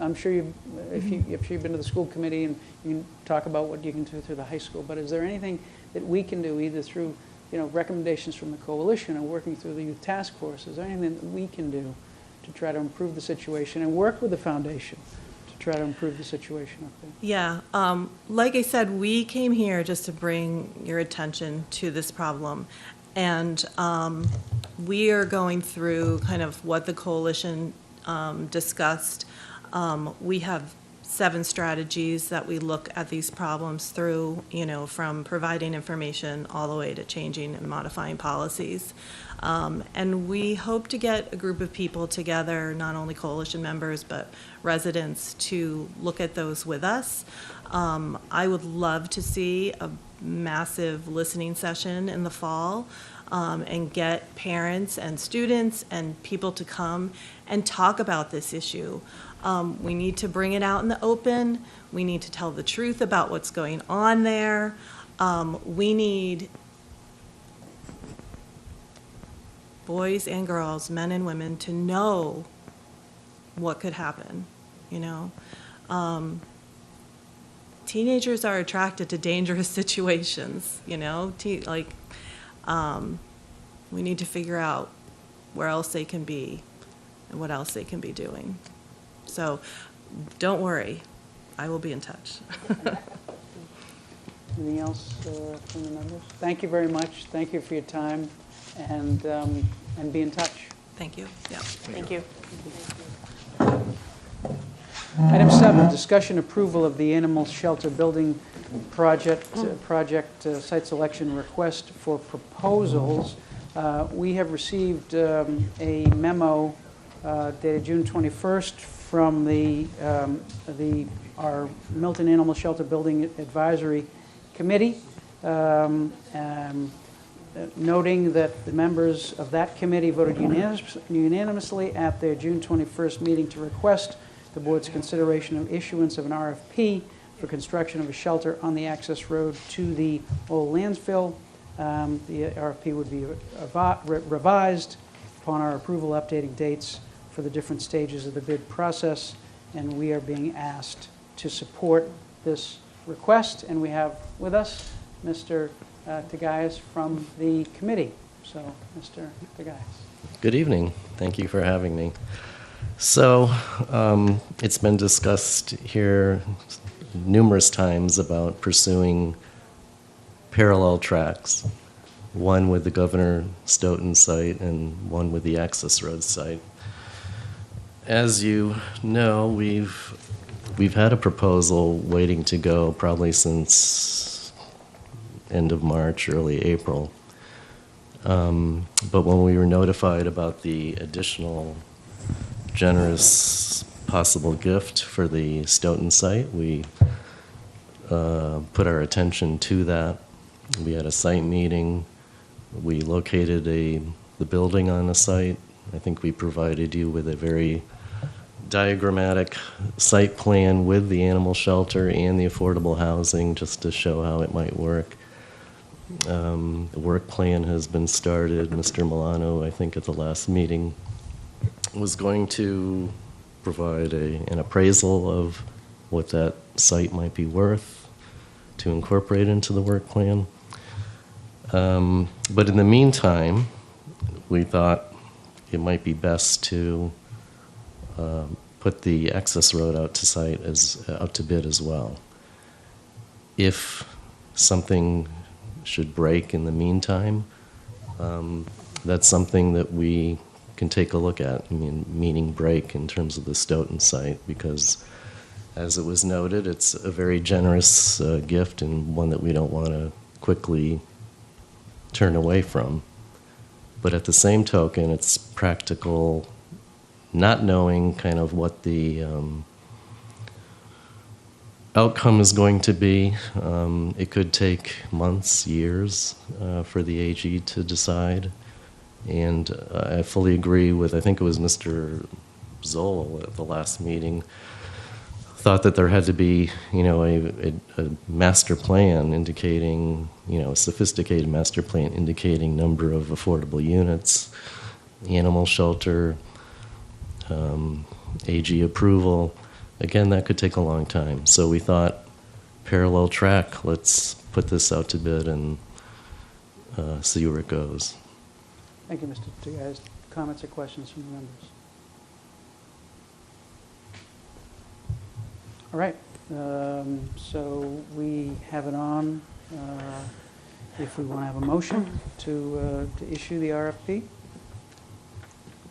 I'm sure if you've been to the school committee and you talk about what you can do through the high school, but is there anything that we can do either through, recommendations from the coalition or working through the youth task force? Is there anything that we can do to try to improve the situation and work with the foundation to try to improve the situation up there? Yeah, like I said, we came here just to bring your attention to this problem. And we are going through kind of what the coalition discussed. We have 7 strategies that we look at these problems through, from providing information all the way to changing and modifying policies. And we hope to get a group of people together, not only coalition members, but residents, to look at those with us. I would love to see a massive listening session in the fall and get parents and students and people to come and talk about this issue. We need to bring it out in the open. We need to tell the truth about what's going on there. We need boys and girls, men and women, to know what could happen, Teenagers are attracted to dangerous situations, we need to figure out where else they can be and what else they can be doing. So don't worry, I will be in touch. Anything else from the members? Thank you very much. Thank you for your time, and be in touch. Thank you. Yeah. Thank you. Item 7, discussion approval of the animal shelter building project site selection request for proposals. We have received a memo dated June 21st from our Milton Animal Shelter Building Advisory Committee, noting that the members of that committee voted unanimously at their June 21st meeting to request the board's consideration of issuance of an RFP for construction of a shelter on the access road to the old landfill. The RFP would be revised upon our approval, updating dates for the different stages of the bid process, and we are being asked to support this request. And we have with us Mr. Tagayas from the committee. So, Mr. Tagayas. Good evening. Thank you for having me. So, it's been discussed here numerous times about pursuing parallel tracks, one with the Governor Stoughton site and one with the access road site. As you know, we've had a proposal waiting to go probably since end of March, early April. But when we were notified about the additional generous possible gift for the Stoughton site, we put our attention to that. We had a site meeting. We located the building on the site. I think we provided you with a very diagrammatic site plan with the animal shelter and the affordable housing, just to show how it might work. The work plan has been started. Mr. Milano, I think at the last meeting, was going to provide an appraisal of what that site might be worth to incorporate into the work plan. But in the meantime, we thought it might be best to put the access road out to bid as well. If something should break in the meantime, that's something that we can take a look at. I mean, meaning break in terms of the Stoughton site, because as it was noted, it's a very generous gift and one that we don't want to quickly turn away from. But at the same token, it's practical, not knowing kind of what the outcome is going to be. It could take months, years for the AG to decide. And I fully agree with, I think it was Mr. Zoll at the last meeting, thought that there had to be, a master plan indicating, a sophisticated master plan indicating number of affordable units, animal shelter, AG approval. Again, that could take a long time. So we thought, parallel track, let's put this out to bid and see where it goes. Thank you, Mr. Tagayas. Comments or questions from the members? All right, so we have it on. If we want to have a motion to issue the RFP.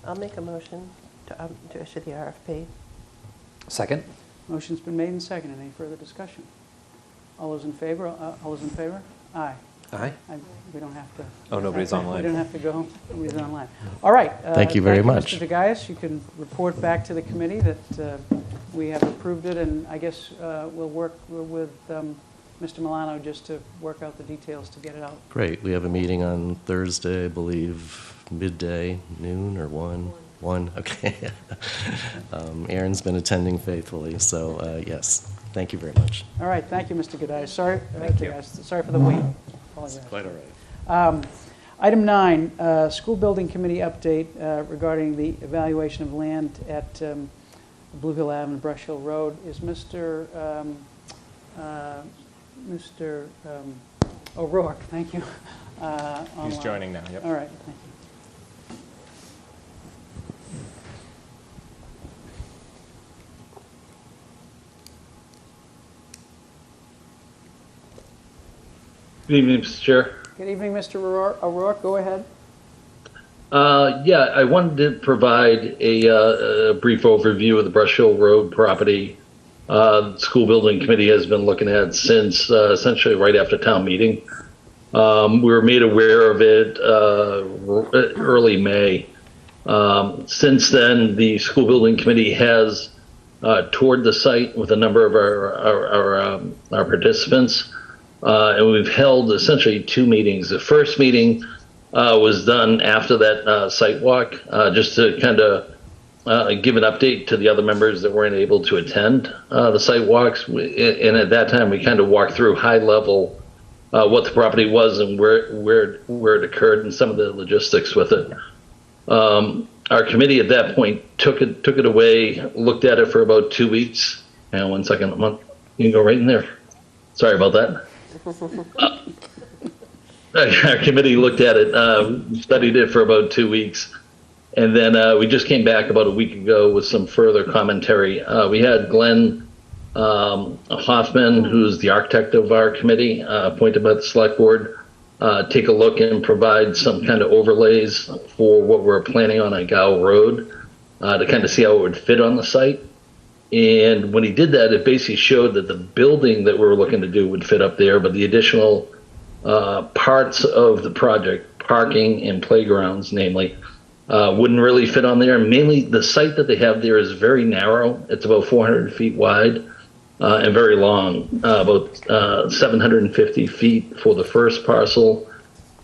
I'll make a motion to issue the RFP. Second. Motion's been made and seconded. Any further discussion? All those in favor? All those in favor? Aye. Aye. We don't have to. Oh, nobody's online. We don't have to go. Nobody's online. All right. Thank you very much. Mr. Tagayas, you can report back to the committee that we have approved it, and I guess we'll work with Mr. Milano just to work out the details to get it out. Great. We have a meeting on Thursday, I believe, midday, noon, or 1? 1, okay. Aaron's been attending faithfully, so yes. Thank you very much. All right. Thank you, Mr. Tagayas. Sorry for the wait. Apologize. Quite all right. Item 9, School Building Committee update regarding the evaluation of land at Blue Hill Ave and Brush Hill Road. Is Mr. O'Rourke, thank you. He's joining now, yep. All right, thank you. Good evening, Mr. Chair. Good evening, Mr. O'Rourke. Go ahead. Yeah, I wanted to provide a brief overview of the Brush Hill Road property. The School Building Committee has been looking at since essentially right after town meeting. We were made aware of it early May. Since then, the School Building Committee has toured the site with a number of our participants. And we've held essentially 2 meetings. The first meeting was done after that site walk, just to kind of give an update to the other members that weren't able to attend the site walks. And at that time, we kind of walked through high level what the property was and where it occurred and some of the logistics with it. Our committee at that point took it away, looked at it for about 2 weeks. And 1 second, you can go right in there. Sorry about that. Our committee looked at it, studied it for about 2 weeks, and then we just came back about a week ago with some further commentary. We had Glenn Hoffman, who's the architect of our committee, appointed by the select board, take a look and provide some kind of overlays for what we're planning on Gow Road to kind of see how it would fit on the site. And when he did that, it basically showed that the building that we were looking to do would fit up there, but the additional parts of the project, parking and playgrounds, namely, wouldn't really fit on there. Mainly, the site that they have there is very narrow. It's about 400 feet wide and very long, about 750 feet for the first parcel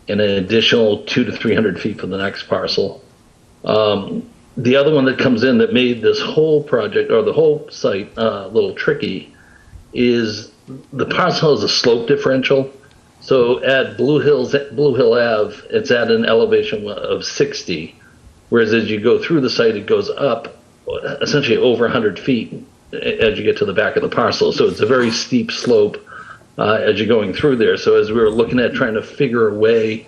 and an additional 200 to 300 feet for the next parcel. The other one that comes in that made this whole project or the whole site a little tricky is the parcel has a slope differential. So at Blue Hill Ave, it's at an elevation of 60, whereas as you go through the site, it goes up essentially over 100 feet as you get to the back of the parcel. So it's a very steep slope as you're going through there. So as we were looking at trying to figure a way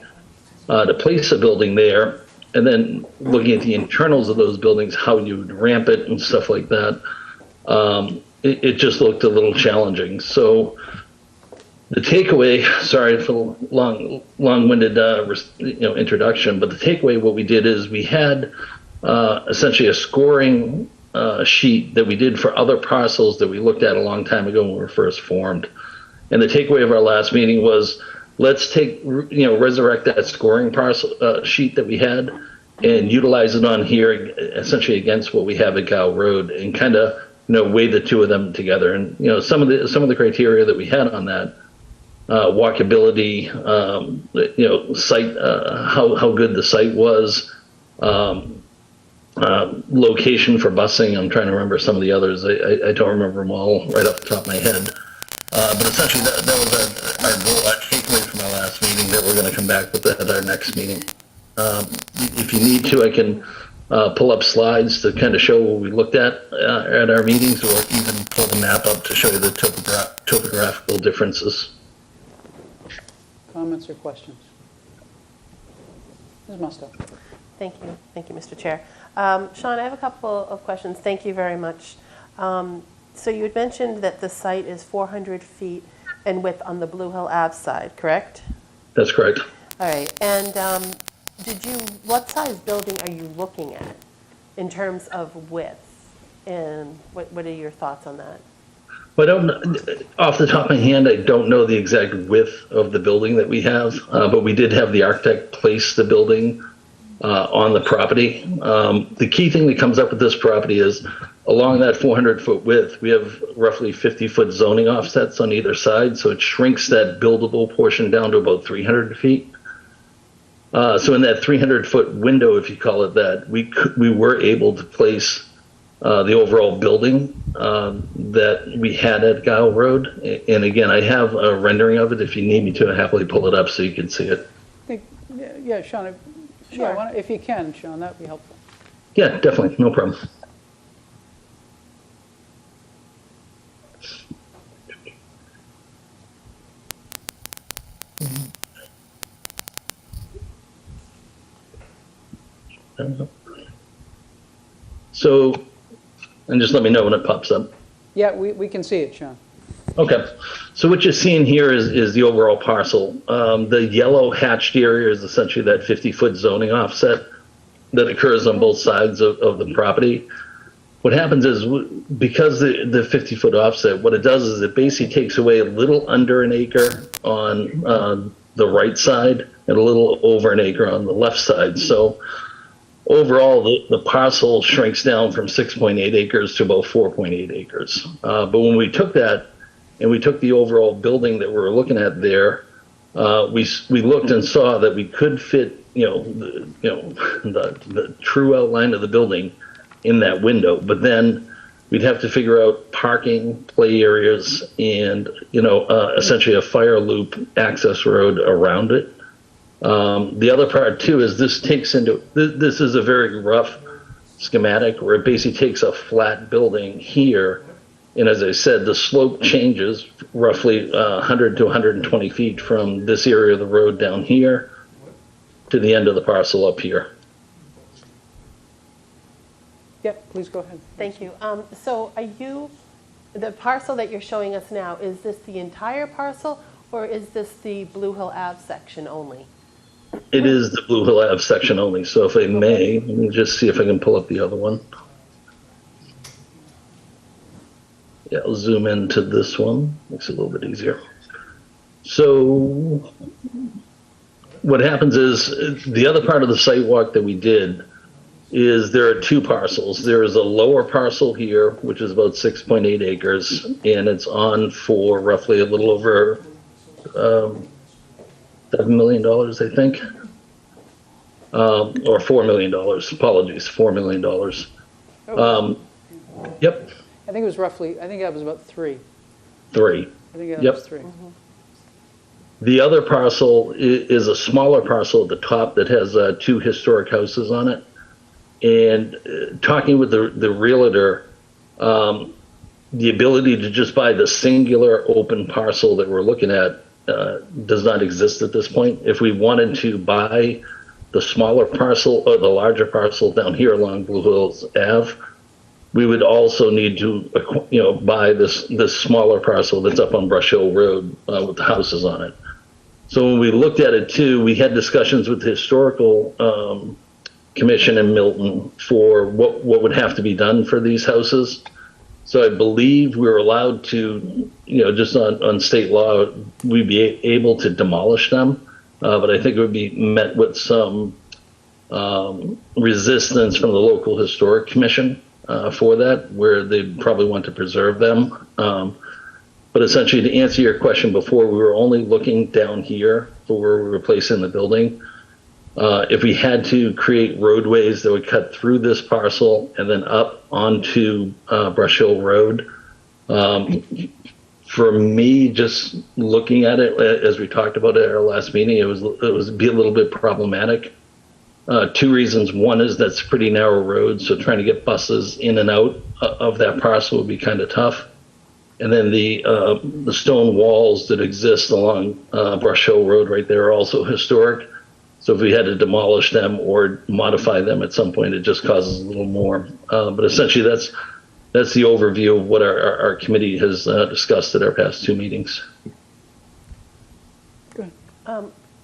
to place a building there, and then looking at the internals of those buildings, how you would ramp it and stuff like that, it just looked a little challenging. So the takeaway, sorry for the long-winded introduction, but the takeaway, what we did is we had essentially a scoring sheet that we did for other parcels that we looked at a long time ago when we were first formed. And the takeaway of our last meeting was, let's resurrect that scoring parcel sheet that we had and utilize it on here, essentially against what we have at Gow Road, and kind of weigh the two of them together. And some of the criteria that we had on that, walkability, site, how good the site was, location for busing. I'm trying to remember some of the others. I don't remember them all right off the top of my head. But essentially, that was our goal, our takeaway from our last meeting, that we're going to come back with at our next meeting. If you need to, I can pull up slides to kind of show what we looked at our meetings, or even pull the map up to show you the topographical differences. Comments or questions? Ms. Musto. Thank you. Thank you, Mr. Chair. Sean, I have a couple of questions. Thank you very much. So you had mentioned that the site is 400 feet in width on the Blue Hill Ave side, correct? That's correct. All right. And what size building are you looking at in terms of width? And what are your thoughts on that? Well, off the top of my hand, I don't know the exact width of the building that we have, but we did have the architect place the building on the property. The key thing that comes up with this property is, along that 400-foot width, we have roughly 50-foot zoning offsets on either side, so it shrinks that buildable portion down to about 300 feet. So in that 300-foot window, if you call it that, we were able to place the overall building that we had at Gow Road. And again, I have a rendering of it. If you need me to, I'll happily pull it up so you can see it. Yeah, Sean, Sure. Yeah, if you can, Sean, that would be helpful. Yeah, definitely, no problem. So, and just let me know when it pops up. Yeah, we can see it, Sean. Okay, so what you're seeing here is the overall parcel. The yellow hatched area is essentially that 50-foot zoning offset that occurs on both sides of the property. What happens is, because the 50-foot offset, what it does is it basically takes away a little under an acre on the right side and a little over an acre on the left side. So overall, the parcel shrinks down from 6.8 acres to about 4.8 acres. But when we took that, and we took the overall building that we were looking at there, we looked and saw that we could fit, the true outline of the building in that window. But then we'd have to figure out parking, play areas, and essentially a fire loop access road around it. The other part too is this is a very rough schematic where it basically takes a flat building here. And as I said, the slope changes roughly 100 to 120 feet from this area of the road down here to the end of the parcel up here. Yeah, please go ahead. Thank you. So the parcel that you're showing us now, is this the entire parcel, or is this the Blue Hill Ave section only? It is the Blue Hill Ave section only. So if I may, let me just see if I can pull up the other one. Yeah, I'll zoom into this one. Makes it a little bit easier. So what happens is, the other part of the site walk that we did is there are two parcels. There is a lower parcel here, which is about 6.8 acres, and it's on for roughly a little over $7 million, I think. Or $4 million, apologies, $4 million. Yep. I think it was that was about 3. 3. I think that Yep. was 3. The other parcel is a smaller parcel at the top that has 2 historic houses on it. And talking with the realtor, the ability to just buy the singular open parcel that we're looking at does not exist at this point. If we wanted to buy the smaller parcel or the larger parcel down here along Blue Hills Ave, we would also need to, buy this smaller parcel that's up on Brush Hill Road with the houses on it. So when we looked at it too, we had discussions with the historical commission in Milton for what would have to be done for these houses. So I believe we were allowed to, just on state law, we'd be able to demolish them. But I think it would be met with some resistance from the local historic commission for that, where they'd probably want to preserve them. But essentially, to answer your question before, we were only looking down here for where we were placing the building. If we had to create roadways that would cut through this parcel and then up onto Brush Hill Road, for me, just looking at it, as we talked about at our last meeting, it was be a little bit problematic. Two reasons. One is that's a pretty narrow road, so trying to get buses in and out of that parcel would be kind of tough. And then the stone walls that exist along Brush Hill Road right there are also historic. So if we had to demolish them or modify them at some point, it just causes a little more. But essentially, that's the overview of what our committee has discussed at our past two meetings. Good.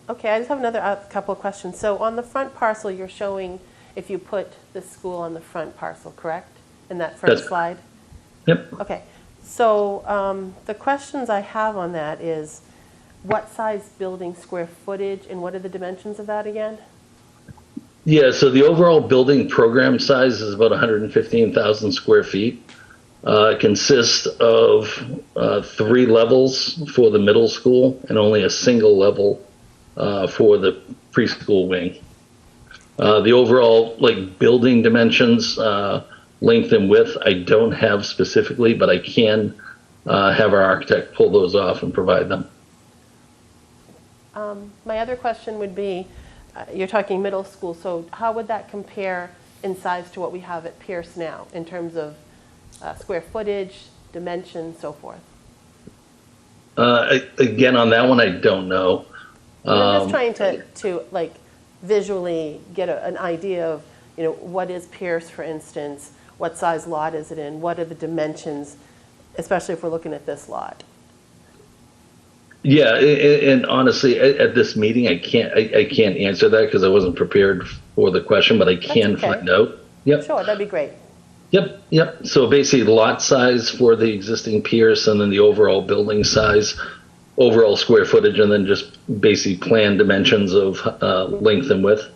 Okay, I just have another couple of questions. So on the front parcel, you're showing if you put the school on the front parcel, correct? In that first slide? Yep. Okay. So the questions I have on that is, what size building square footage and what are the dimensions of that again? Yeah, so the overall building program size is about 115,000 square feet. It consists of 3 levels for the middle school and only a single level for the preschool wing. The overall building dimensions, length and width, I don't have specifically, but I can have our architect pull those off and provide them. My other question would be, you're talking middle school, so how would that compare in size to what we have at Pierce now in terms of square footage, dimensions, so forth? Again, on that one, I don't know. I'm just trying to visually get an idea of, what is Pierce, for instance, what size lot is it in, what are the dimensions, especially if we're looking at this lot. Yeah, and honestly, at this meeting, I can't answer that because I wasn't prepared for the question, but I can find out. Yep. Sure, that'd be great. Yep. So basically, lot size for the existing Pierce, and then the overall building size, overall square footage, and then just basically plan dimensions of length and width.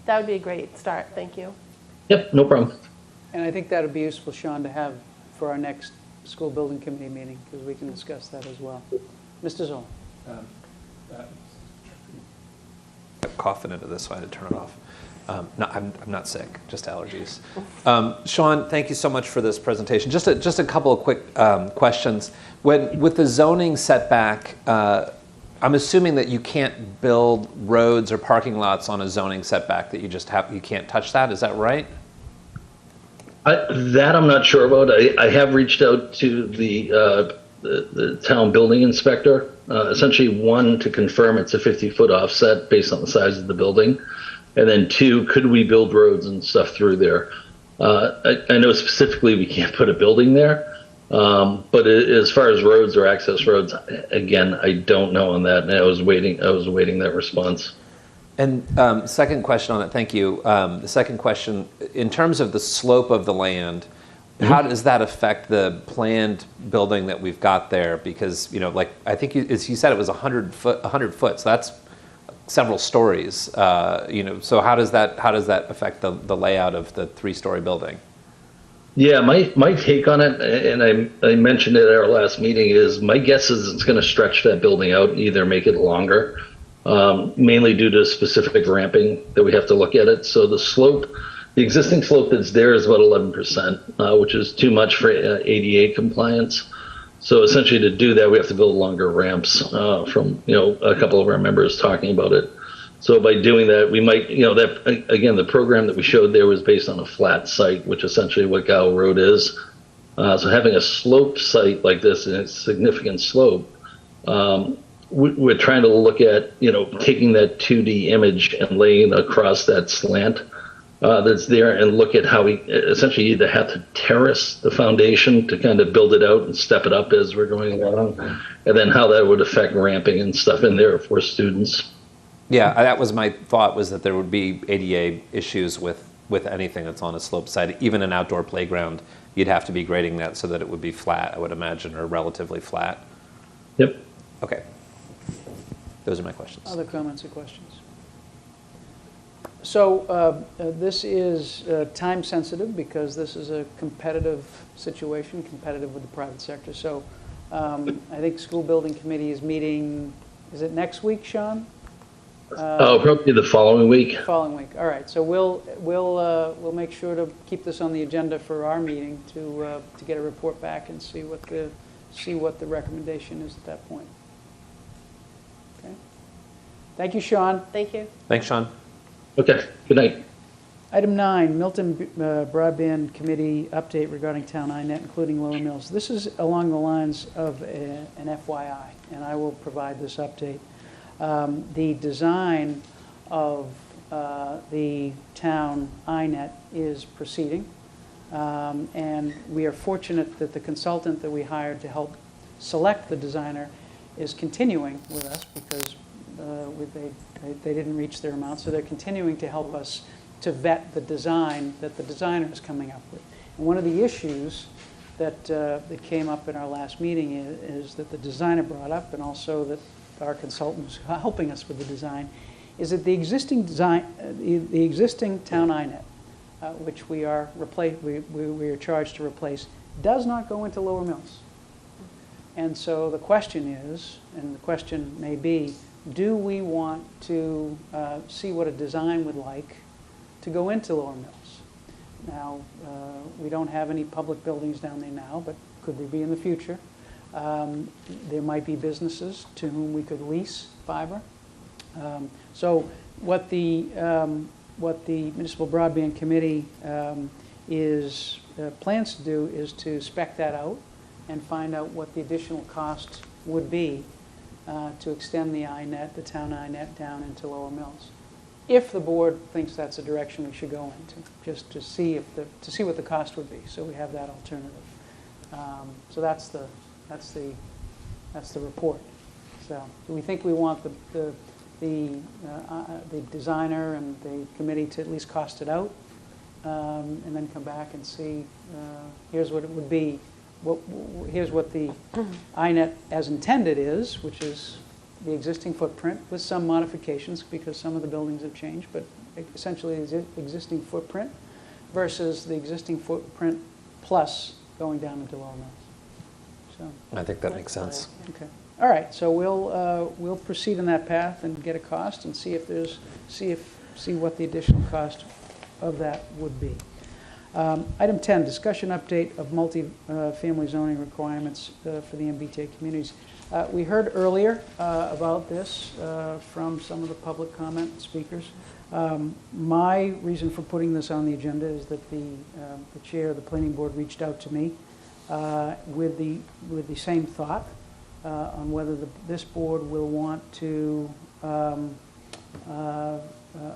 That would be a great start. Thank you. Yep, no problem. And I think that would be useful, Sean, to have for our next school building committee meeting, because we can discuss that as well. Mr. Zoll. I'm coughing into this, so I had to turn it off. No, I'm not sick, just allergies. Sean, thank you so much for this presentation. Just a couple of quick questions. With the zoning setback, I'm assuming that you can't build roads or parking lots on a zoning setback, that you can't touch that. Is that right? That I'm not sure about. I have reached out to the town building inspector, essentially, 1, to confirm it's a 50-foot offset based on the size of the building, and then 2, could we build roads and stuff through there? I know specifically we can't put a building there, but as far as roads or access roads, again, I don't know on that, and I was waiting that response. And second question on that, thank you. The second question, in terms of the slope of the land, how does that affect the planned building that we've got there? Because, I think you said it was 100 foot, so that's several stories. So how does that affect the layout of the 3-story building? Yeah, my take on it, and I mentioned it at our last meeting, is my guess is it's going to stretch that building out and either make it longer, mainly due to specific ramping that we have to look at it. So the existing slope that's there is about 11%, which is too much for ADA compliance. So essentially, to do that, we have to build longer ramps from a couple of our members talking about it. So by doing that, we might, that again, the program that we showed there was based on a flat site, which essentially what Gow Road is. So having a sloped site like this, and a significant slope, we're trying to look at taking that 2D image and laying it across that slant that's there, and look at how we essentially either have to terrace the foundation to kind of build it out and step it up as we're going along, and then how that would affect ramping and stuff in there for students. Yeah, that was my thought, was that there would be ADA issues with anything that's on a slope side. Even an outdoor playground, you'd have to be grading that so that it would be flat, I would imagine, or relatively flat. Yep. Okay. Those are my questions. Other comments or questions? So this is time sensitive because this is a competitive situation, competitive with the private sector. So I think school building committee is meeting, is it next week, Sean? Probably the following week. Following week. All right. So we'll make sure to keep this on the agenda for our meeting to get a report back and see what the recommendation is at that point. Okay. Thank you, Sean. Thank you. Thanks, Sean. Okay. Good night. Item 9, Milton Broadband Committee update regarding Town INET, including Lower Mills. This is along the lines of an FYI, and I will provide this update. The design of the town INET is proceeding, and we are fortunate that the consultant that we hired to help select the designer is continuing with us because they didn't reach their amount, so they're continuing to help us to vet the design that the designer is coming up with. And one of the issues that came up in our last meeting is that the designer brought up, and also that our consultant was helping us with the design, is that the existing design, the existing town INET, which we are charged to replace, does not go into Lower Mills. And so the question is, and the question may be, do we want to see what a design would like to go into Lower Mills? Now, we don't have any public buildings down there now, but could there be in the future? There might be businesses to whom we could lease fiber. So what the Municipal Broadband Committee plans to do is to spec that out and find out what the additional cost would be to extend the INET, the town INET, down into Lower Mills. If the board thinks that's a direction we should go into, just to see what the cost would be, so we have that alternative. So that's the report. So we think we want the designer and the committee to at least cost it out, and then come back and see. Here's what it would be. Here's what the INET as intended is, which is the existing footprint with some modifications because some of the buildings have changed, but essentially the existing footprint versus the existing footprint plus going down into Lower Mills. So I think that makes sense. Okay. All right. So we'll proceed in that path and get a cost and see what the additional cost of that would be. Item 10, discussion update of multi-family zoning requirements for the MBTA communities. We heard earlier about this from some of the public comment speakers. My reason for putting this on the agenda is that the chair of the planning board reached out to me with the same thought on whether this board will want to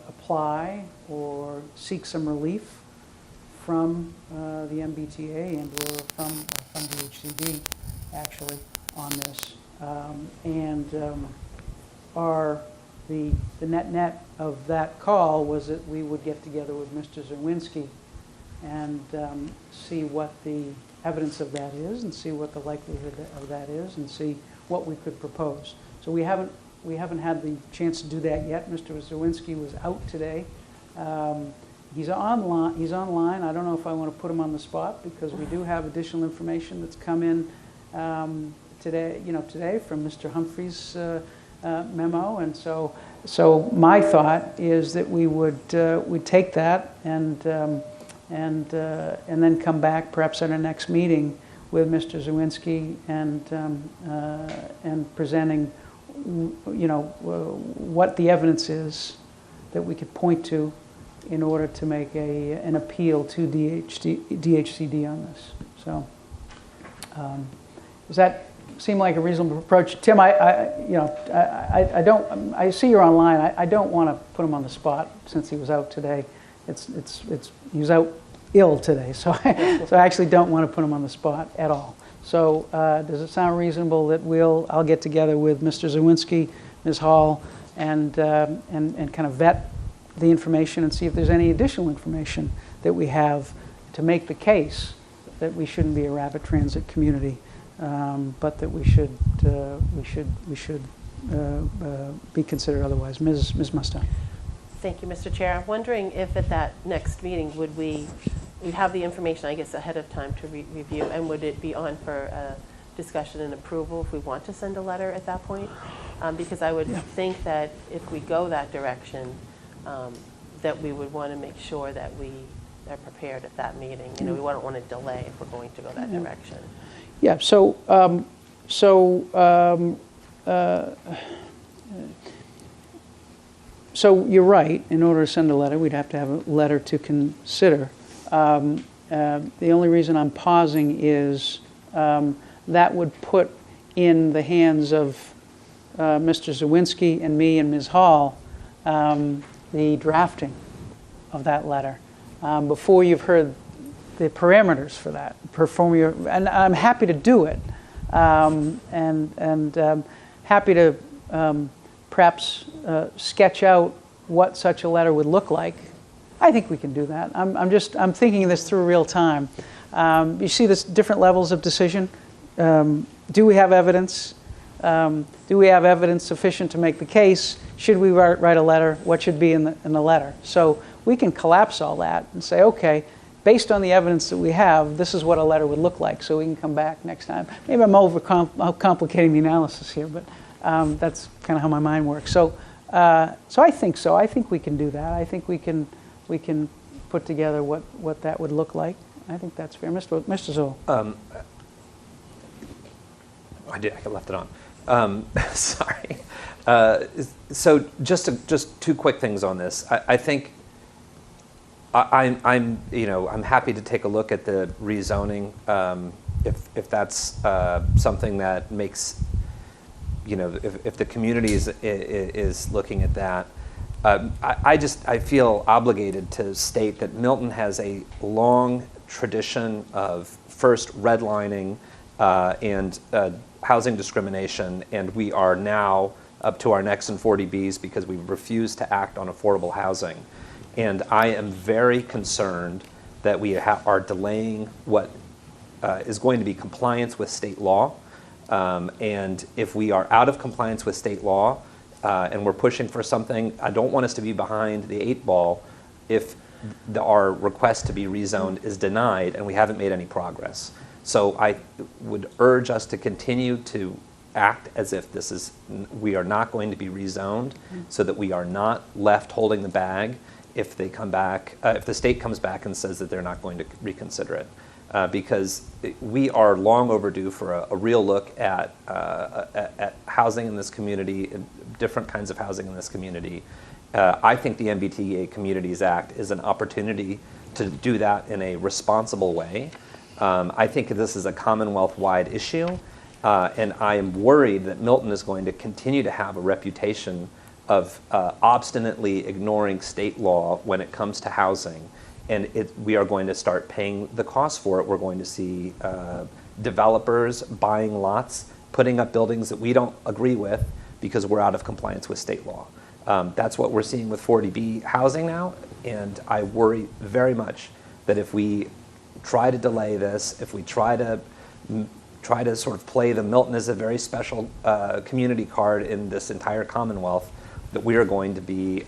apply or seek some relief from the MBTA and or from the HCD actually on this. The net of that call was that we would get together with Mr. Zawinski and see what the evidence of that is and see what the likelihood of that is and see what we could propose. So we haven't had the chance to do that yet. Mr. Zawinski was out today. He's online. I don't know if I want to put him on the spot because we do have additional information that's come in today from Mr. Humphrey's memo, and so my thought is that we would take that and then come back perhaps at our next meeting with Mr. Zawinski and presenting what the evidence is that we could point to in order to make an appeal to DHCD on this. So does that seem like a reasonable approach? Tim, I see you're online. I don't want to put him on the spot since he was out today. He was out ill today, so I actually don't want to put him on the spot at all. So does it sound reasonable that I'll get together with Mr. Zawinski, Ms. Hall, and kind of vet the information and see if there's any additional information that we have to make the case that we shouldn't be a rapid transit community, but that we should be considered otherwise. Ms. Mustang. Thank you, Mr. Chair. I'm wondering if at that next meeting we'd have the information, I guess, ahead of time to review, and would it be on for discussion and approval if we want to send a letter at that point? Because I would think that if we go that direction, that we would want to make sure that we are prepared at that meeting. You know, we don't want to delay if we're going to go that direction. Yeah. So you're right. In order to send a letter, we'd have to have a letter to consider. The only reason I'm pausing is that would put in the hands of Mr. Zawinski and me and Ms. Hall the drafting of that letter before you've heard the parameters for that. And I'm happy to do it, and happy to perhaps sketch out what such a letter would look like. I think we can do that. I'm thinking this through real time. You see this different levels of decision. Do we have evidence? Do we have evidence sufficient to make the case? Should we write a letter? What should be in the letter? So we can collapse all that and say, okay, based on the evidence that we have, this is what a letter would look like, so we can come back next time. Maybe I'm overcomplicating the analysis here, but that's kind of how my mind works. So I think so. I think we can do that. I think we can put together what that would look like. I think that's fair. Mr. Zoll. I left it on. Sorry. So just two quick things on this. I think I'm happy to take a look at the rezoning if that's something that makes, if the community is looking at that. I feel obligated to state that Milton has a long tradition of first redlining and housing discrimination, and we are now up to our necks in 40Bs because we refuse to act on affordable housing. And I am very concerned that we are delaying what is going to be compliance with state law. And if we are out of compliance with state law and we're pushing for something, I don't want us to be behind the 8 ball if our request to be rezoned is denied and we haven't made any progress. So I would urge us to continue to act as if we are not going to be rezoned, so that we are not left holding the bag if they come back, if the state comes back and says that they're not going to reconsider it. Because we are long overdue for a real look at housing in this community, different kinds of housing in this community. I think the MBTA Communities Act is an opportunity to do that in a responsible way. I think this is a Commonwealth-wide issue, and I am worried that Milton is going to continue to have a reputation of obstinately ignoring state law when it comes to housing, and we are going to start paying the cost for it. We're going to see developers buying lots, putting up buildings that we don't agree with because we're out of compliance with state law. That's what we're seeing with 40B housing now, and I worry very much that if we try to delay this, if we try to sort of play the Milton as a very special community card in this entire Commonwealth, that we are going to be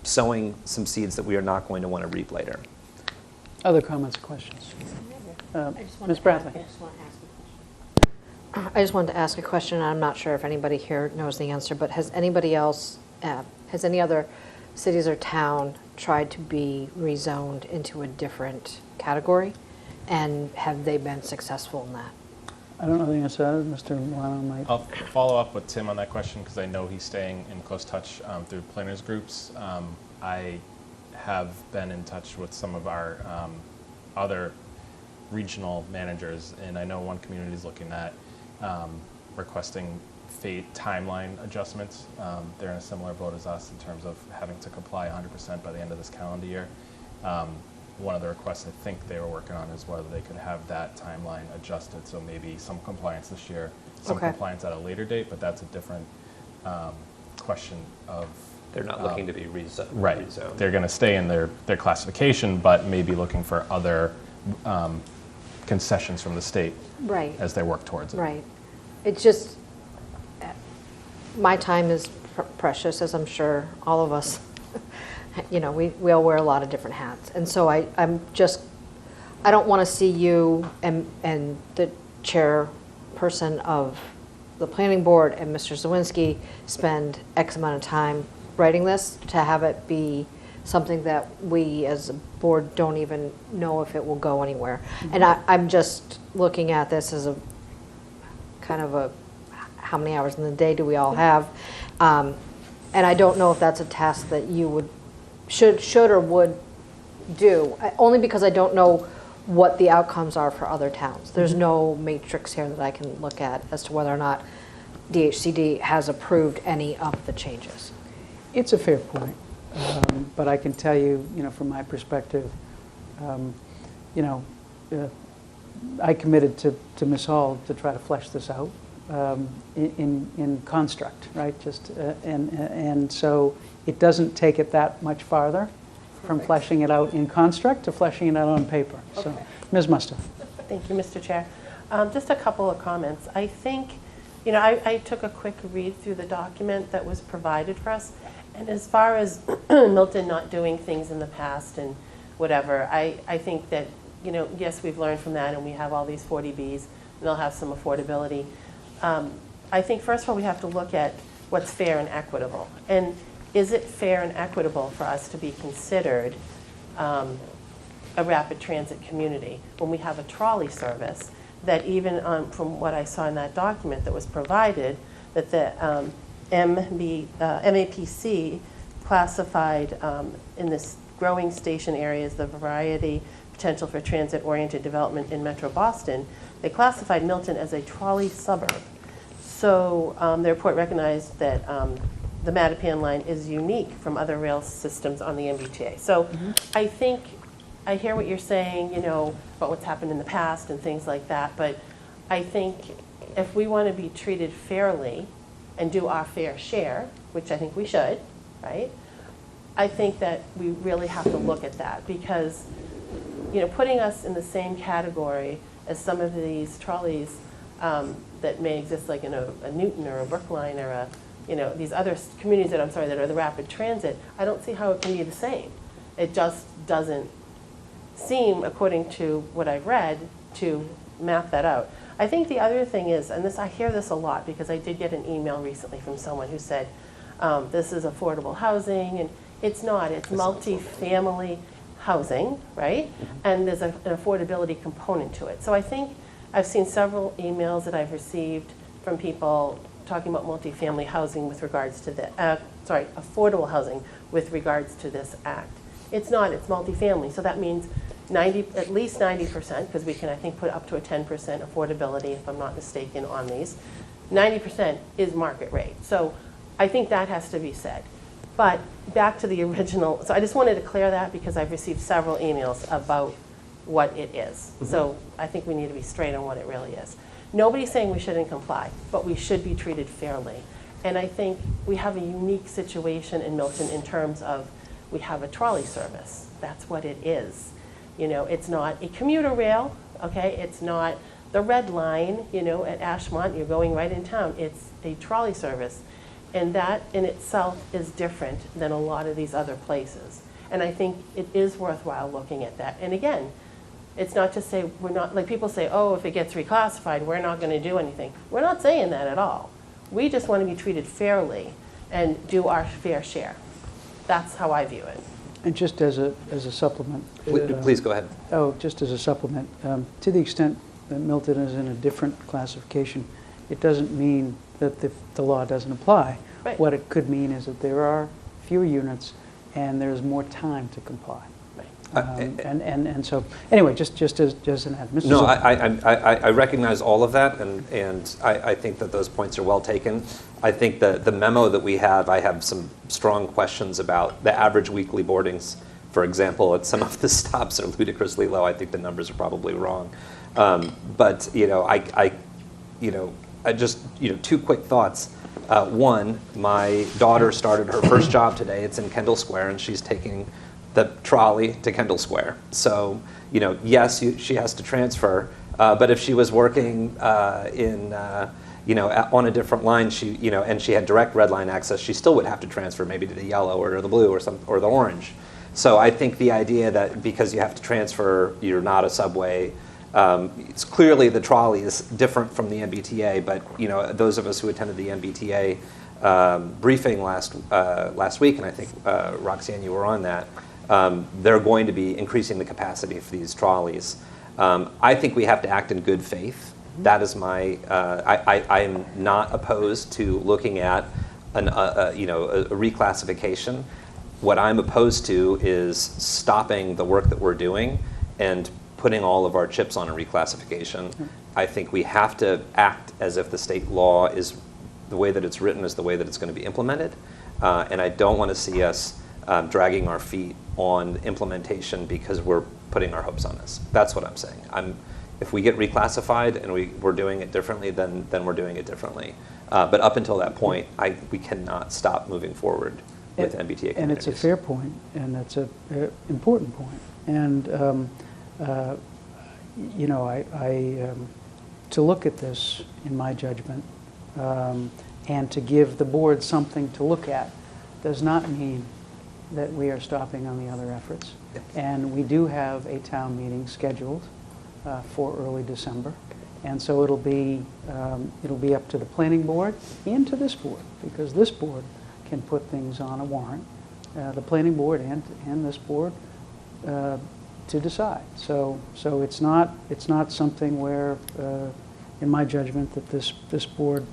sowing some seeds that we are not going to want to reap later. Other comments or questions? Ms. Bradley. I just wanted to ask a question, and I'm not sure if anybody here knows the answer, but has anybody else, has any other cities or town tried to be rezoned into a different category, and have they been successful in that? I don't know the answer to that. Mr. Milano might. I'll follow up with Tim on that question because I know he's staying in close touch through planners groups. I have been in touch with some of our other regional managers, and I know one community is looking at requesting timeline adjustments. They're in a similar boat as us in terms of having to comply 100% by the end of this calendar year. One of the requests I think they were working on is whether they could have that timeline adjusted, so maybe some compliance this year, some compliance at a later date, but that's a different question of They're not looking to be rezoned. right. They're going to stay in their classification, but maybe looking for other concessions from the state Right. as they work towards it. Right. It's just, my time is precious, as I'm sure all of us, we all wear a lot of different hats. And so I don't want to see you and the chairperson of the planning board and Mr. Zawinski spend X amount of time writing this to have it be something that we as a board don't even know if it will go anywhere. And I'm just looking at this as a kind of a, how many hours in the day do we all have? And I don't know if that's a task that you should or would do, only because I don't know what the outcomes are for other towns. There's no matrix here that I can look at as to whether or not DHCD has approved any of the changes. It's a fair point, but I can tell you, from my perspective, I committed to Ms. Hall to try to flesh this out in construct, right? And so it doesn't take it that much farther from fleshing it out in construct to fleshing it out on paper. So, Ms. Musto. Thank you, Mr. Chair. Just a couple of comments. I think, I took a quick read through the document that was provided for us. And as far as Milton not doing things in the past and whatever, I think that, yes, we've learned from that and we have all these 40Bs and they'll have some affordability. I think, first of all, we have to look at what's fair and equitable. And is it fair and equitable for us to be considered a rapid transit community when we have a trolley service that even from what I saw in that document that was provided, that the MAPC classified in this growing station areas, the variety, potential for transit-oriented development in Metro Boston, they classified Milton as a trolley suburb. So the report recognized that the Mattapan line is unique from other rail systems on the MBTA. So I think, I hear what you're saying, about what's happened in the past and things like that, but I think if we want to be treated fairly and do our fair share, which I think we should, right? I think that we really have to look at that because, putting us in the same category as some of these trolleys that may exist like in a Newton or a Brookline or a, these other communities that are the rapid transit, I don't see how it can be the same. It just doesn't seem, according to what I've read, to map that out. I think the other thing is, and I hear this a lot because I did get an email recently from someone who said, this is affordable housing, and it's not. It's multi-family housing, right? And there's an affordability component to it. So I think I've seen several emails that I've received from people talking about multi-family housing with regards to the, affordable housing with regards to this act. It's not. It's multi-family. So that means at least 90%, because we can, I think, put up to a 10% affordability, if I'm not mistaken, on these. 90% is market rate. So I think that has to be said. But back to the original, so I just wanted to clear that because I've received several emails about what it is. So I think we need to be straight on what it really is. Nobody's saying we shouldn't comply, but we should be treated fairly. And I think we have a unique situation in Milton in terms of we have a trolley service. That's what it is. It's not a commuter rail, okay? It's not the red line, at Ashmont, you're going right in town. It's a trolley service. And that in itself is different than a lot of these other places. And I think it is worthwhile looking at that. And again, it's not to say we're not, like people say, oh, if it gets reclassified, we're not going to do anything. We're not saying that at all. We just want to be treated fairly and do our fair share. That's how I view it. And just as a supplement. Please go ahead. Oh, just as a supplement, to the extent that Milton is in a different classification, it doesn't mean that the law doesn't apply. Right. What it could mean is that there are fewer units and there's more time to comply. And so, anyway, just as an ad. No, I recognize all of that, and I think that those points are well taken. I think the memo that we have, I have some strong questions about the average weekly boardings. For example, at some of the stops are ludicrously low. I think the numbers are probably wrong. But I just two quick thoughts. One, my daughter started her first job today. It's in Kendall Square, and she's taking the trolley to Kendall Square. So, yes, she has to transfer, but if she was working on a different line, and she had direct red line access, she still would have to transfer maybe to the yellow or the blue or the orange. So I think the idea that because you have to transfer, you're not a subway. It's clearly the trolley is different from the MBTA, but those of us who attended the MBTA briefing last week, and I think Roxanne, you were on that. They're going to be increasing the capacity for these trolleys. I think we have to act in good faith. That is my. I am not opposed to looking at a reclassification. What I'm opposed to is stopping the work that we're doing and putting all of our chips on a reclassification. I think we have to act as if the state law is the way that it's written is the way that it's going to be implemented. And I don't want to see us dragging our feet on implementation because we're putting our hopes on this. That's what I'm saying. If we get reclassified and we're doing it differently, then we're doing it differently. But up until that point, we cannot stop moving forward with MBTA communities. And it's a fair point, and it's an important point. And to look at this, in my judgment, and to give the board something to look at does not mean that we are stopping on the other efforts. And we do have a town meeting scheduled for early December. And so it'll be up to the planning board and to this board, because this board can put things on a warrant, the planning board and this board to decide. So it's not something where, in my judgment, that this board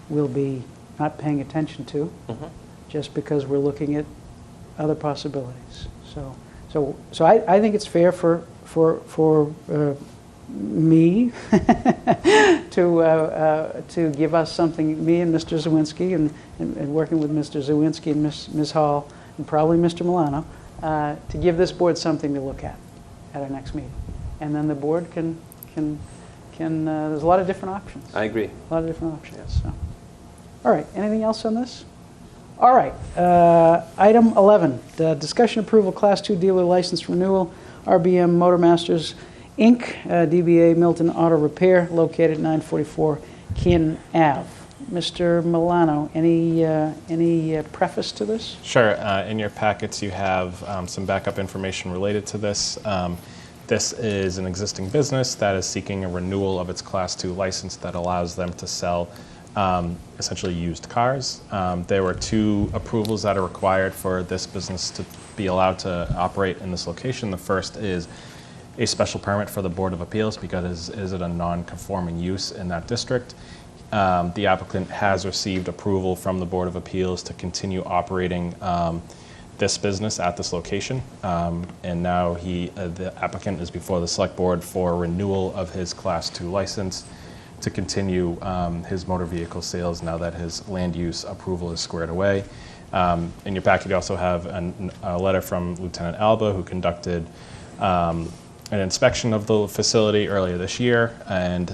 will be not paying attention to, just because we're looking at other possibilities. So I think it's fair for me to give us something, me and Mr. Zawinski, and working with Mr. Zawinski and Ms. Hall, and probably Mr. Milano, to give this board something to look at our next meeting. And then the board can there's a lot of different options. I agree. A lot of different options. Yes. So. All right, anything else on this? All right, item 11, the discussion approval Class 2 dealer license renewal, RBM Motormasters, Inc., DBA Milton Auto Repair, located 944 Canton Ave. Mr. Milano, any preface to this? Sure. In your packets, you have some backup information related to this. This is an existing business that is seeking a renewal of its Class 2 license that allows them to sell essentially used cars. There were 2 approvals that are required for this business to be allowed to operate in this location. The first is a special permit for the Board of Appeals because it is a non-conforming use in that district. The applicant has received approval from the Board of Appeals to continue operating this business at this location. And now the applicant is before the Select Board for renewal of his Class 2 license to continue his motor vehicle sales now that his land use approval is squared away. In your packet, you also have a letter from Lieutenant Alba, who conducted an inspection of the facility earlier this year. And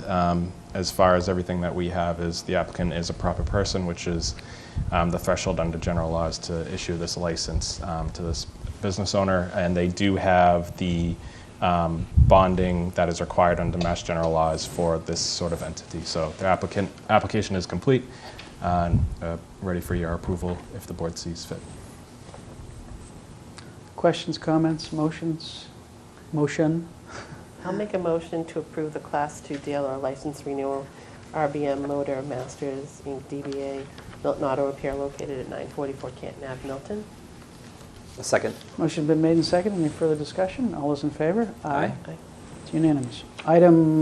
as far as everything that we have is the applicant is a proper person, which is the threshold under general laws to issue this license to this business owner. And they do have the bonding that is required under Mass General laws for this sort of entity. So their application is complete and ready for your approval if the board sees fit. Questions, comments, motions? Motion? I'll make a motion to approve the Class 2 dealer license renewal, RBM Motor Masters, Inc., DBA Milton Auto Repair, located at 944 Canton Ave, Milton. A second. Motion been made and seconded. Any further discussion? All those in favor? Aye. It's unanimous. Item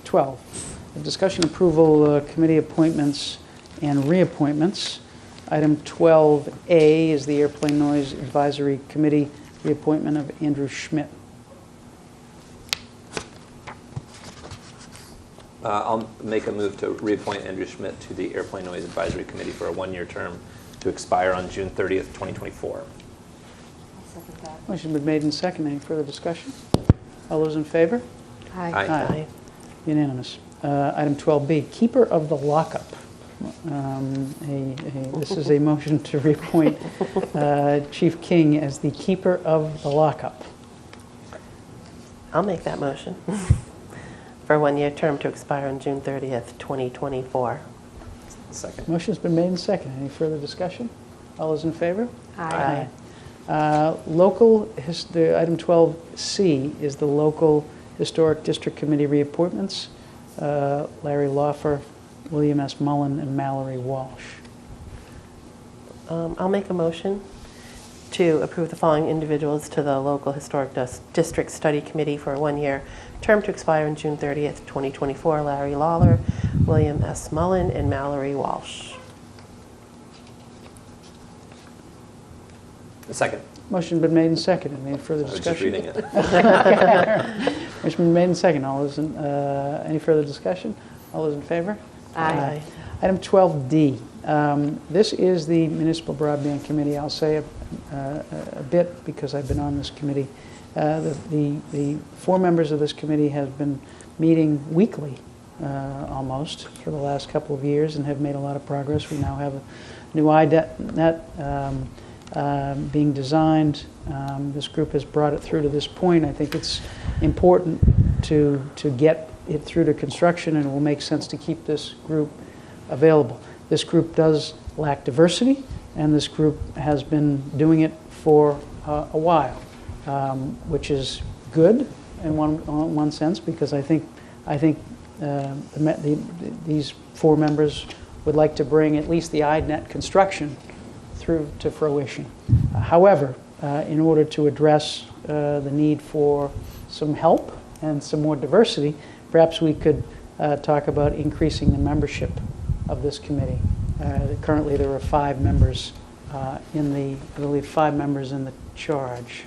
12, the discussion approval committee appointments and reappointments. Item 12A is the Airplane Noise Advisory Committee reappointment of Andrew Schmidt. I'll make a move to reappoint Andrew Schmidt to the Airplane Noise Advisory Committee for a 1-year term to expire on June 30th, 2024. Motion been made and seconded. Any further discussion? All those in favor? Aye. Aye. Unanimous. Item 12B, keeper of the lockup. This is a motion to reappoint Chief King as the keeper of the lockup. I'll make that motion for a one-year term to expire on June 30th, 2024. Second. Motion's been made and seconded. Any further discussion? All those in favor? Aye. The item 12C is the local historic district committee reappointments. Larry Lawfer, William S. Mullen, and Mallory Walsh. I'll make a motion to approve the following individuals to the local historic district study committee for a one-year term to expire on June 30th, 2024. Larry Lawler, William S. Mullen, and Mallory Walsh. Second. Motion been made and seconded. Any further I was just discussion? reading it. Motion been made and seconded. All those any further discussion? All those in favor? Aye. Item 12D. This is the Municipal Broadband Committee. I'll say a bit because I've been on this committee. The 4 members of this committee have been meeting weekly almost for the last couple of years and have made a lot of progress. We now have a new IDET being designed. This group has brought it through to this point. I think it's important to get it through to construction, and it will make sense to keep this group available. This group does lack diversity, and this group has been doing it for a while, which is good in one sense, because I think these 4 members would like to bring at least the IDET construction through to fruition. However, in order to address the need for some help and some more diversity, perhaps we could talk about increasing the membership of this committee. Currently, there are 5 members I believe 5 members in the charge.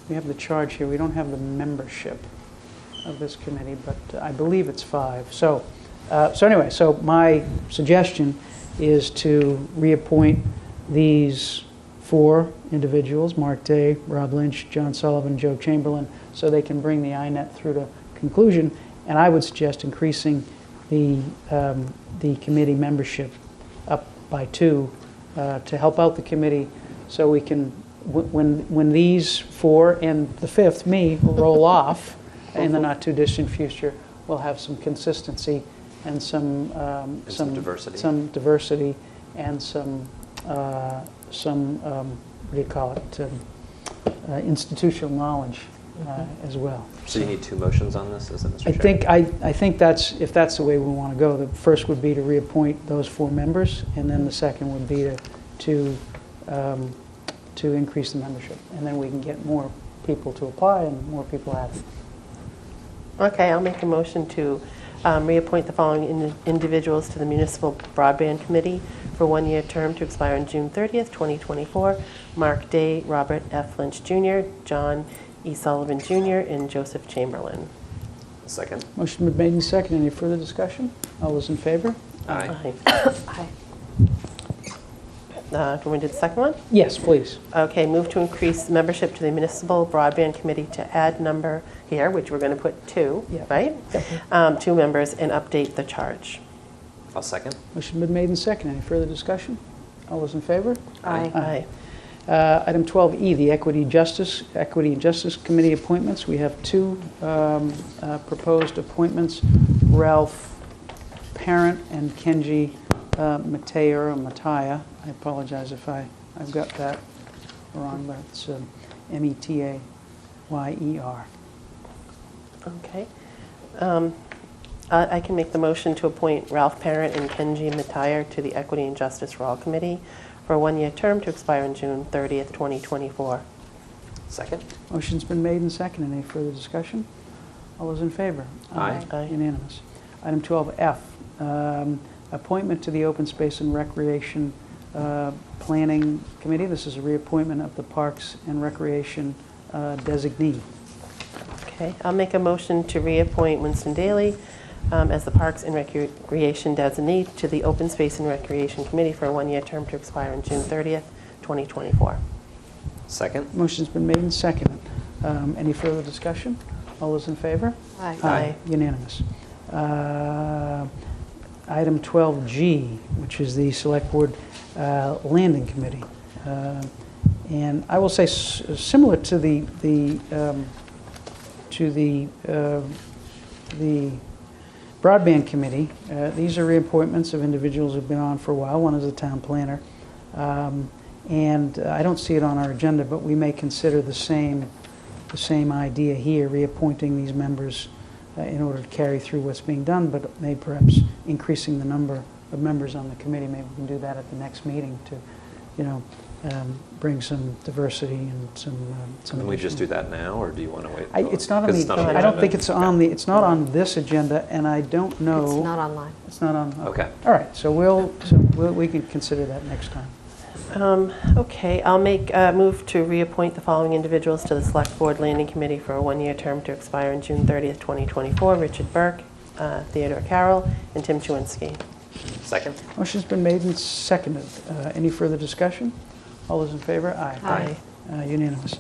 We have the charge here. We don't have the membership of this committee, but I believe it's 5. So anyway, so my suggestion is to reappoint these 4 individuals, Mark Day, Rob Lynch, John Sullivan, Joe Chamberlain, so they can bring the INET through to conclusion. And I would suggest increasing the committee membership up by 2 to help out the committee, so we can, when these 4 and the 5th, me, roll off in the not too distant future, we'll have some consistency and some diversity. some diversity, and some what do you call it? Institutional knowledge as well. So you need 2 motions on this, is it, Mr. Chair? I think that's, if that's the way we want to go, the first would be to reappoint those 4 members, and then the second would be to increase the membership, and then we can get more people to apply and more people at it. Okay, I'll make a motion to reappoint the following individuals to the Municipal Broadband Committee for a one-year term to expire on June 30th, 2024. Mark Day, Robert F. Lynch Jr., John E. Sullivan Jr., and Joseph Chamberlain. Second. Motion been made and seconded. Any further discussion? All those in favor? Aye. Aye. Can we do the second one? Yes, please. Okay, move to increase membership to the Municipal Broadband Committee to add number here, which we're going to put 2, Yeah. right? 2 members, and update the charge. I'll second. Motion been made and seconded. Any further discussion? All those in favor? Aye. Item 12E, the Equity and Justice Committee appointments. We have 2 proposed appointments, Ralph Parent and Kenji Mataya. I apologize if I've got that wrong, but it's Metayyer. Okay. I can make the motion to appoint Ralph Parent and Kenji Mataya to the Equity and Justice for All Committee for a one-year term to expire on June 30th, 2024. Second. Motion's been made and seconded. Any further discussion? All those in favor? Aye. Aye. Unanimous. Item 12F, appointment to the Open Space and Recreation Planning Committee. This is a reappointment of the Parks and Recreation designee. Okay, I'll make a motion to reappoint Winston Daly as the Parks and Recreation designee to the Open Space and Recreation Committee for a one-year term to expire on June 30th, 2024. Second. Motion's been made and seconded. Any further discussion? All those in favor? Aye. Aye. Unanimous. Item 12G, which is the Select Board Landing Committee. And I will say, similar to the Broadband Committee, these are reappointments of individuals who've been on for a while. One is the town planner. And I don't see it on our agenda, but we may consider the same idea here, reappointing these members in order to carry through what's being done, but maybe perhaps increasing the number of members on the committee. Maybe we can do that at the next meeting to, bring some diversity and some. Can we just do that now, or do you want to wait? It's not on the. I don't think it's on the. It's not on this agenda, and I don't know. It's not online. It's not on. Okay. All right. So we can consider that next time. Okay, I'll make a move to reappoint the following individuals to the Select Board Landing Committee for a one-year term to expire on June 30th, 2024. Richard Burke, Theodore Carroll, and Tim Chewinski. Second. Motion's been made and seconded. Any further discussion? All those in favor? Aye. Aye. Unanimous.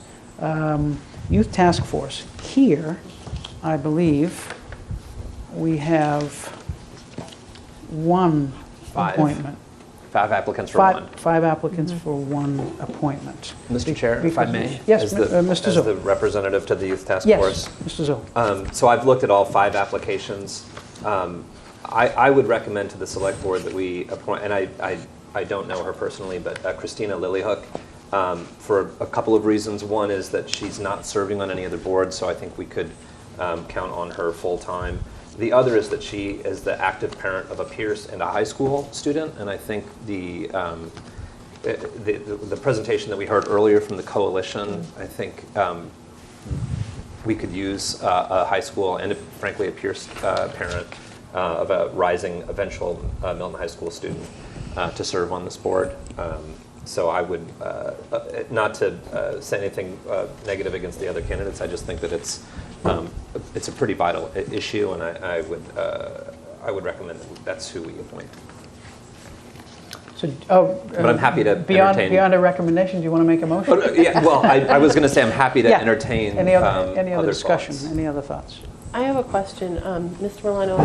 Youth Task Force. Here, I believe, we have one appointment. 5 applicants for one. 5 applicants for one appointment. Mr. Chair, if I may? Yes, Mr. As Zoll. the representative to the Youth Task Yes, Force. Mr. Zoll. So I've looked at all 5 applications. I would recommend to the Select Board that we appoint, and I don't know her personally, but Christina Lilyhook, for a couple of reasons. One is that she's not serving on any other boards, so I think we could count on her full-time. The other is that she is the active parent of a Pierce and a high school student, and I think the presentation that we heard earlier from the coalition, I think we could use a high school and frankly a Pierce parent of a rising eventual Milton High School student to serve on this board. So I would, not to say anything negative against the other candidates, I just think that it's a pretty vital issue, and I would recommend that that's who we appoint. So, but I'm happy to entertain. Beyond a recommendation, do you want to make a motion? Yeah, well, I was going to say I'm happy to entertain any other discussion, thoughts. any other thoughts? I have a question. Mr. Milano,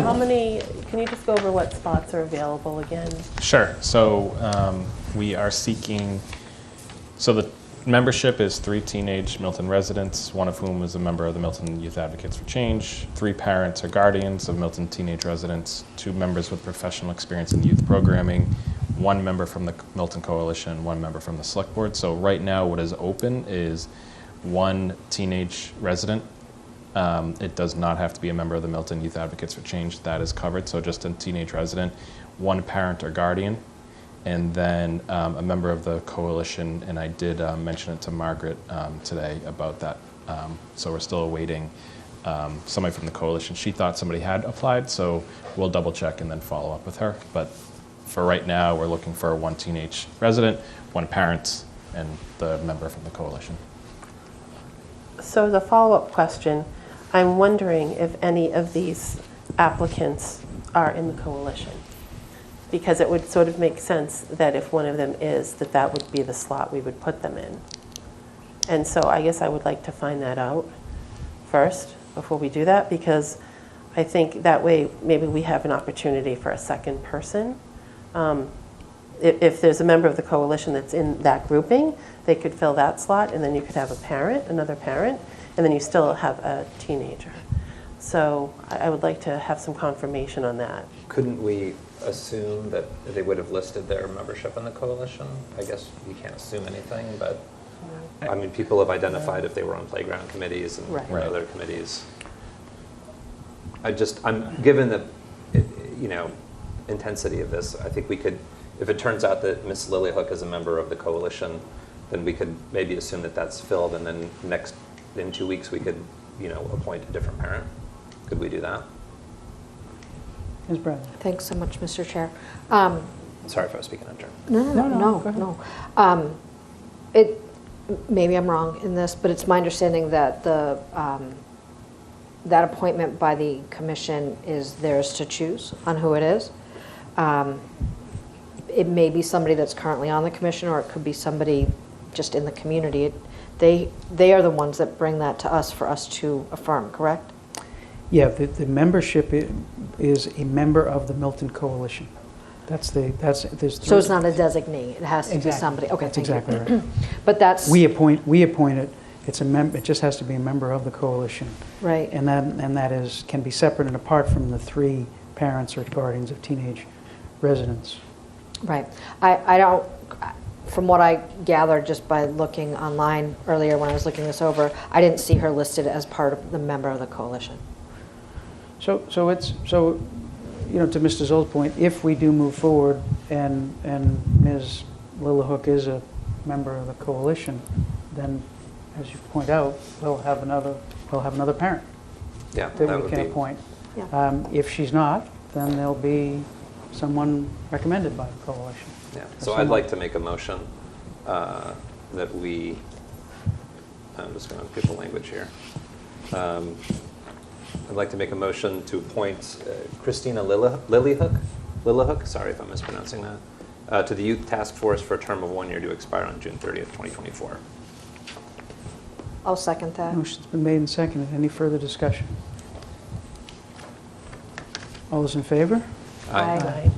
can you just go over what spots are available again? Sure. So we are seeking, so the membership is 3 teenage Milton residents, one of whom is a member of the Milton Youth Advocates for Change, 3 parents or guardians of Milton teenage residents, 2 members with professional experience in youth programming, 1 member from the Milton Coalition, 1 member from the Select Board. So right now what is open is 1 teenage resident. It does not have to be a member of the Milton Youth Advocates for Change. That is covered. So just a teenage resident, 1 parent or guardian, and then a member of the coalition, and I did mention it to Margaret today about that. So we're still awaiting somebody from the coalition. She thought somebody had applied, so we'll double check and then follow up with her. But for right now, we're looking for 1 teenage resident, 1 parent, and the member from the coalition. So the follow-up question, I'm wondering if any of these applicants are in the coalition. Because it would sort of make sense that if one of them is, that would be the slot we would put them in. And so I guess I would like to find that out first before we do that, because I think that way maybe we have an opportunity for a second person. If there's a member of the coalition that's in that grouping, they could fill that slot, and then you could have a parent, another parent, and then you still have a teenager. So I would like to have some confirmation on that. Couldn't we assume that they would have listed their membership in the coalition? I guess you can't assume anything, but I mean, people have identified if they were on playground committees and other committees. I'm given the intensity of this, I think we could, if it turns out that Ms. Lilyhook is a member of the coalition, then we could maybe assume that that's filled, and then in 2 weeks we could appoint a different parent. Could we do that? Ms. Bradley. Thanks so much, Mr. Chair. Sorry if I was speaking on turn. No. Maybe I'm wrong in this, but it's my understanding that that appointment by the commission is theirs to choose on who it is. It may be somebody that's currently on the commission, or it could be somebody just in the community. they are the ones that bring that to us for us to affirm, correct? Yeah, the membership is a member of the Milton Coalition. There's So it's not a designee, it has to be somebody, okay, That's thank you. exactly right. But that's. We appoint it. It just has to be a member of the coalition. Right. And that can be separate and apart from the 3 parents or guardians of teenage residents. Right. I don't, from what I gathered just by looking online earlier when I was looking this over, I didn't see her listed as part of the member of the coalition. So to Mr. Zoll's point, if we do move forward and Ms. Lillehook is a member of the coalition, then, as you point out, we'll have another parent Yeah, that that we would can be- appoint. Yeah. If she's not, then there'll be someone recommended by the coalition. Yeah, so I'd like to make a motion that we, I'm just going to get the language here. I'd like to make a motion to appoint Christina Lillehook, sorry if I'm mispronouncing that, to the Youth Task Force for a term of 1 year to expire on June 30th, 2024. I'll second that. Motion's been made and seconded. Any further discussion? All those in favor? Aye.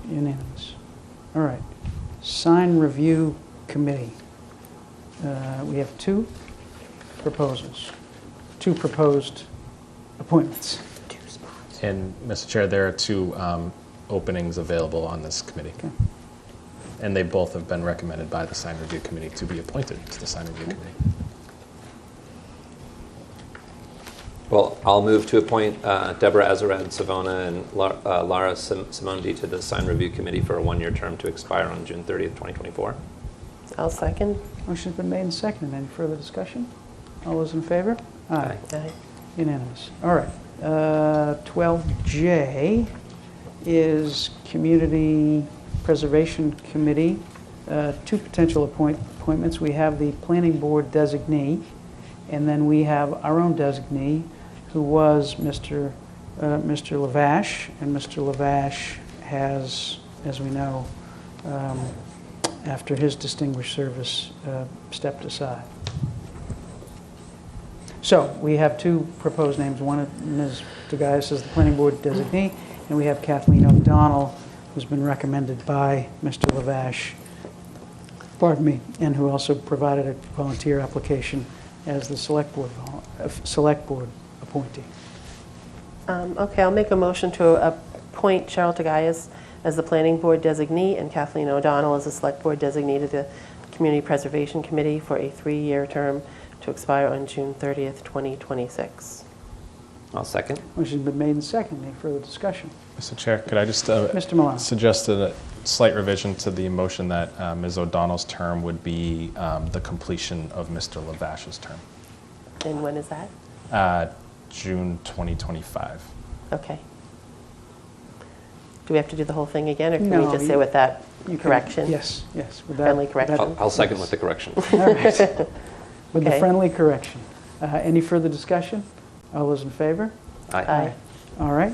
Unanimous. All right. Sign Review Committee. We have 2 proposals, 2 proposed appointments. And, Mr. Chair, there are 2 openings available on this committee. Okay. And they both have been recommended by the Sign Review Committee to be appointed to the Sign Review Committee. Well, I'll move to appoint Deborah Azarad Savona and Lara Simondi to the Sign Review Committee for a 1-year term to expire on June 30th, 2024. I'll second. Motion's been made and seconded. Any further discussion? All those in favor? Aye. Aye. Unanimous. All right. 12J is Community Preservation Committee. 2 potential appointments. We have the Planning Board designee, and then we have our own designee, who was Mr. Lavash, and Mr. Lavash has, as we know, after his distinguished service, stepped aside. So we have 2 proposed names. One is Ms. DeGaius as the Planning Board designee, and we have Kathleen O'Donnell, who's been recommended by Mr. Lavash, and who also provided a volunteer application as the Select Board appointee. Okay, I'll make a motion to appoint Cheryl Tagayas as the Planning Board designee and Kathleen O'Donnell as the Select Board designee to the Community Preservation Committee for a 3-year term to expire on June 30th, 2026. I'll second. Motion's been made and seconded. Any further discussion? Mr. Chair, could I just Mr. Milano. suggest a slight revision to the motion that Ms. O'Donnell's term would be the completion of Mr. Lavash's term? And when is that? June 2025. Okay. Do we have to do the whole thing again, or can No, we just say with that You can- correction? Yes. With that- Friendly correction? I'll second with the correction. All right. With the Okay. friendly correction. Any further discussion? All those in favor? Aye. All right.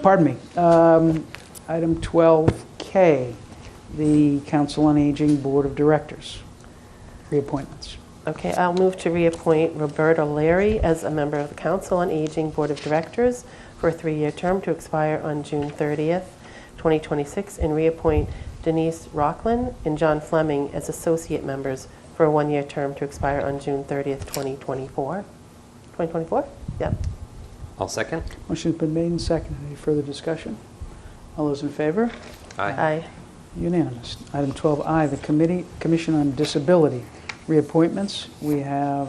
Pardon me. Item 12K, the Council on Aging Board of Directors, reappointments. Okay, I'll move to reappoint Roberta Larry as a member of the Council on Aging Board of Directors for a 3-year term to expire on June 30th, 2026, and reappoint Denise Rockland and John Fleming as associate members for a 1-year term to expire on June 30th, 2024. 2024? Yep. I'll second. Motion's been made and seconded. Any further discussion? All those in favor? Aye. Unanimous. Item 12I, the Commission on Disability, reappointments. We have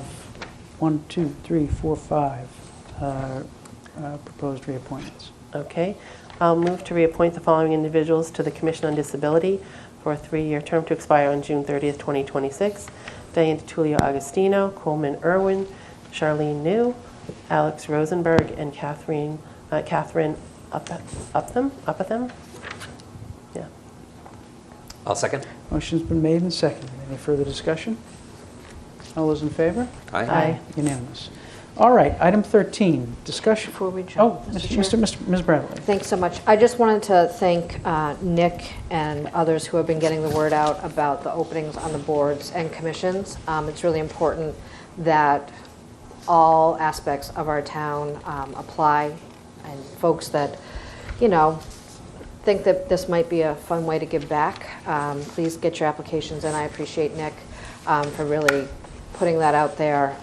1, 2, 3, 4, 5 proposed reappointments. Okay. I'll move to reappoint the following individuals to the Commission on Disability for a 3-year term to expire on June 30th, 2026. Diane DiTullio Agostino, Coleman Irwin, Charlene New, Alex Rosenberg, and Catherine Upham? Yeah. I'll second. Motion's been made and seconded. Any further discussion? All those in favor? Aye. Aye. Unanimous. All right, item 13, discussion. Before we jump, Oh, Mr. Ms. Bradley. Thanks so much. I just wanted to thank Nick and others who have been getting the word out about the openings on the boards and commissions. It's really important that all aspects of our town apply, and folks that, you know, think that this might be a fun way to give back, please get your applications in. I appreciate Nick for really putting that out there.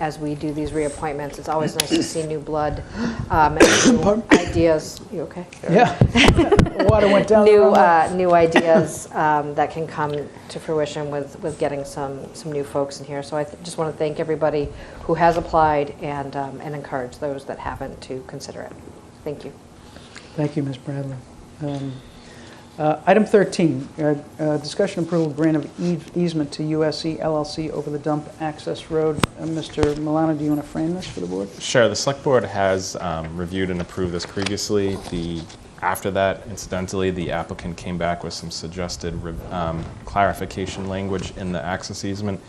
As we do these reappointments, it's always nice to see new blood and new ideas. You okay? Yeah. Water went down. New ideas that can come to fruition with getting some new folks in here. So I just want to thank everybody who has applied and encourage those that haven't to consider it. Thank you. Thank you, Ms. Bradley. Item 13, discussion approval grant of easement to USC LLC over the dump access road. Mr. Milano, do you want to frame this for the board? Sure. The Select Board has reviewed and approved this previously. After that, incidentally, the applicant came back with some suggested clarification language in the access easement.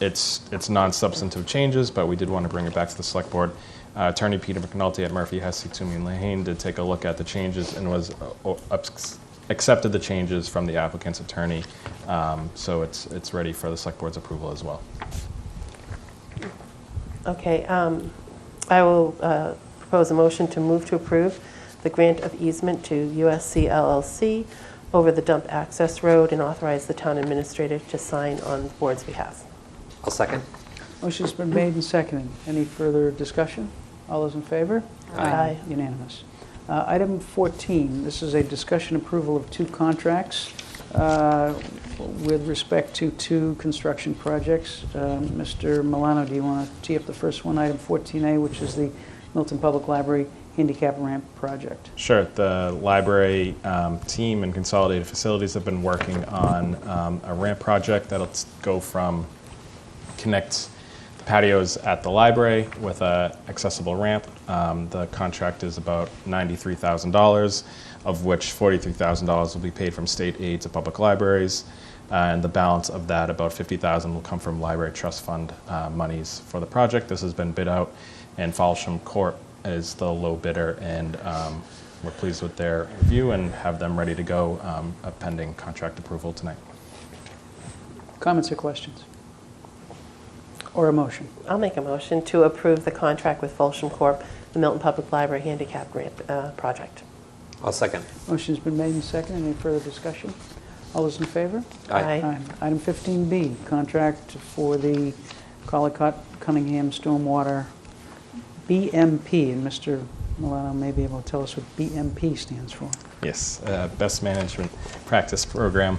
It's non-substantive changes, but we did want to bring it back to the Select Board. Attorney Peter McNulty at Murphy, Hesse, Toomey, and Lehane did take a look at the changes and was accepted the changes from the applicant's attorney. So it's ready for the Select Board's approval as well. Okay, I will propose a motion to move to approve the grant of easement to USC LLC over the dump access road and authorize the town administrator to sign on the board's behalf. I'll second. Motion's been made and seconded. Any further discussion? All those in favor? Aye. Unanimous. Item 14, this is a discussion approval of two contracts with respect to two construction projects. Mr. Milano, do you want to tee up the first one, item 14A, which is the Milton Public Library handicap ramp project? Sure. The library team and Consolidated Facilities have been working on a ramp project that'll go from connect patios at the library with a accessible ramp. The contract is about $93,000, of which $43,000 will be paid from state aid to public libraries, and the balance of that, about $50,000, will come from library trust fund monies for the project. This has been bid out, and Falsham Corp is the low bidder, and we're pleased with their review and have them ready to go pending contract approval tonight. Comments or questions? Or a motion? I'll make a motion to approve the contract with Folsham Corp., the Milton Public Library handicap grant project. I'll second. Motion's been made and seconded. Any further discussion? All those in favor? Aye. Item 15B, contract for the Collicott Cunningham Stormwater BMP. And Mr. Milano may be able to tell us what BMP stands for. Yes, Best Management Practice Program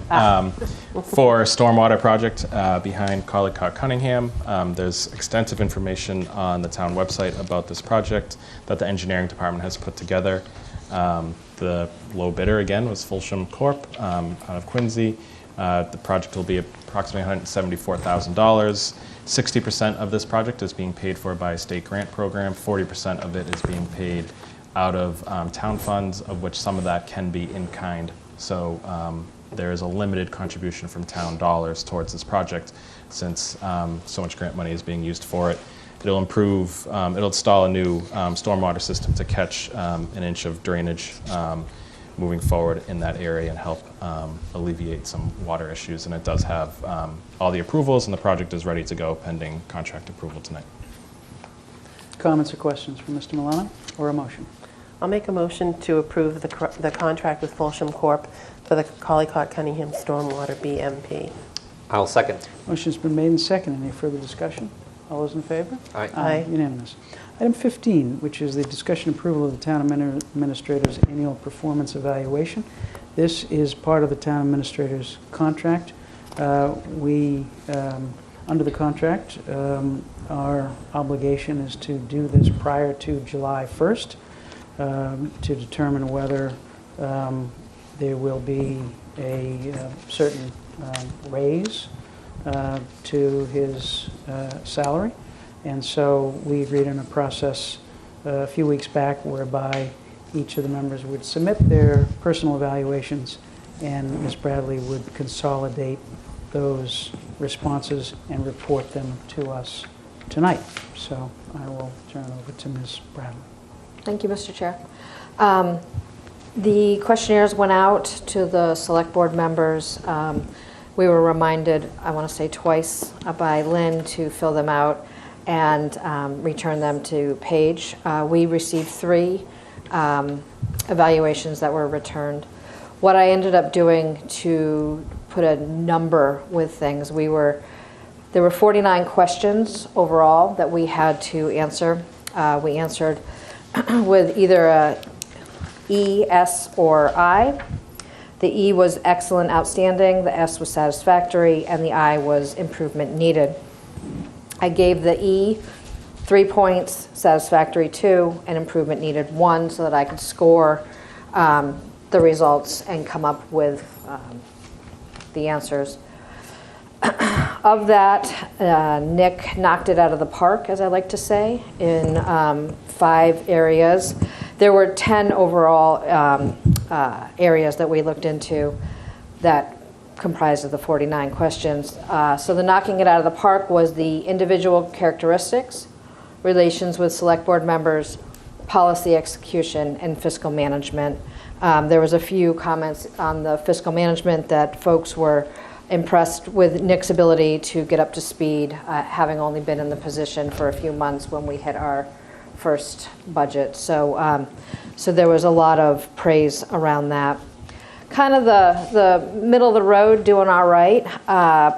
for a stormwater project behind Collicott Cunningham. There's extensive information on the town website about this project that the engineering department has put together. The low bidder, again, was Folsham Corp. Out of Quincy. The project will be approximately $174,000. 60% of this project is being paid for by a state grant program. 40% of it is being paid out of town funds, of which some of that can be in kind. So there is a limited contribution from town dollars towards this project, since so much grant money is being used for it. It'll improve, it'll install a new stormwater system to catch an inch of drainage moving forward in that area and help alleviate some water issues. And it does have all the approvals, and the project is ready to go pending contract approval tonight. Comments or questions from Mr. Milano, or a motion? I'll make a motion to approve the contract with Folsham Corp. for the Collicott Cunningham Stormwater BMP. I'll second. Motion's been made and seconded. Any further discussion? All those in favor? Aye. Aye. Unanimous. Item 15, which is the discussion approval of the town administrator's annual performance evaluation. This is part of the town administrator's contract. Under the contract, our obligation is to do this prior to July 1st to determine whether there will be a certain raise to his salary. And so we agreed on a process a few weeks back whereby each of the members would submit their personal evaluations, and Ms. Bradley would consolidate those responses and report them to us tonight. So I will turn it over to Ms. Bradley. Thank you, Mr. Chair. The questionnaires went out to the select board members. We were reminded, I want to say twice, by Lynn to fill them out and return them to Paige. We received 3 evaluations that were returned. What I ended up doing to put a number with things, there were 49 questions overall that we had to answer. We answered with either a E, S, or I. The E was excellent, outstanding, the S was satisfactory, and the I was improvement needed. I gave the E 3 points, satisfactory 2, and improvement needed 1, so that I could score the results and come up with the answers. Of that, Nick knocked it out of the park, as I like to say, in 5 areas. There were 10 overall areas that we looked into that comprised of the 49 questions. So the knocking it out of the park was the individual characteristics, relations with select board members, policy execution, and fiscal management. There was a few comments on the fiscal management that folks were impressed with Nick's ability to get up to speed, having only been in the position for a few months when we hit our first budget. So, so there was a lot of praise around that. Kind of the middle of the road, doing all right.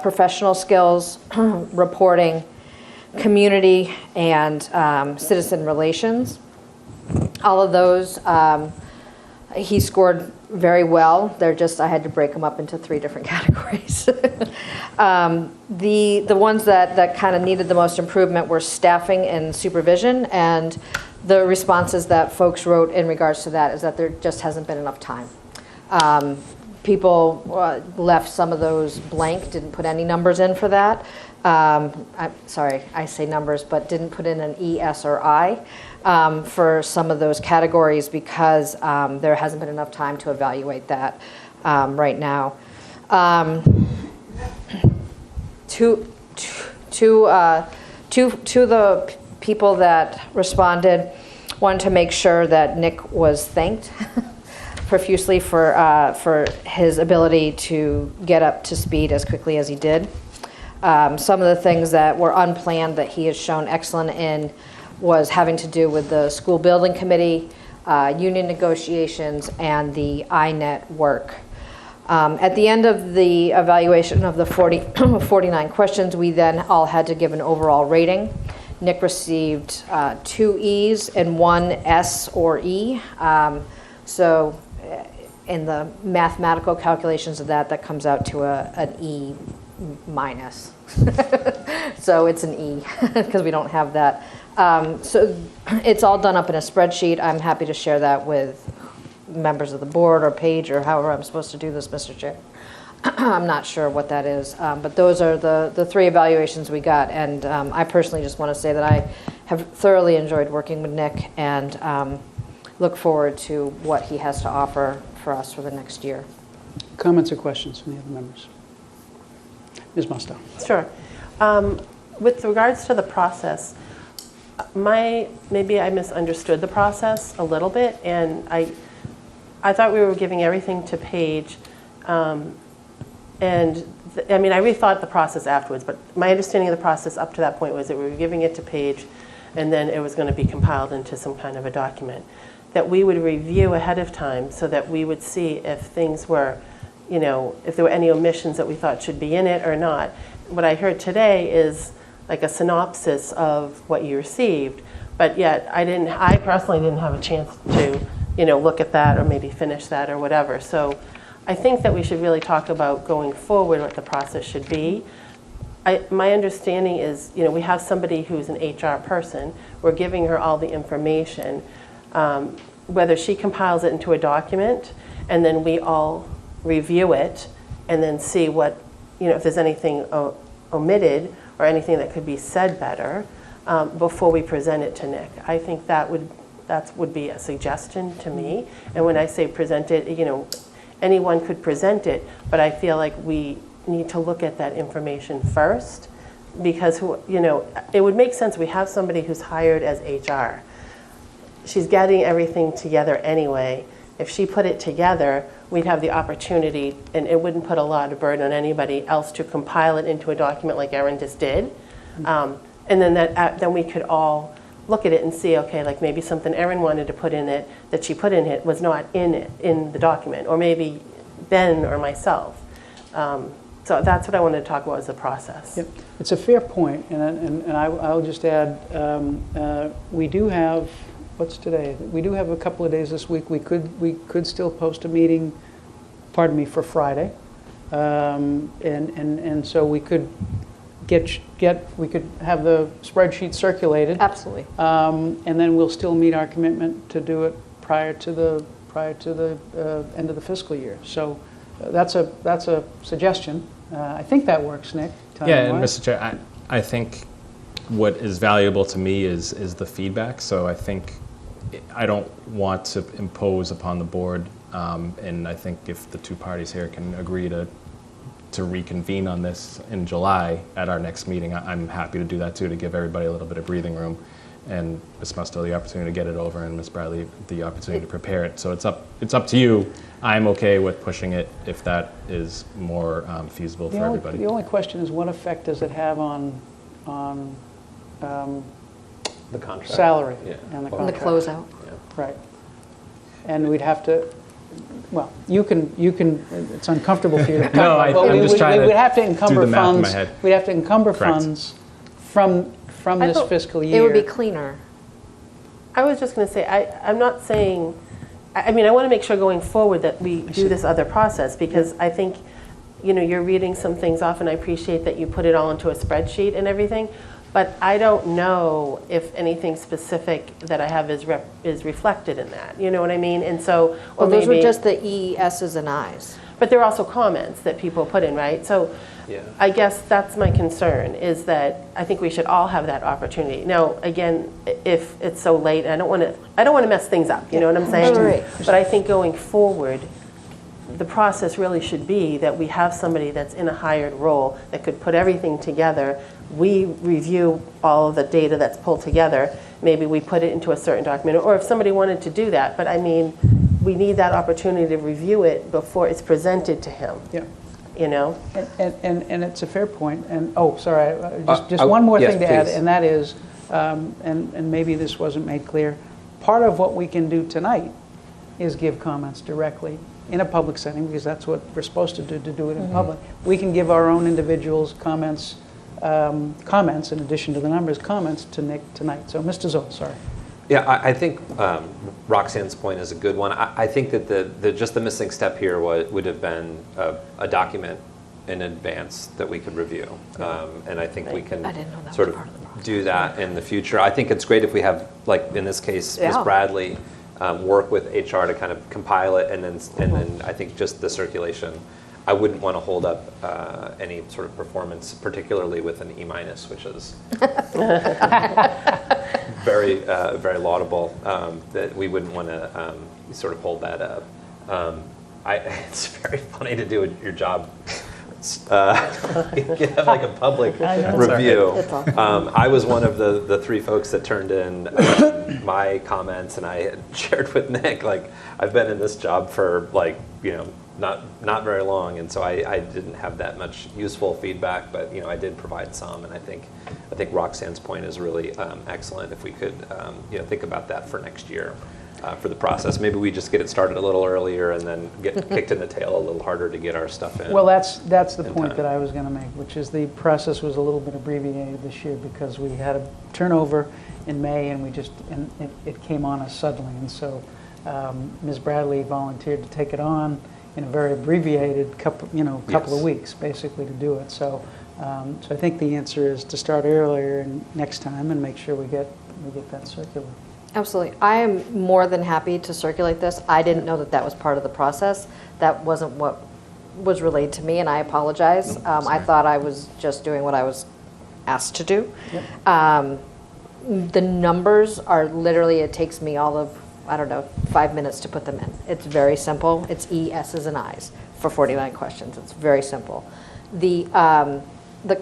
Professional skills, reporting, community, and citizen relations. All of those, he scored very well. I had to break them up into 3 different categories. The ones that kind of needed the most improvement were staffing and supervision, and the responses that folks wrote in regards to that is that there just hasn't been enough time. People left some of those blank, didn't put any numbers in for that. Sorry, I say numbers, but didn't put in an E, S, or I for some of those categories because there hasn't been enough time to evaluate that right now. To the people that responded, wanted to make sure that Nick was thanked profusely for his ability to get up to speed as quickly as he did. Some of the things that were unplanned that he has shown excellent in was having to do with the school building committee, union negotiations, and the INET work. At the end of the evaluation of the 49 questions, we then all had to give an overall rating. Nick received 2 E's and 1 S or E. So in the mathematical calculations of that comes out to an E minus. So it's an E because we don't have that. So it's all done up in a spreadsheet. I'm happy to share that with members of the board or Paige or however I'm supposed to do this, Mr. Chair. I'm not sure what that is, but those are the 3 evaluations we got, and I personally just want to say that I have thoroughly enjoyed working with Nick and look forward to what he has to offer for us for the next year. Comments or questions from the other members? Ms. Musto. Sure. With regards to the process, maybe I misunderstood the process a little bit, and I thought we were giving everything to Paige, I rethought the process afterwards, but my understanding of the process up to that point was that we were giving it to Paige, and then it was going to be compiled into some kind of a document that we would review ahead of time so that we would see if things were, if there were any omissions that we thought should be in it or not. What I heard today is like a synopsis of what you received, but yet I personally didn't have a chance to, look at that or maybe finish that or whatever. So I think that we should really talk about going forward what the process should be. My understanding is, we have somebody who's an HR person. We're giving her all the information. Whether she compiles it into a document and then we all review it and then see what, if there's anything omitted or anything that could be said better before we present it to Nick. I think that would be a suggestion to me. And when I say present it, anyone could present it, but I feel like we need to look at that information first, because it would make sense. We have somebody who's hired as HR. She's getting everything together anyway. If she put it together, we'd have the opportunity, and it wouldn't put a lot of burden on anybody else to compile it into a document like Erin just did. And then then we could all look at it and see, okay, like maybe something Erin wanted to put in it that she put in it was not in the document, or maybe Ben or myself. So that's what I wanted to talk about, is the process. Yep. It's a fair point, and I'll just add, we do have, what's today? We do have a couple of days this week. We could still post a meeting, pardon me, for Friday, and so we could we could have the spreadsheet circulated. Absolutely. And then we'll still meet our commitment to do it prior to the end of the fiscal year. So that's a suggestion. I think that works, Nick. Yeah, and Mr. Chair, I think what is valuable to me is the feedback. So I think I don't want to impose upon the board, and I think if the two parties here can agree to reconvene on this in July at our next meeting, I'm happy to do that too, to give everybody a little bit of breathing room, and Ms. Musto the opportunity to get it over, and Ms. Bradley the opportunity to prepare it. So it's up to you. I'm okay with pushing it if that is more feasible for everybody. The only question is, what effect does it have on the contract salary yeah. and the The contract? closeout. Yeah. Right. And we'd have to. Well, you can. It's uncomfortable for you to talk No, about, but I'm just trying to we'd have to encumber do the math in my funds. head. We'd have to encumber Correct. funds from this fiscal year. It would be cleaner. I was just going to say, I'm not saying, I mean, I want to make sure going forward that we do this other process, because I think, you're reading some things off, and I appreciate that you put it all into a spreadsheet and everything, but I don't know if anything specific that I have is reflected in that. You know what I mean? And so, or Well, those maybe, were just the E's and I's. but there are also comments that people put in, right? So Yeah. I guess that's my concern, is that I think we should all have that opportunity. Now, again, if it's so late, I don't want to mess things up, you know what I'm saying? Right. But I think going forward, the process really should be that we have somebody that's in a hired role that could put everything together. We review all of the data that's pulled together. Maybe we put it into a certain document, or if somebody wanted to do that. But I mean, we need that opportunity to review it before it's presented to him. Yeah. And it's a fair point. And just one more yes, thing to add, please. and that is, and maybe this wasn't made clear. Part of what we can do tonight is give comments directly in a public setting, because that's what we're supposed to do it in public. We can give our own individuals comments in addition to the numbers, comments to Nick tonight. So, Mr. Zoll, sorry. Yeah, I think Roxanne's point is a good one. I think that just the missing step here would have been a document in advance that we could review. And I think we can sort of do that in the future. I think it's great if we have, like in this case, Ms. Bradley work with HR to kind of compile it, and then I think just the circulation. I wouldn't want to hold up any sort of performance, particularly with an E-, which is very, very laudable, that we wouldn't want to sort of hold that up. It's very funny to do your job. You have like a public review. I was one of the three folks that turned in my comments, and I had shared with Nick, like, I've been in this job for not very long, and so I didn't have that much useful feedback, but I did provide some, and I think Roxanne's point is really excellent. If we could think about that for next year. For the process, maybe we just get it started a little earlier and then get kicked in the tail a little harder to get our stuff in. Well, that's the point that I was going to make, which is the process was a little bit abbreviated this year because we had a turnover in May, and it came on us suddenly, and so Ms. Bradley volunteered to take it on in a very abbreviated couple of weeks, basically, to do it. So I think the answer is to start earlier next time and make sure we get that circular. Absolutely. I am more than happy to circulate this. I didn't know that was part of the process. That wasn't what was relayed to me, and I apologize. I thought I was just doing what I was asked to do. Yep. The numbers are literally, it takes me all of, 5 minutes to put them in. It's very simple. It's E, S's, and I's for 49 questions. It's very simple. The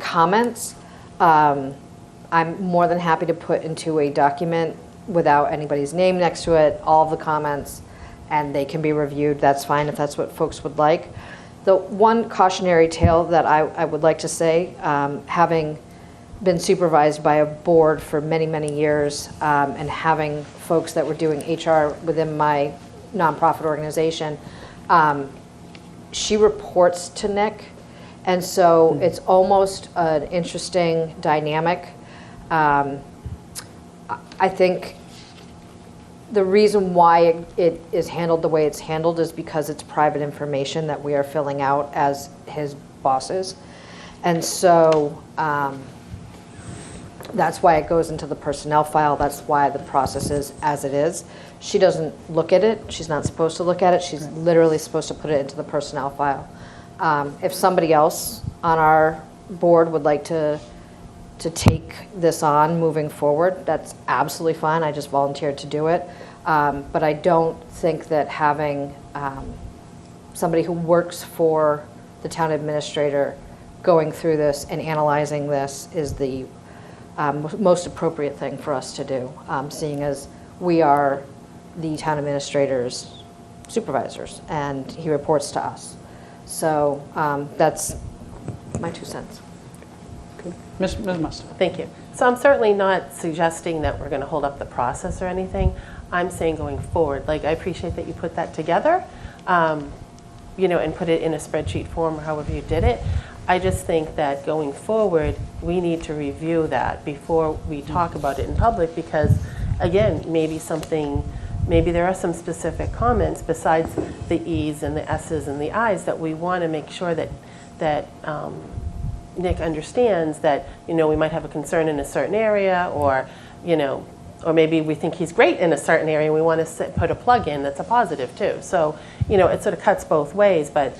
comments, I'm more than happy to put into a document without anybody's name next to it, all of the comments, and they can be reviewed. That's fine if that's what folks would like. The one cautionary tale that I would like to say, having been supervised by a board for many, many years, and having folks that were doing HR within my nonprofit organization, she reports to Nick, and so it's almost an interesting dynamic. I think the reason why it is handled the way it's handled is because it's private information that we are filling out as his bosses. And so that's why it goes into the personnel file. That's why the process is as it is. She doesn't look at it. She's not supposed to look at it. She's literally supposed to put it into the personnel file. If somebody else on our board would like to take this on moving forward, that's absolutely fine. I just volunteered to do it. But I don't think that having somebody who works for the town administrator going through this and analyzing this is the most appropriate thing for us to do, seeing as we are the town administrator's supervisors and he reports to us. So that's my 2 cents. Ms. Musto. Thank you. So I'm certainly not suggesting that we're going to hold up the process or anything. I'm saying going forward, like I appreciate that you put that together, you know, and put it in a spreadsheet form or however you did it. I just think that going forward, we need to review that before we talk about it in public because, again, maybe there are some specific comments besides the E's and the S's and the I's that we want to make sure that Nick understands that, you know, we might have a concern in a certain area or, you know, or maybe we think he's great in a certain area and we want to put a plug in that's a positive too. So, you know, it sort of cuts both ways, but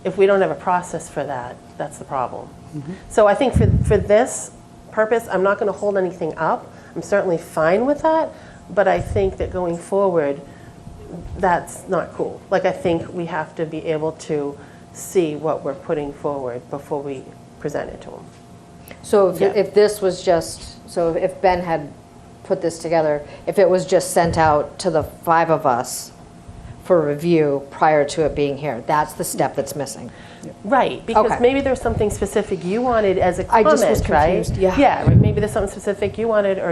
if we don't have a process for that, that's the problem. Mm-hmm. So I think for this purpose, I'm not going to hold anything up. I'm certainly fine with that, but I think that going forward, that's not cool. Like I think we have to be able to see what we're putting forward before we present it to him. So if this was just, so if Ben had put this together, if it was just sent out to the 5 of us for review prior to it being here, that's the step that's missing. Right, because maybe there's something specific you wanted as a comment, I just was confused, right? Yeah, right. Maybe there's something specific you wanted or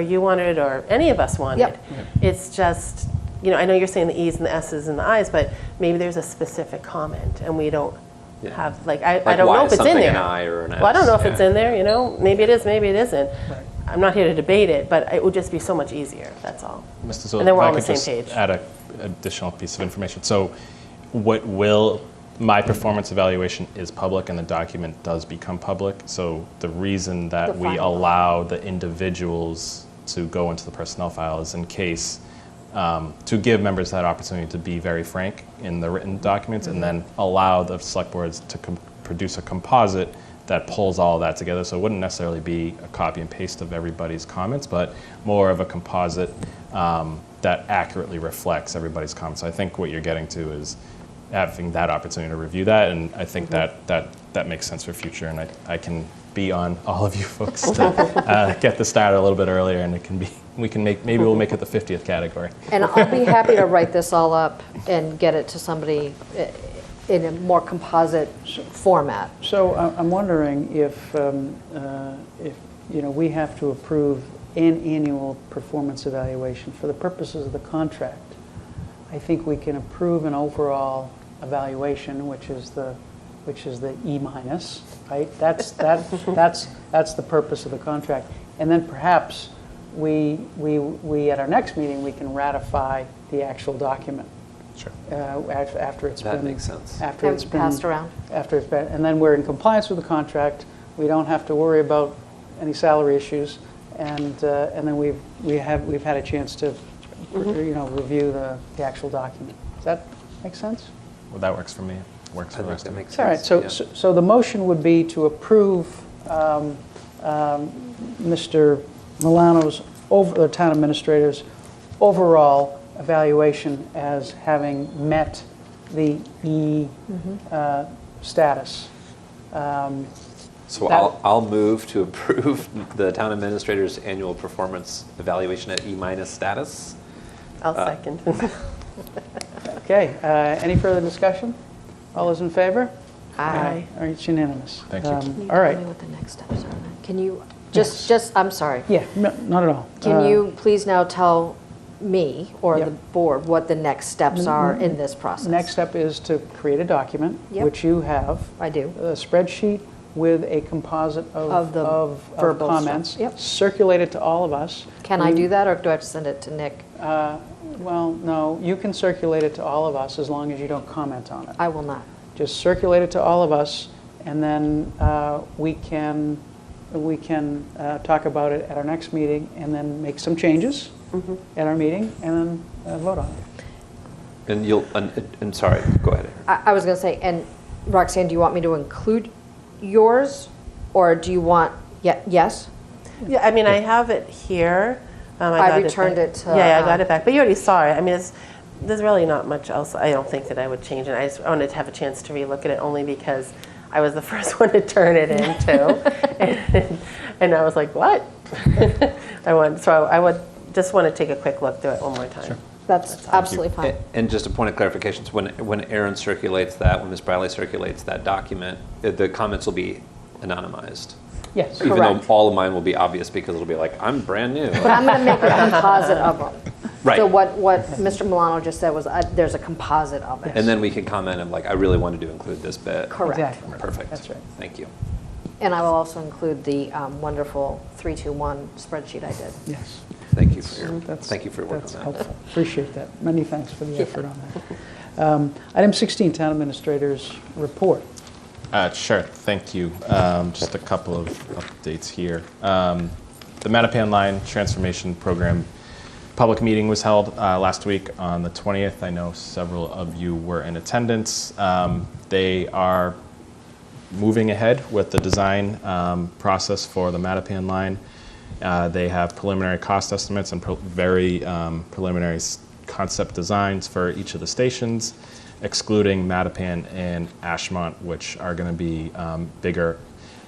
any of us wanted. Yep. It's just, you know, I know you're saying the E's and the S's and the I's, but maybe there's a specific comment and we don't have, like I don't know if it's in there. An I or an S? Well, I don't know if it's in there, you know, maybe it is, maybe it isn't. Right. I'm not here to debate it, but it would just be so much easier, that's all. Mr. Zoll, and then we're if all I on the could same just page. add an additional piece of information. So my performance evaluation is public and the document does become public. So the reason that we allow the individuals to go into the personnel file is in case, to give members that opportunity to be very frank in the written documents and then allow the select boards to produce a composite that pulls all of that together. So it wouldn't necessarily be a copy and paste of everybody's comments, but more of a composite that accurately reflects everybody's comments. So I think what you're getting to is having that opportunity to review that, and I think that makes sense for future, and I can be on all of you folks to get this started a little bit earlier, and it can be, maybe we'll make it the 50th category. And I'll be happy to write this all up and get it to somebody in a more composite format. So I'm wondering if you know, we have to approve an annual performance evaluation for the purposes of the contract. I think we can approve an overall evaluation, which is the E minus, right? That's the purpose of the contract. And then perhaps we at our next meeting we can ratify the actual document. Sure. After it's that been makes sense. After it's been passed around. After it's been, and then we're in compliance with the contract. We don't have to worry about any salary issues, and then we've had a chance to you know, review the actual document. Does that make sense? Well, that works for me. Works for the rest of me. All right. So the motion would be to approve Mr. Milano's the town administrator's overall evaluation as having met the E status. So That- I'll move to approve the town administrator's annual performance evaluation at E- status. I'll second. Okay, any further discussion? All those in favor? Aye. All right, it's unanimous. Thank you. Can you All right. tell me what the next steps are? Can you, just, I'm sorry. Yeah, no, not at all. Can you please now tell me or Yep. the board what the next steps are in this process? Next step is to create a document, Yep. which you have. I do. A spreadsheet with a composite Of the of verbal stuff. comments. Yep. Circulate it to all of us. Can I do that, or do I have to send it to Nick? Well, no, you can circulate it to all of us as long as you don't comment on it. I will not. Just circulate it to all of us, and then we can talk about it at our next meeting, and then make some changes at our meeting, and then vote on it. And and sorry, go ahead. I was going to say, and Roxanne, do you want me to include yours, or do you want, yes? Yeah, I mean, I have it here. I got returned back. it to, Yeah, I got it back, but you already saw it. I mean, there's really not much else. I don't think that I would change it. I just wanted to have a chance to relook at it, only because I was the first one to turn it in too, and I was like, what? I would just want to take a quick look through it one more time. Sure. That's absolutely fine. And just a point of clarification, so when Aaron circulates that, when Ms. Bradley circulates that document, the comments will be anonymized. Yes. Even Correct. though all of mine will be obvious because it'll be like, I'm brand new. But I'm going to make a composite of them. Right. So what Mr. Milano just said was, there's a composite of it. And then we can comment and like, I really wanted to include this bit. Correct. Exactly. Perfect. That's right. Thank you. And I will also include the wonderful 3-2-1 spreadsheet I did. Yes. Thank you for your, That's- thank you for your work That's on that. helpful. Appreciate that. Many thanks for the effort on that. Item 16, Town Administrator's Report. Sure, thank you. Just a couple of updates here. The Mattapan Line Transformation Program public meeting was held last week on the 20th. I know several of you were in attendance. They are moving ahead with the design process for the Mattapan Line. They have preliminary cost estimates and very preliminary concept designs for each of the stations, excluding Mattapan and Ashmont, which are going to be bigger,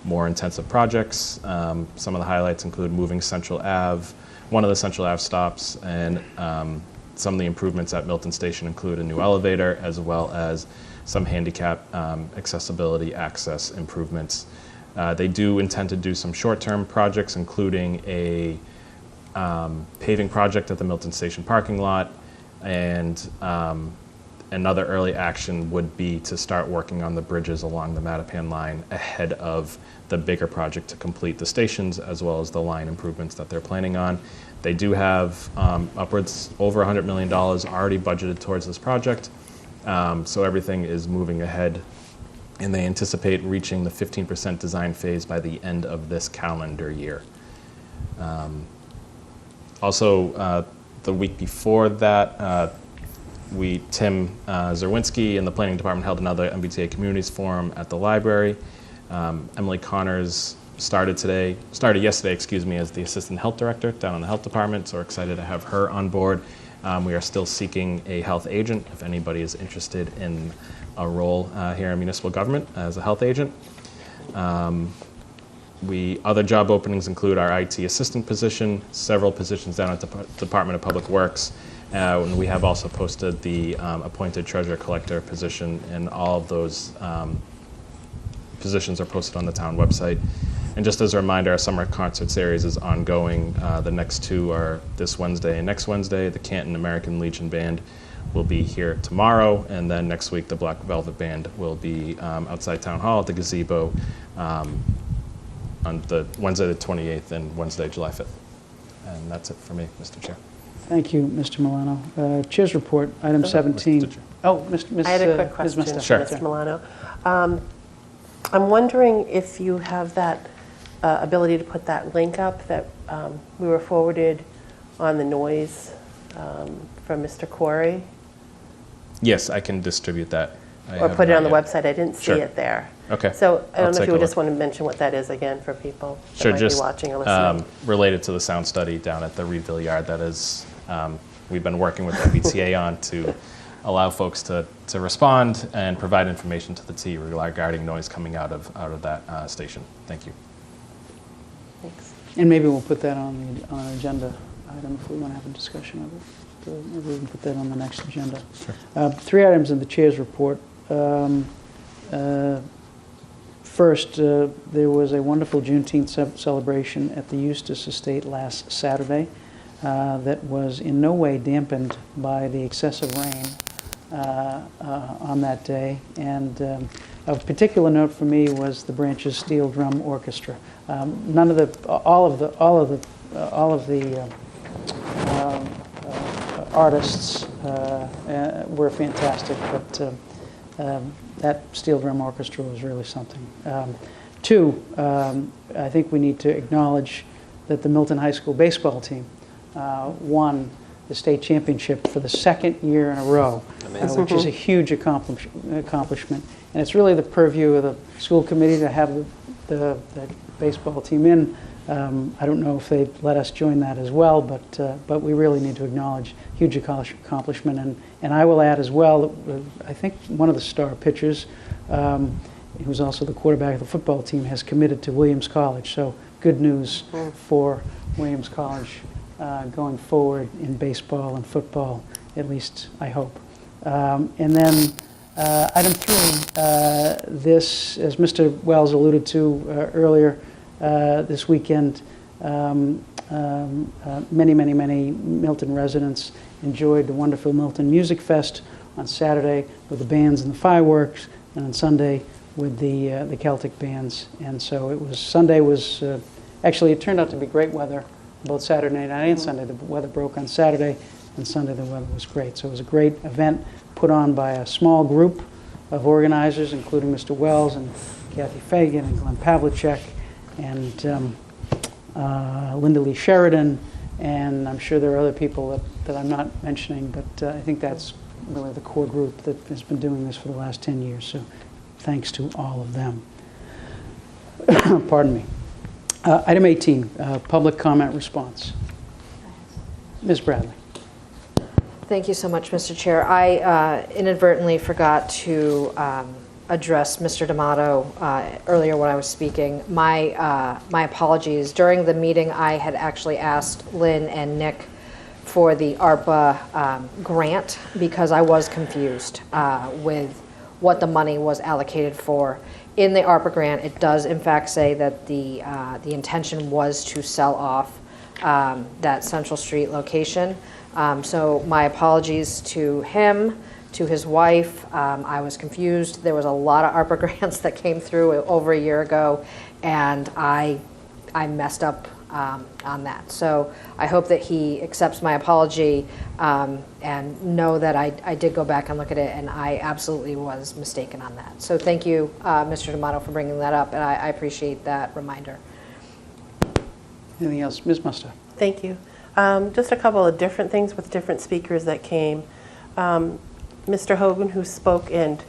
more intensive projects. Some of the highlights include moving Central Ave, one of the Central Ave stops, and some of the improvements at Milton Station include a new elevator, as well as some handicap accessibility access improvements. They do intend to do some short-term projects, including a paving project at the Milton Station parking lot, and another early action would be to start working on the bridges along the Mattapan line ahead of the bigger project to complete the stations, as well as the line improvements that they're planning on. They do have upwards over $100 million already budgeted towards this project, so everything is moving ahead, and they anticipate reaching the 15% design phase by the end of this calendar year. Also, the week before that, Tim Zerwinski and the Planning Department held another MBTA Communities Forum at the library. Emily Connors started yesterday, as the Assistant Health Director down in the Health Department, so we're excited to have her on board. We are still seeking a health agent, if anybody is interested in a role here in municipal government as a health agent. Other job openings include our IT assistant position, several positions down at the Department of Public Works, and we have also posted the appointed treasurer collector position, and all of those positions are posted on the town website. And just as a reminder, our summer concert series is ongoing. The next two are this Wednesday and next Wednesday. The Canton American Legion Band will be here tomorrow, and then next week the Black Velvet Band will be outside Town Hall at the gazebo on the Wednesday the 28th and Wednesday, July 5th. And that's it for me, Mr. Chair. Thank you, Mr. Milano. Chair's report, item 17. Oh, Ms. I had a quick question for Sure. Mr. Milano. I'm wondering if you have that ability to put that link up that we were forwarded on the noise from Mr. Corey? Yes, I can distribute that. Or put it on the website. I didn't see it there. Okay. So I I'll don't know if take you a would just look. want to mention what that is again for people that Sure, might just be watching or listening. related to the sound study down at the Reedville Yard that is, we've been working with MBTA on to allow folks to respond and provide information to the T regarding noise coming out of that station. Thank you. Thanks. And maybe we'll put that on an agenda item if we want to have a discussion of it. So maybe we can put that on the next agenda. Sure. 3 items in the chair's report. First, there was a wonderful Juneteenth celebration at the Eustis Estate last Saturday that was in no way dampened by the excessive rain on that day. And of particular note for me was the Branches Steel Drum Orchestra. All of the artists were fantastic, but that steel drum orchestra was really something. 2, I think we need to acknowledge that the Milton High School baseball team won the state championship for the 2nd year in a row, which is a huge accomplishment. And it's really the purview of the school committee to have the baseball team in. I don't know if they'd let us join that as well, but we really need to acknowledge huge accomplishment. And I will add as well, I think one of the star pitchers, who's also the quarterback of the football team, has committed to Williams College. So good news for Williams College going forward in baseball and football, at least I hope. And then item 3, this, as Mr. Wells alluded to earlier, this weekend, many Milton residents enjoyed the wonderful Milton Music Fest on Saturday with the bands and the fireworks, and on Sunday with the Celtic bands. And so Sunday was, actually it turned out to be great weather, both Saturday night and Sunday. The weather broke on Saturday, and Sunday the weather was great. So it was a great event put on by a small group of organizers, including Mr. Wells and Kathy Fagan and Glenn Pavlicek and Linda Lee Sheridan, and I'm sure there are other people that I'm not mentioning, but I think that's really the core group that has been doing this for the last 10 years, so thanks to all of them. Pardon me. Item 18, public comment response. Ms. Bradley. Thank you so much, Mr. Chair. I inadvertently forgot to address Mr. D'Amato earlier when I was speaking. My apologies. During the meeting, I had actually asked Lynn and Nick for the ARPA grant because I was confused with what the money was allocated for. In the ARPA grant, it does in fact say that the intention was to sell off that Central Street location. So my apologies to him, to his wife. I was confused. There was a lot of ARPA grants that came through over a year ago, and I messed up on that. So I hope that he accepts my apology and know that I did go back and look at it, and I absolutely was mistaken on that. So thank you, Mr. D'Amato, for bringing that up, and I appreciate that reminder. Anything else? Ms. Musto. Thank you. Just a couple of different things with different speakers that came. Mr. Hogan, who spoke and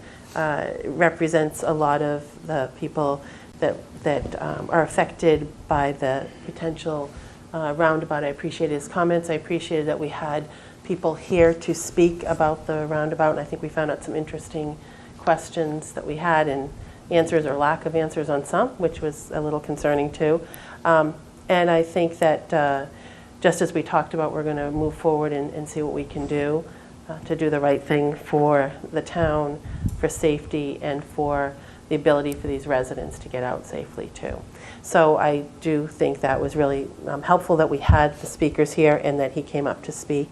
represents a lot of the people that are affected by the potential roundabout. I appreciated his comments. I appreciated that we had people here to speak about the roundabout, and I think we found out some interesting questions that we had and answers or lack of answers on some, which was a little concerning too. And I think that just as we talked about, we're going to move forward and see what we can do to do the right thing for the town, for safety, and for the ability for these residents to get out safely too. So I do think that was really helpful that we had the speakers here and that he came up to speak.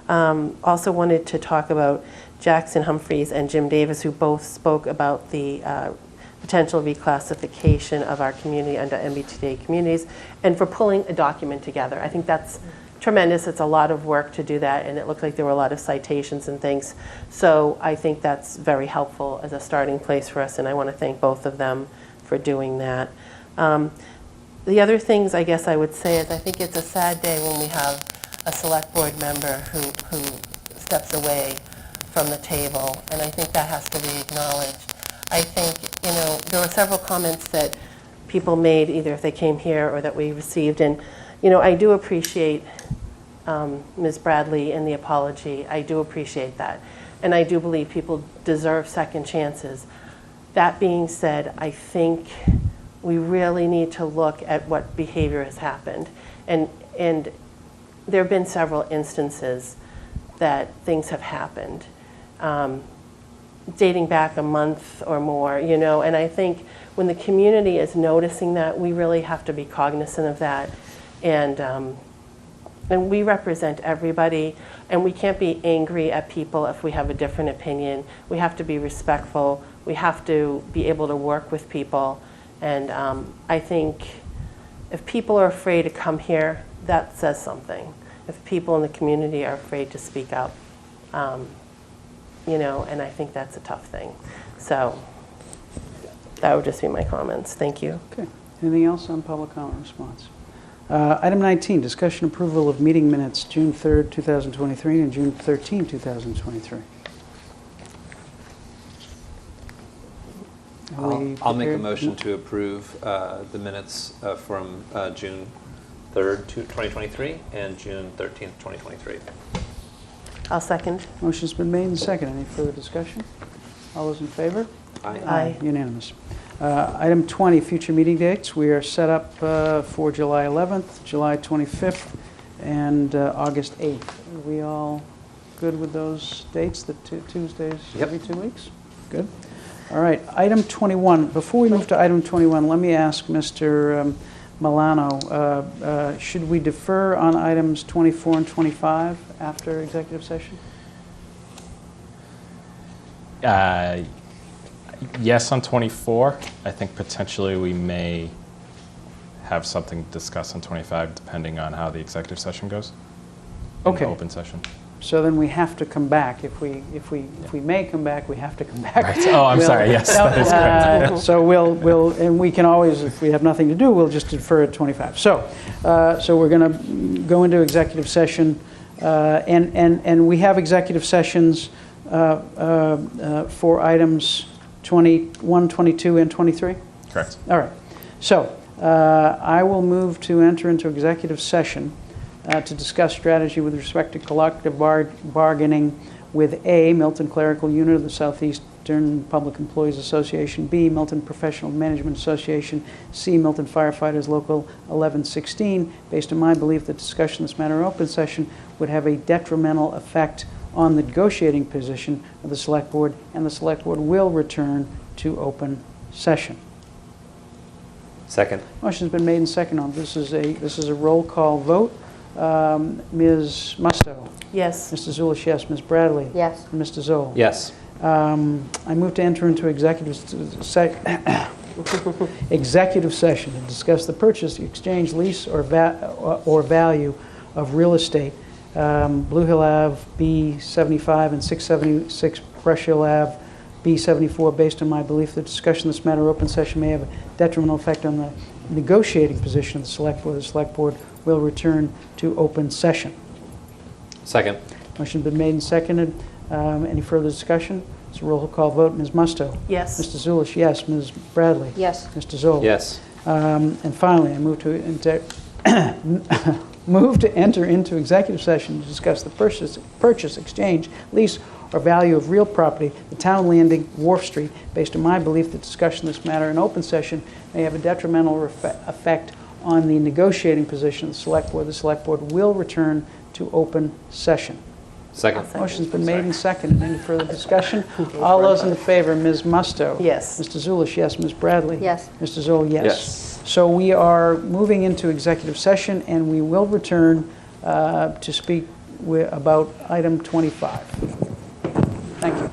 Also wanted to talk about Jackson Humphreys and Jim Davis, who both spoke about the potential reclassification of our community under MBTA communities, and for pulling a document together. I think that's tremendous. It's a lot of work to do that, and it looked like there were a lot of citations and things. So I think that's very helpful as a starting place for us, and I want to thank both of them for doing that. The other things I guess I would say is I think it's a sad day when we have a select board member who steps away from the table, and I think that has to be acknowledged. I think, there were several comments that people made, either if they came here or that we received, and, I do appreciate Ms. Bradley and the apology. I do appreciate that. and I do believe people deserve second chances. That being said, I think we really need to look at what behavior has happened. And there have been several instances that things have happened, dating back a month or more, you know, and I think when the community is noticing that, we really have to be cognizant of that. And we represent everybody, and we can't be angry at people if we have a different opinion. We have to be respectful. We have to be able to work with people. And I think if people are afraid to come here, that says something. If people in the community are afraid to speak up, you know, and I think that's a tough thing. So that would just be my comments. Thank you. Okay. Anything else on public comment response? Item 19, discussion approval of meeting minutes June 3rd, 2023 and June 13, 2023. I'll make a motion to approve the minutes from June 3rd, 2023 and June 13th, 2023. I'll second. Motion's been made and seconded. Any further discussion? All those in favor? Aye. Aye. Unanimous. Item 20, future meeting dates. We are set up for July 11th, July 25th, and August 8th. Are we all good with those dates, the Tuesdays every 2 weeks? Good. All right, item 21. Before we move to item 21, let me ask Mr. Milano, should we defer on items 24 and 25 after executive session? Yes, on 24. I think potentially we may have something to discuss on 25, depending on how the executive session goes. Okay. Open session. So then we have to come back. If we may come back, we have to come back. Right. Oh, I'm sorry. Yes, that is correct. So we'll and we can always, if we have nothing to do, we'll just defer at 25. So we're going to go into executive session, and we have executive sessions for items 21, 22, and 23. Correct. All right. So I will move to enter into executive session to discuss strategy with respect to collective bargaining with A, Milton Clerical Unit of the Southeastern Public Employees Association, B, Milton Professional Management Association, C, Milton Firefighters Local 1116, based on my belief that discussion of this matter in open session would have a detrimental effect on the negotiating position of the Select Board, and the Select Board will return to open session. Second. Motion's been made and seconded on. This is a roll call vote. Ms. Musto? Yes. Mr. Zulish, yes. Ms. Bradley? Yes. And Mr. Zoll? Yes. I move to enter into executive session and discuss the purchase, exchange, lease, or value of real estate. Blue Hill Ave, B75, and 676 Brush Hill Ave, B74, based on my belief that discussion of this matter open session may have a detrimental effect on the negotiating position of the Select Board. The Select Board will return to open session. Second. Motion's been made and seconded. Any further discussion? It's a roll call vote. Ms. Musto? Yes. Mr. Zulish, yes. Ms. Bradley? Yes. Mr. Zoll? Yes. And finally, I move to enter into executive session to discuss the purchase, exchange, lease, or value of real property, the Town Landing, Wharf Street, based on my belief that discussion of this matter in open session may have a detrimental effect on the negotiating position of the Select Board. The Select Board will return to open session. Second. Motion's been made and seconded. Any further discussion? All those in favor, Ms. Musto? Yes. Mr. Zulish, yes. Ms. Bradley? Yes. Mr. Zoll, yes. Yes. So we are moving into executive session, and we will return to speak about item 25. Thank you.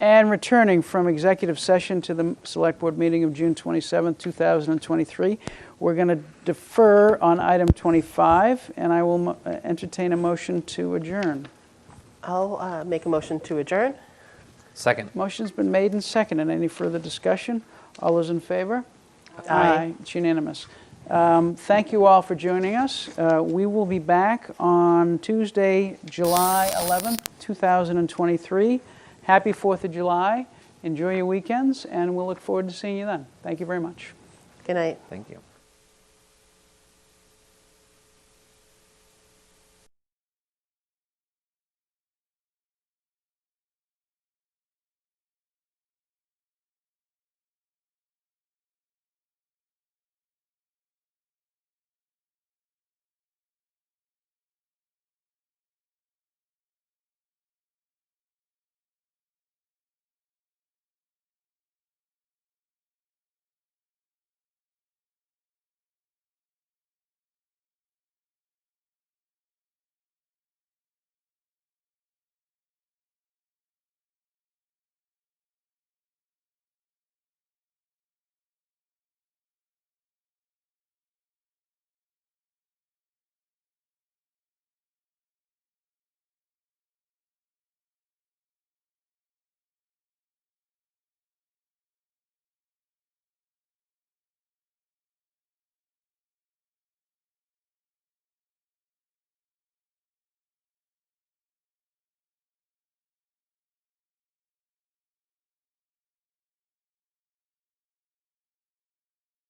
And returning from executive session to the Select Board meeting of June 27, 2023, we're going to defer on item 25, and I will entertain a motion to adjourn. I'll make a motion to adjourn. Second. Motion's been made and seconded. Any further discussion? All those in favor? Aye. It's unanimous. Thank you all for joining us. We will be back on Tuesday, July 11th, 2023. Happy 4th of July. Enjoy your weekends, and we'll look forward to seeing you then. Thank you very much. Good night. Thank you.